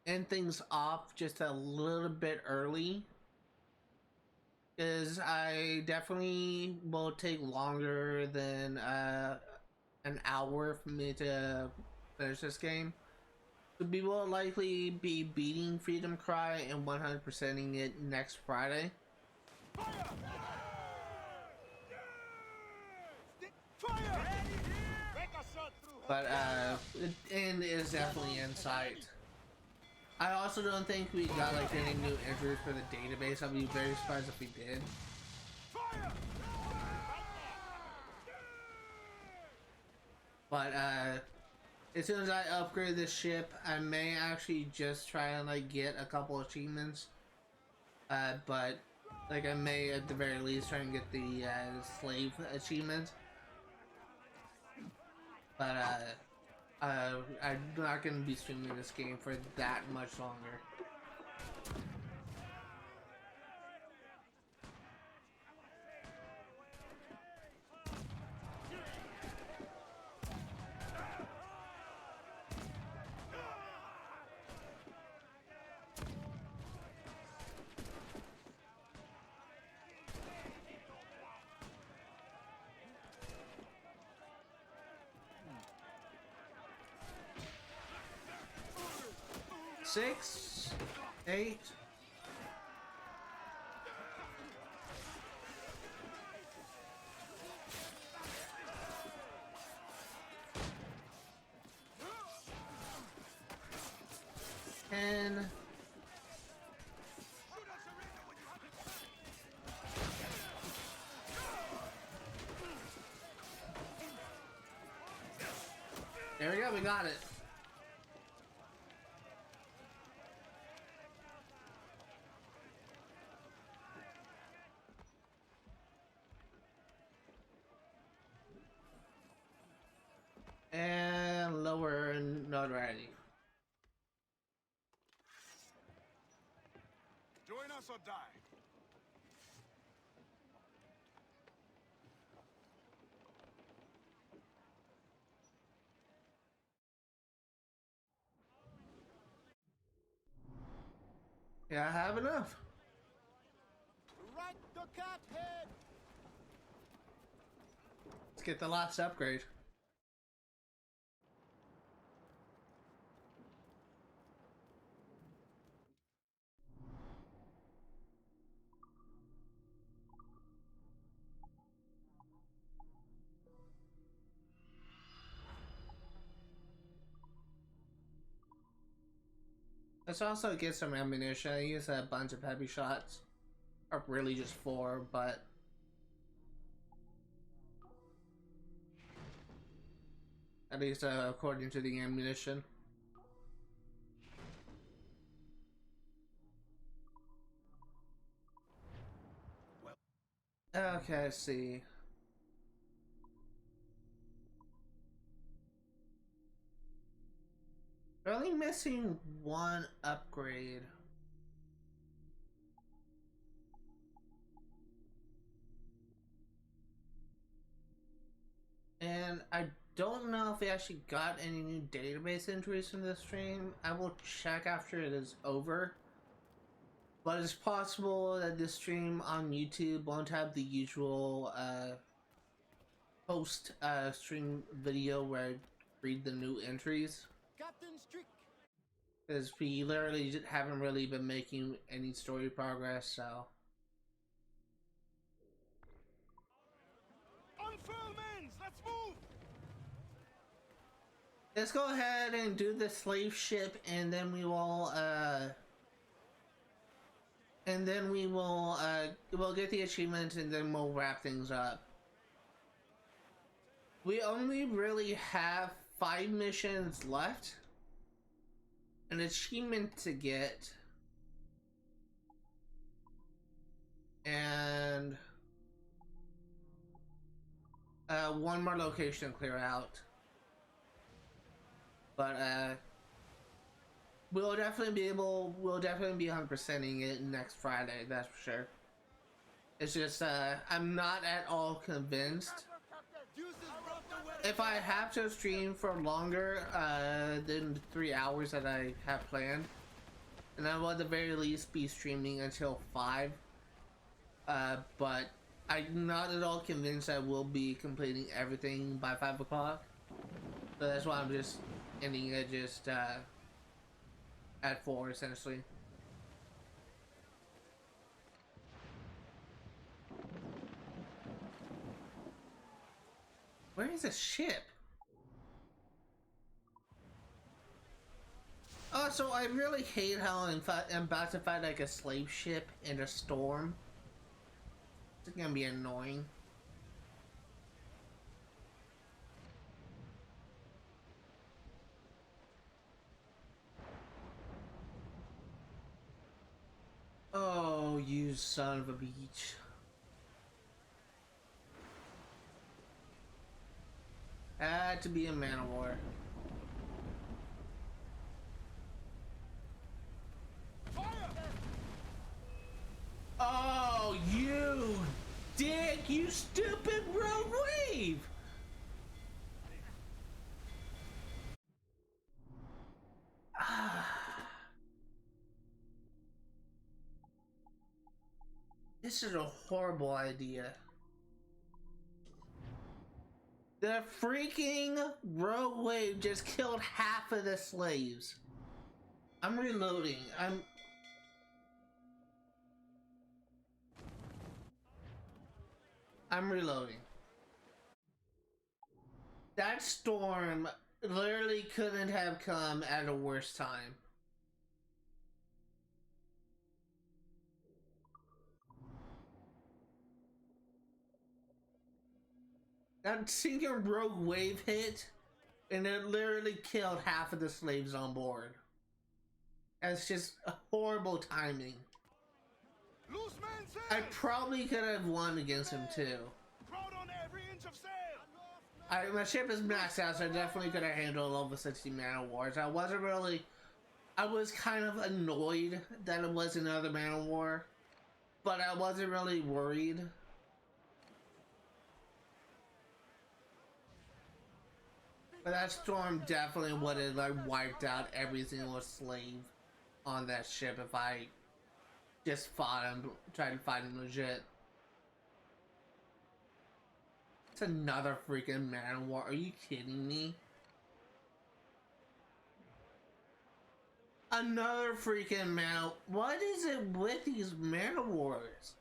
end things off just a little bit early, because I definitely will take longer than an hour for me to finish this game. So we will likely be beating Freedom Cry and 100%ing it next Friday. Fire! Fire! Make a shot through! But the end is definitely in sight. I also don't think we got like any new entries for the database. I'd be very surprised if we did. Fire! But as soon as I upgrade this ship, I may actually just try and like get a couple achievements. But like I may at the very least try and get the slave achievement. But I'm not gonna be streaming this game for that much longer. Six, 8. And there we go, we got it. And lower notoriety. Join us or die. Yeah, I have enough. Right the cat head! Let's get the last upgrade. Let's also get some ammunition. I use a bunch of heavy shots. Or really just 4, but at least according to the ammunition. Okay, let's see. We're only missing 1 upgrade. And I don't know if we actually got any new database entries from this stream. I will check after it is over. But it's possible that this stream on YouTube won't have the usual post stream video where I read the new entries. Captain Strick! Because we literally haven't really been making any story progress, so. Unfurl mains! Let's move! Let's go ahead and do the slave ship, and then we will we'll get the achievement, and then we'll wrap things up. We only really have 5 missions left, an achievement to get, and 1 more location to clear out. But we'll definitely be 100%ing it next Friday, that's for sure. It's just I'm not at all convinced. If I have to stream for longer than 3 hours that I have planned, and I will at the very least be streaming until 5. But I'm not at all convinced I will be completing everything by 5 o'clock. So that's why I'm just ending it just at 4 essentially. Where is the ship? Oh, so I really hate how I'm about to fight like a slave ship in a storm. It's gonna be annoying. You son of a beach. Had to be a man of war. Fire! Oh, you dick! You stupid rogue wave! This is a horrible idea. The freaking rogue wave just killed half of the slaves. I'm reloading. I'm reloading. That storm literally couldn't have come at a worse time. That single rogue wave hit, and it literally killed half of the slaves on board. That's just a horrible timing. Loose man sail! I probably could have won against him too. Crowd on every inch of sail! My ship is maxed out, so I definitely could have handled over 60 man of wars. I was kind of annoyed that it was another man of war, but I wasn't really worried. But that storm definitely would have like wiped out every single slave on that ship if I just fought him, tried to fight him legit. It's another freaking man of war. Are you kidding me? Another freaking man. What is it with these man of wars?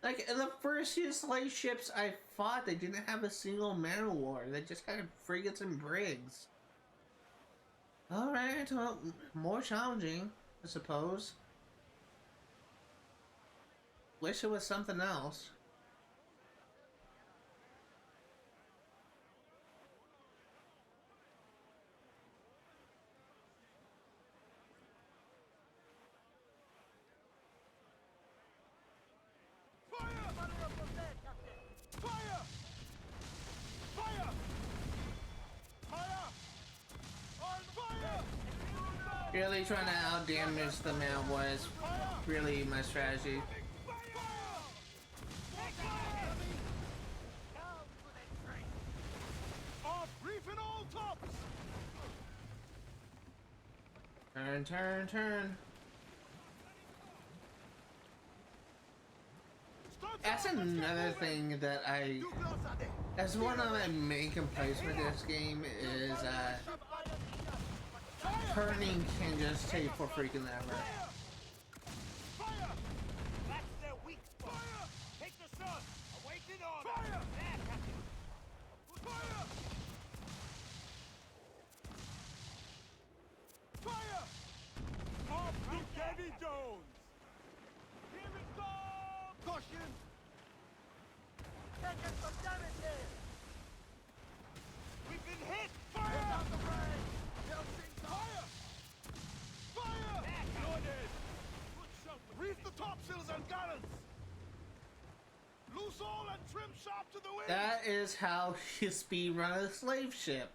Like, in the first few slave ships I fought, they didn't have a single man of war. They just had frigates and brigs. Alright, well, more challenging, I suppose. Wish it was something else. Really trying to out-damage the man was really my strategy. Turn, turn, turn. That's another thing that that's one of my main complaints with this game is turning can just take for freaking ever. Fire! That's their weak spot. Fire! Take the sun. Awaken order. Fire! There, Captain. Fire! Fire! Off to Davy Jones. Here it comes. Caution. Taking some damage here. We've been hit. Fire! Get out the way. Fire! Fire! Loaded! Reef the topsails and gallants! Loose all and trim sharp to the wind! That is how you speed run a slave ship.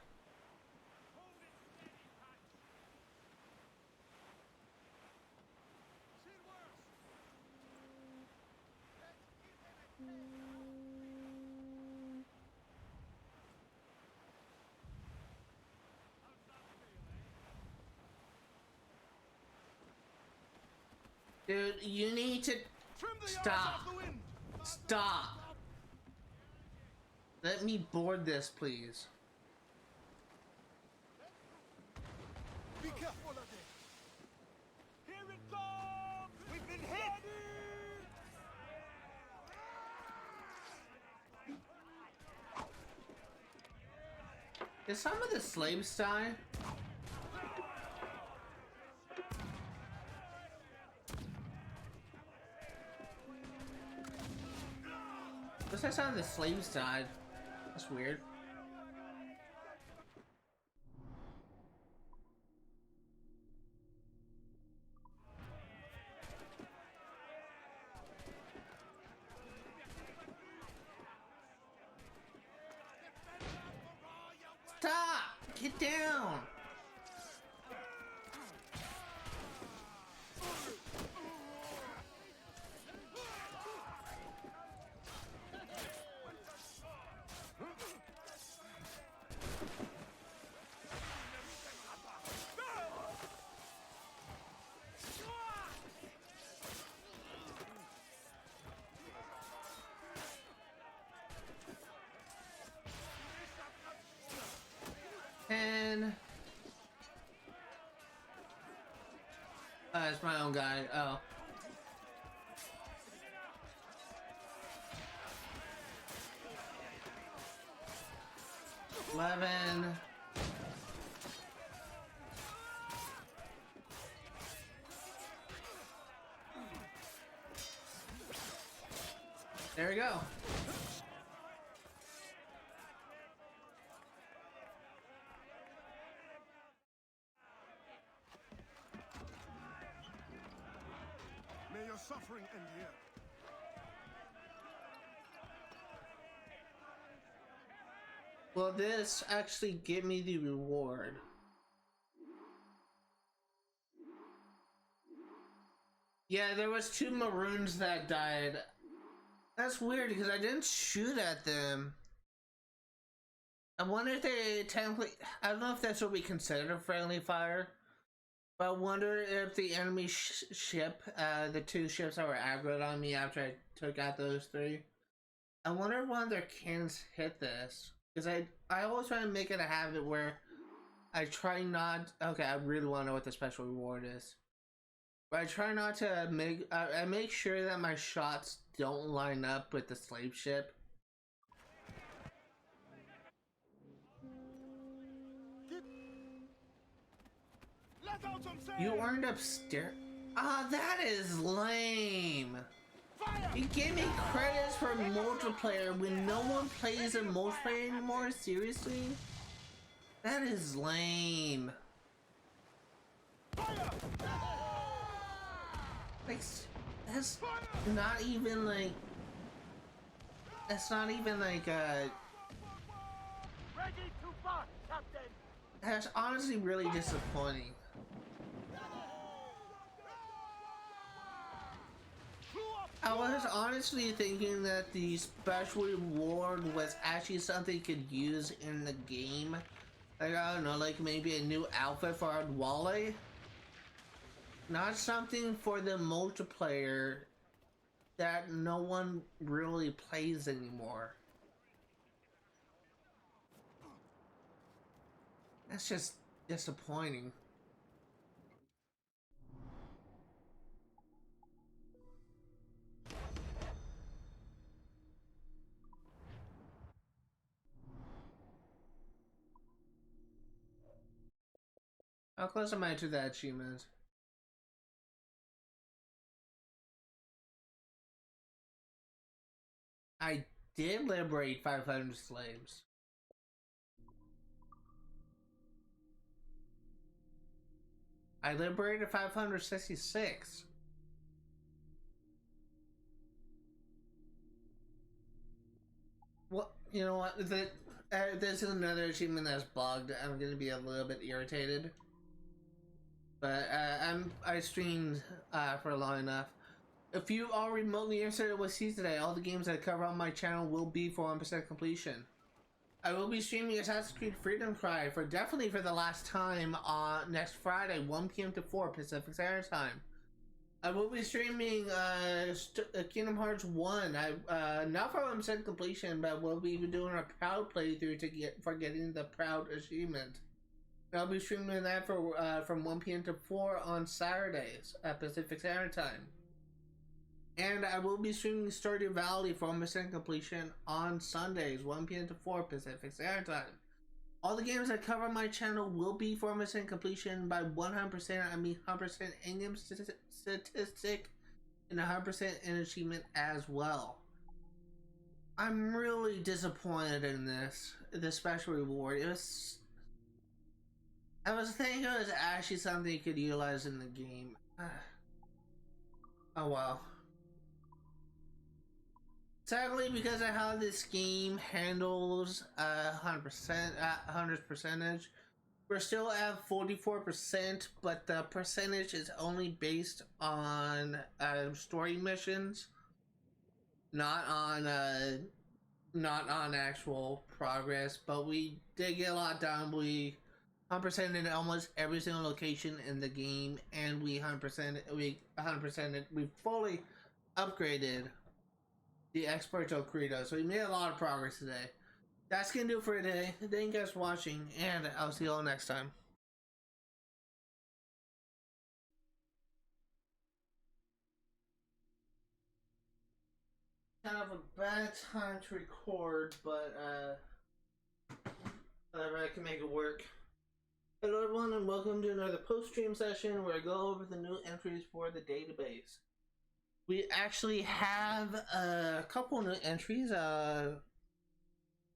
Dude, you need to stop. Stop. Let me board this, please. Be careful of it. Here it comes. We've been hit. Did some of the slaves die? Looks like some of the slaves died. That's weird. Get down! And it's my own guy. Oh. $11. There we go. May your suffering end here. Will this actually give me the reward? Yeah, there was 2 Maroons that died. That's weird because I didn't shoot at them. I wonder if they technically... I don't know if that's what we consider friendly fire. But I wonder if the enemy ship, the 2 ships that were aggroed on me after I took out those 3. I wonder if one of their cannons hit this. Because I always try to make it a habit where I try not... Okay, I really want to know what the special reward is. But I try not to make... I make sure that my shots don't line up with the slave ship. Let out some sail! You earned upstairs. Ah, that is lame. Fire! You gave me credits for multiplayer when no one plays in multiplayer anymore? Seriously? That is lame. Fire! Like, that's not even like... That's not even like, Ready to march, Captain! That's honestly really disappointing. I was honestly thinking that the special reward was actually something you could use in the game. Like, I don't know, like maybe a new outfit for Lully. Not something for the multiplayer that no one really plays anymore. That's just disappointing. How close am I to that achievement? I did liberate 500 slaves. I liberated 566. Well, you know what? This is another achievement that's bugged. I'm gonna be a little bit irritated. But I streamed for long enough. If you are remotely interested in what sees today, all the games I cover on my channel will be for 100% completion. I will be streaming Assassin's Creed Freedom Cry definitely for the last time on next Friday, 1 p.m. to 4 Pacific Standard Time. I will be streaming Kingdom Hearts 1. Not for 100% completion, but we'll be doing a Proud playthrough for getting the Proud achievement. I'll be streaming that for from 1 p.m. to 4 on Saturdays at Pacific Standard Time. And I will be streaming Stardew Valley for 100% completion on Sundays, 1 p.m. to 4 Pacific Standard Time. All the games I cover on my channel will be for 100% completion by 100%. I mean 100% in-game statistic and 100% in achievement as well. I'm really disappointed in this special reward. I was thinking it was actually something you could utilize in the game. Oh well. Sadly, because of how this game handles 100 percentage, We're still at 44%, but the percentage is only based on story missions, not on actual progress. But we did get a lot done. We 100% in almost every single location in the game, and we 100% we fully upgraded the Experto Credo. So we made a lot of progress today. That's gonna do it for today. Thank you guys for watching, and I'll see you all next time. Kind of a bad time to record, but whatever, I can make it work. Hello everyone, and welcome to another post-stream session where I go over the new entries for the database. We actually have a couple new entries,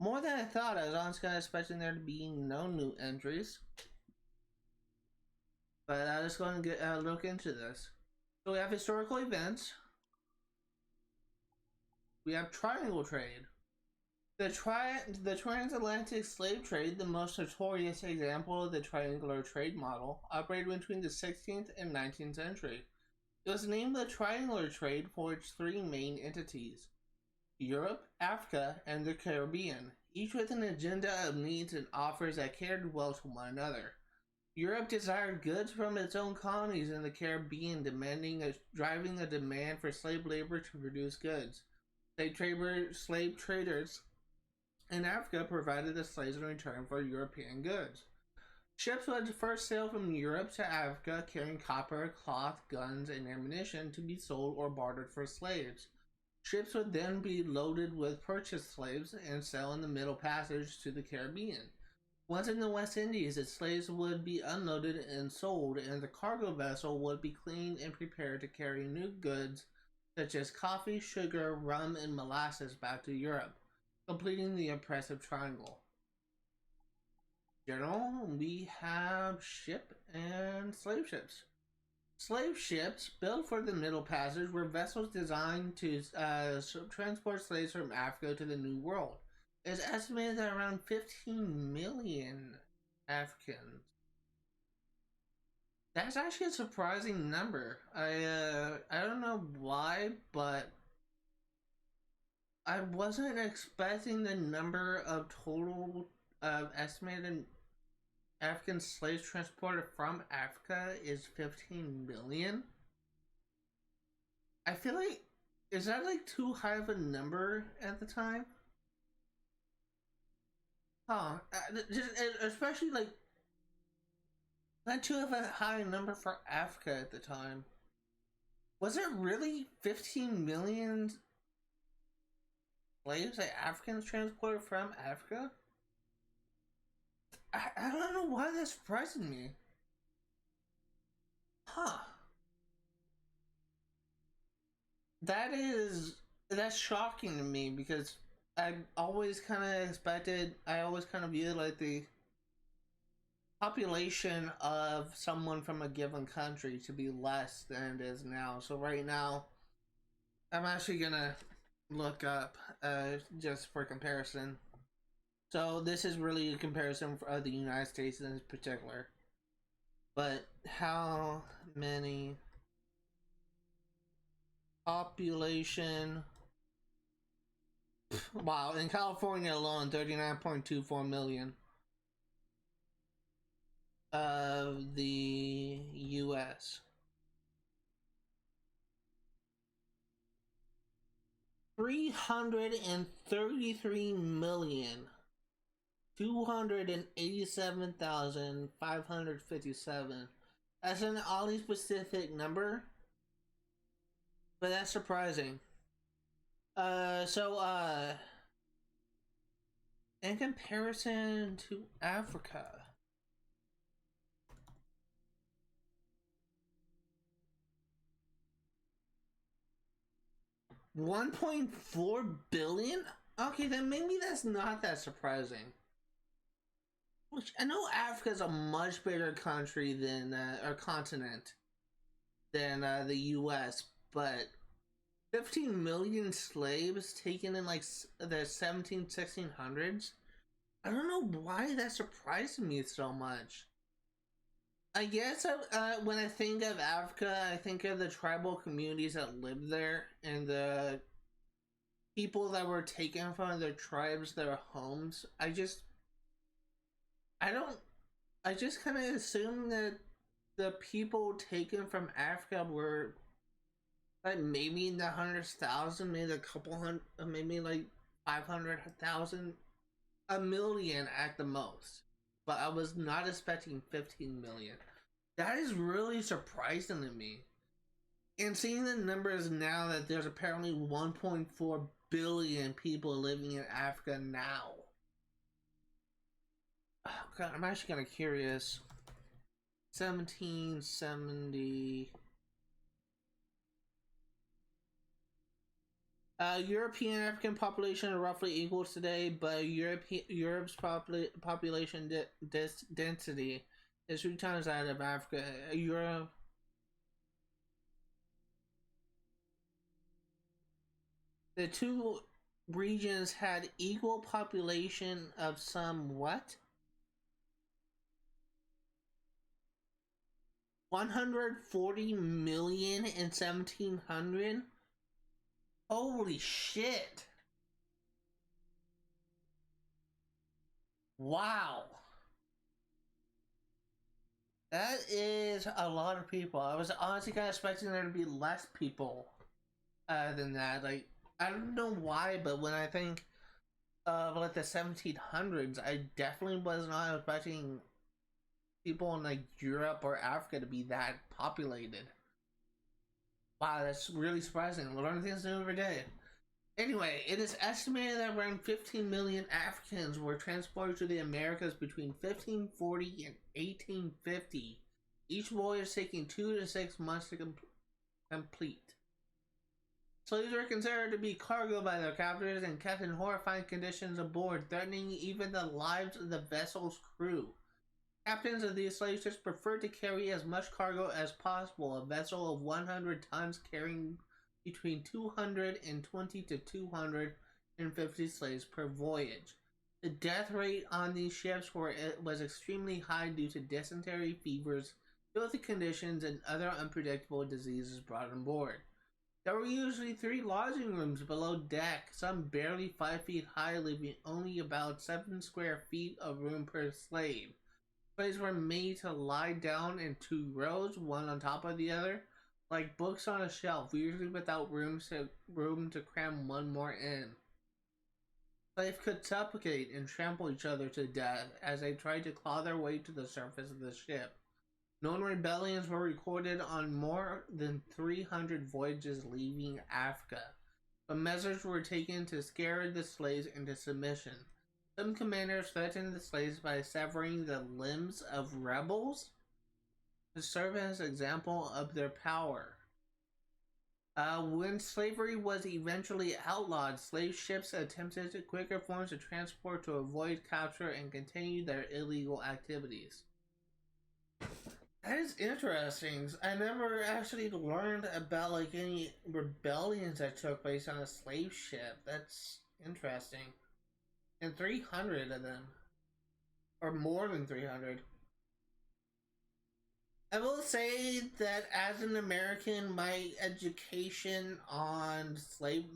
more than I thought. I was honestly kind of expecting there to be no new entries. But I'm just going to look into this. So we have historical events. We have triangle trade. The transatlantic slave trade, the most notorious example of the triangular trade model, operated between the 16th and 19th century. It was named the triangular trade for its three main entities: Europe, Africa, and the Caribbean, each with an agenda of needs and offers that catered well to one another. Europe desired goods from its own colonies in the Caribbean, driving a demand for slave labor to produce goods. Slave traders in Africa provided the slaves in return for European goods. Ships would first sail from Europe to Africa carrying copper, cloth, guns, and ammunition to be sold or bartered for slaves. Ships would then be loaded with purchased slaves and sail in the Middle Passage to the Caribbean. Once in the West Indies, the slaves would be unloaded and sold, and the cargo vessel would be cleaned and prepared to carry new goods such as coffee, sugar, rum, and molasses back to Europe, completing the impressive triangle. General, we have ship and slave ships. Slave ships, built for the Middle Passage, were vessels designed to transport slaves from Africa to the New World. It's estimated that around 15 million Africans. That's actually a surprising number. I don't know why, but I wasn't expecting the number of total estimated African slaves transported from Africa is 15 million. I feel like, is that like too high of a number at the time? Huh, especially like, not too of a high number for Africa at the time. Was it really 15 million slaves that Africans transported from Africa? I don't know why that's surprising me. Huh. That's shocking to me, because I always kind of viewed like the population of someone from a given country to be less than it is now. So right now, I'm actually gonna look up just for comparison. So this is really a comparison of the United States in particular. But how many population? Wow, in California alone, 39.24 million of the US. 333,287,557. That's an oddly specific number, but that's surprising. In comparison to Africa, $1.4 billion? Okay, then maybe that's not that surprising. Which, I know Africa's a much bigger country than, or continent than the US, but 15 million slaves taken in like the 1600s? I don't know why that surprised me so much. I guess when I think of Africa, I think of the tribal communities that live there and the people that were taken from their tribes, their homes. I don't, I just kind of assume that the people taken from Africa were like maybe in the hundreds thousand, maybe a couple hundred, maybe like 500,000, a million at the most. But I was not expecting 15 million. That is really surprising to me. And seeing the numbers now that there's apparently 1.4 billion people living in Africa now. Oh God, I'm actually kind of curious. 1770. European African population are roughly equal today, but Europe's population density is 3 times that of Africa. Europe. The two regions had equal population of some what? 140 million in 1700? Holy shit. Wow. That is a lot of people. I was honestly kind of expecting there to be less people than that. Like, I don't know why, but when I think of like the 1700s, I definitely was not expecting people in like Europe or Africa to be that populated. Wow, that's really surprising. Learn things new every day. Anyway, it is estimated that around 15 million Africans were transported to the Americas between 1540 and 1850, each voyage taking 2 to 6 months to complete. Slaves were considered to be cargo by their captors and kept in horrifying conditions aboard, threatening even the lives of the vessel's crew. Captains of these slave ships preferred to carry as much cargo as possible, a vessel of 100 tons carrying between 220 to 250 slaves per voyage. The death rate on these ships was extremely high due to dysentery, fevers, filthy conditions, and other unpredictable diseases brought on board. There were usually 3 lodging rooms below deck, some barely 5 feet high, leaving only about 7 square feet of room per slave. Slaves were made to lie down in 2 rows, one on top of the other, like books on a shelf, usually without room to cram one more in. Slaves could suffocate and trample each other to death as they tried to claw their way to the surface of the ship. Known rebellions were recorded on more than 300 voyages leaving Africa, but measures were taken to scare the slaves into submission. Some commanders threatened the slaves by severing the limbs of rebels to serve as an example of their power. When slavery was eventually outlawed, slave ships attempted quicker forms of transport to avoid capture and continue their illegal activities. That is interesting. I never actually learned about like any rebellions that took place on a slave ship. That's interesting. And 300 of them. Or more than 300. I will say that as an American, my education on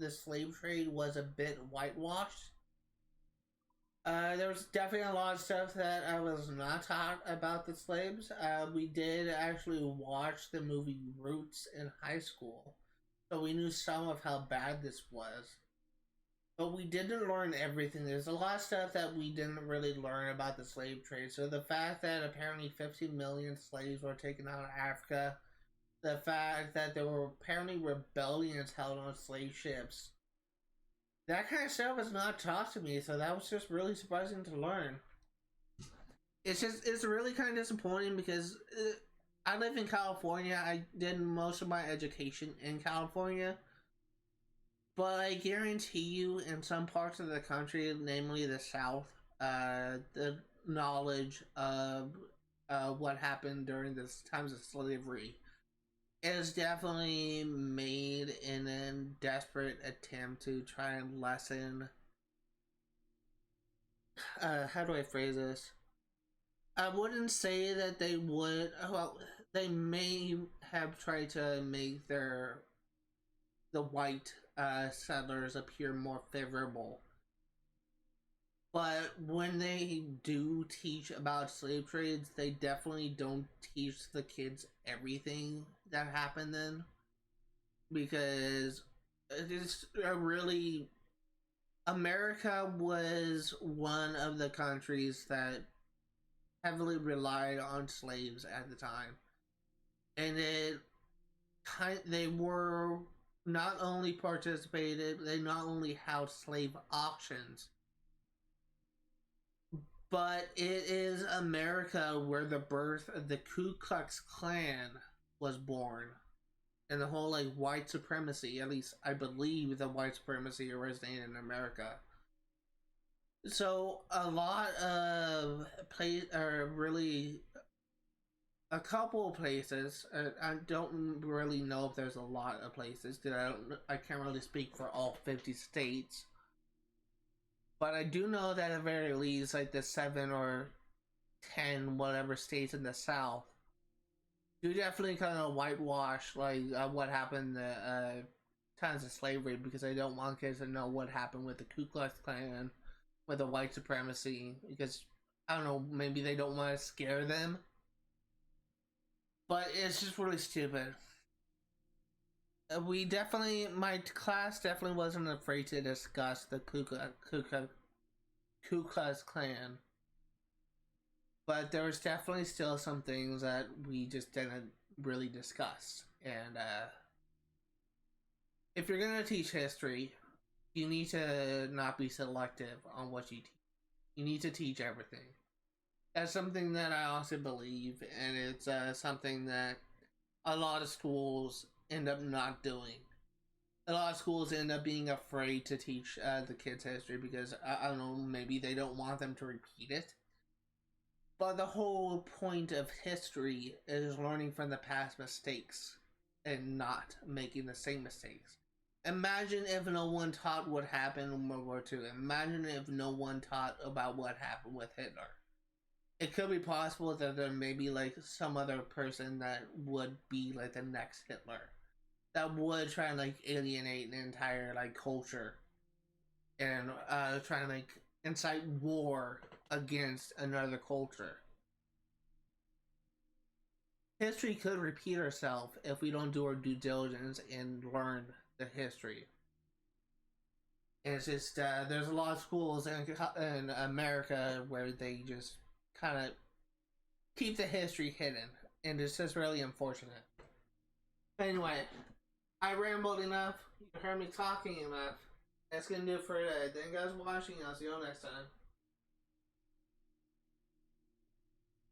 the slave trade was a bit whitewashed. There was definitely a lot of stuff that I was not taught about the slaves. We did actually watch the movie Roots in high school, so we knew some of how bad this was. But we didn't learn everything. There's a lot of stuff that we didn't really learn about the slave trade. So the fact that apparently 50 million slaves were taken out of Africa, the fact that there were apparently rebellions held on slave ships, that kind of stuff was not taught to me, so that was just really surprising to learn. It's really kind of disappointing because I live in California. I did most of my education in California. But I guarantee you, in some parts of the country, namely the South, the knowledge of what happened during the times of slavery is definitely made in a desperate attempt to try and lessen how do I phrase this? I wouldn't say that they would. Well, they may have tried to make the white settlers appear more favorable. But when they do teach about slave trades, they definitely don't teach the kids everything that happened then. Because it is a really. America was one of the countries that heavily relied on slaves at the time. And they were not only participated, they not only held slave auctions, but it is America where the birth of the Ku Klux Klan was born. And the whole like white supremacy, at least I believe the white supremacy originated in America. So a lot of really a couple of places. I don't really know if there's a lot of places because I can't really speak for all 50 states. But I do know that at the very least, like the 7 or 10 whatever states in the South do definitely kind of whitewash like what happened times of slavery, because I don't want kids to know what happened with the Ku Klux Klan, with the white supremacy, because I don't know, maybe they don't want to scare them. But it's just really stupid. My class definitely wasn't afraid to discuss the Ku Klux Klan. But there was definitely still some things that we just didn't really discuss. And if you're going to teach history, you need to not be selective on what you teach. You need to teach everything. That's something that I also believe, and it's something that a lot of schools end up not doing. A lot of schools end up being afraid to teach the kids history because, I don't know, maybe they don't want them to repeat it. But the whole point of history is learning from the past mistakes and not making the same mistakes. Imagine if no one taught what happened in World War II. Imagine if no one taught about what happened with Hitler. It could be possible that there may be like some other person that would be like the next Hitler, that would try and like alienate an entire like culture and try and like incite war against another culture. History could repeat herself if we don't do our due diligence and learn the history. And it's just there's a lot of schools in America where they just kind of keep the history hidden, and it's just really unfortunate. Anyway, I rambled enough. You heard me talking enough. That's gonna do it for today. Thank you guys for watching. I'll see you all next time.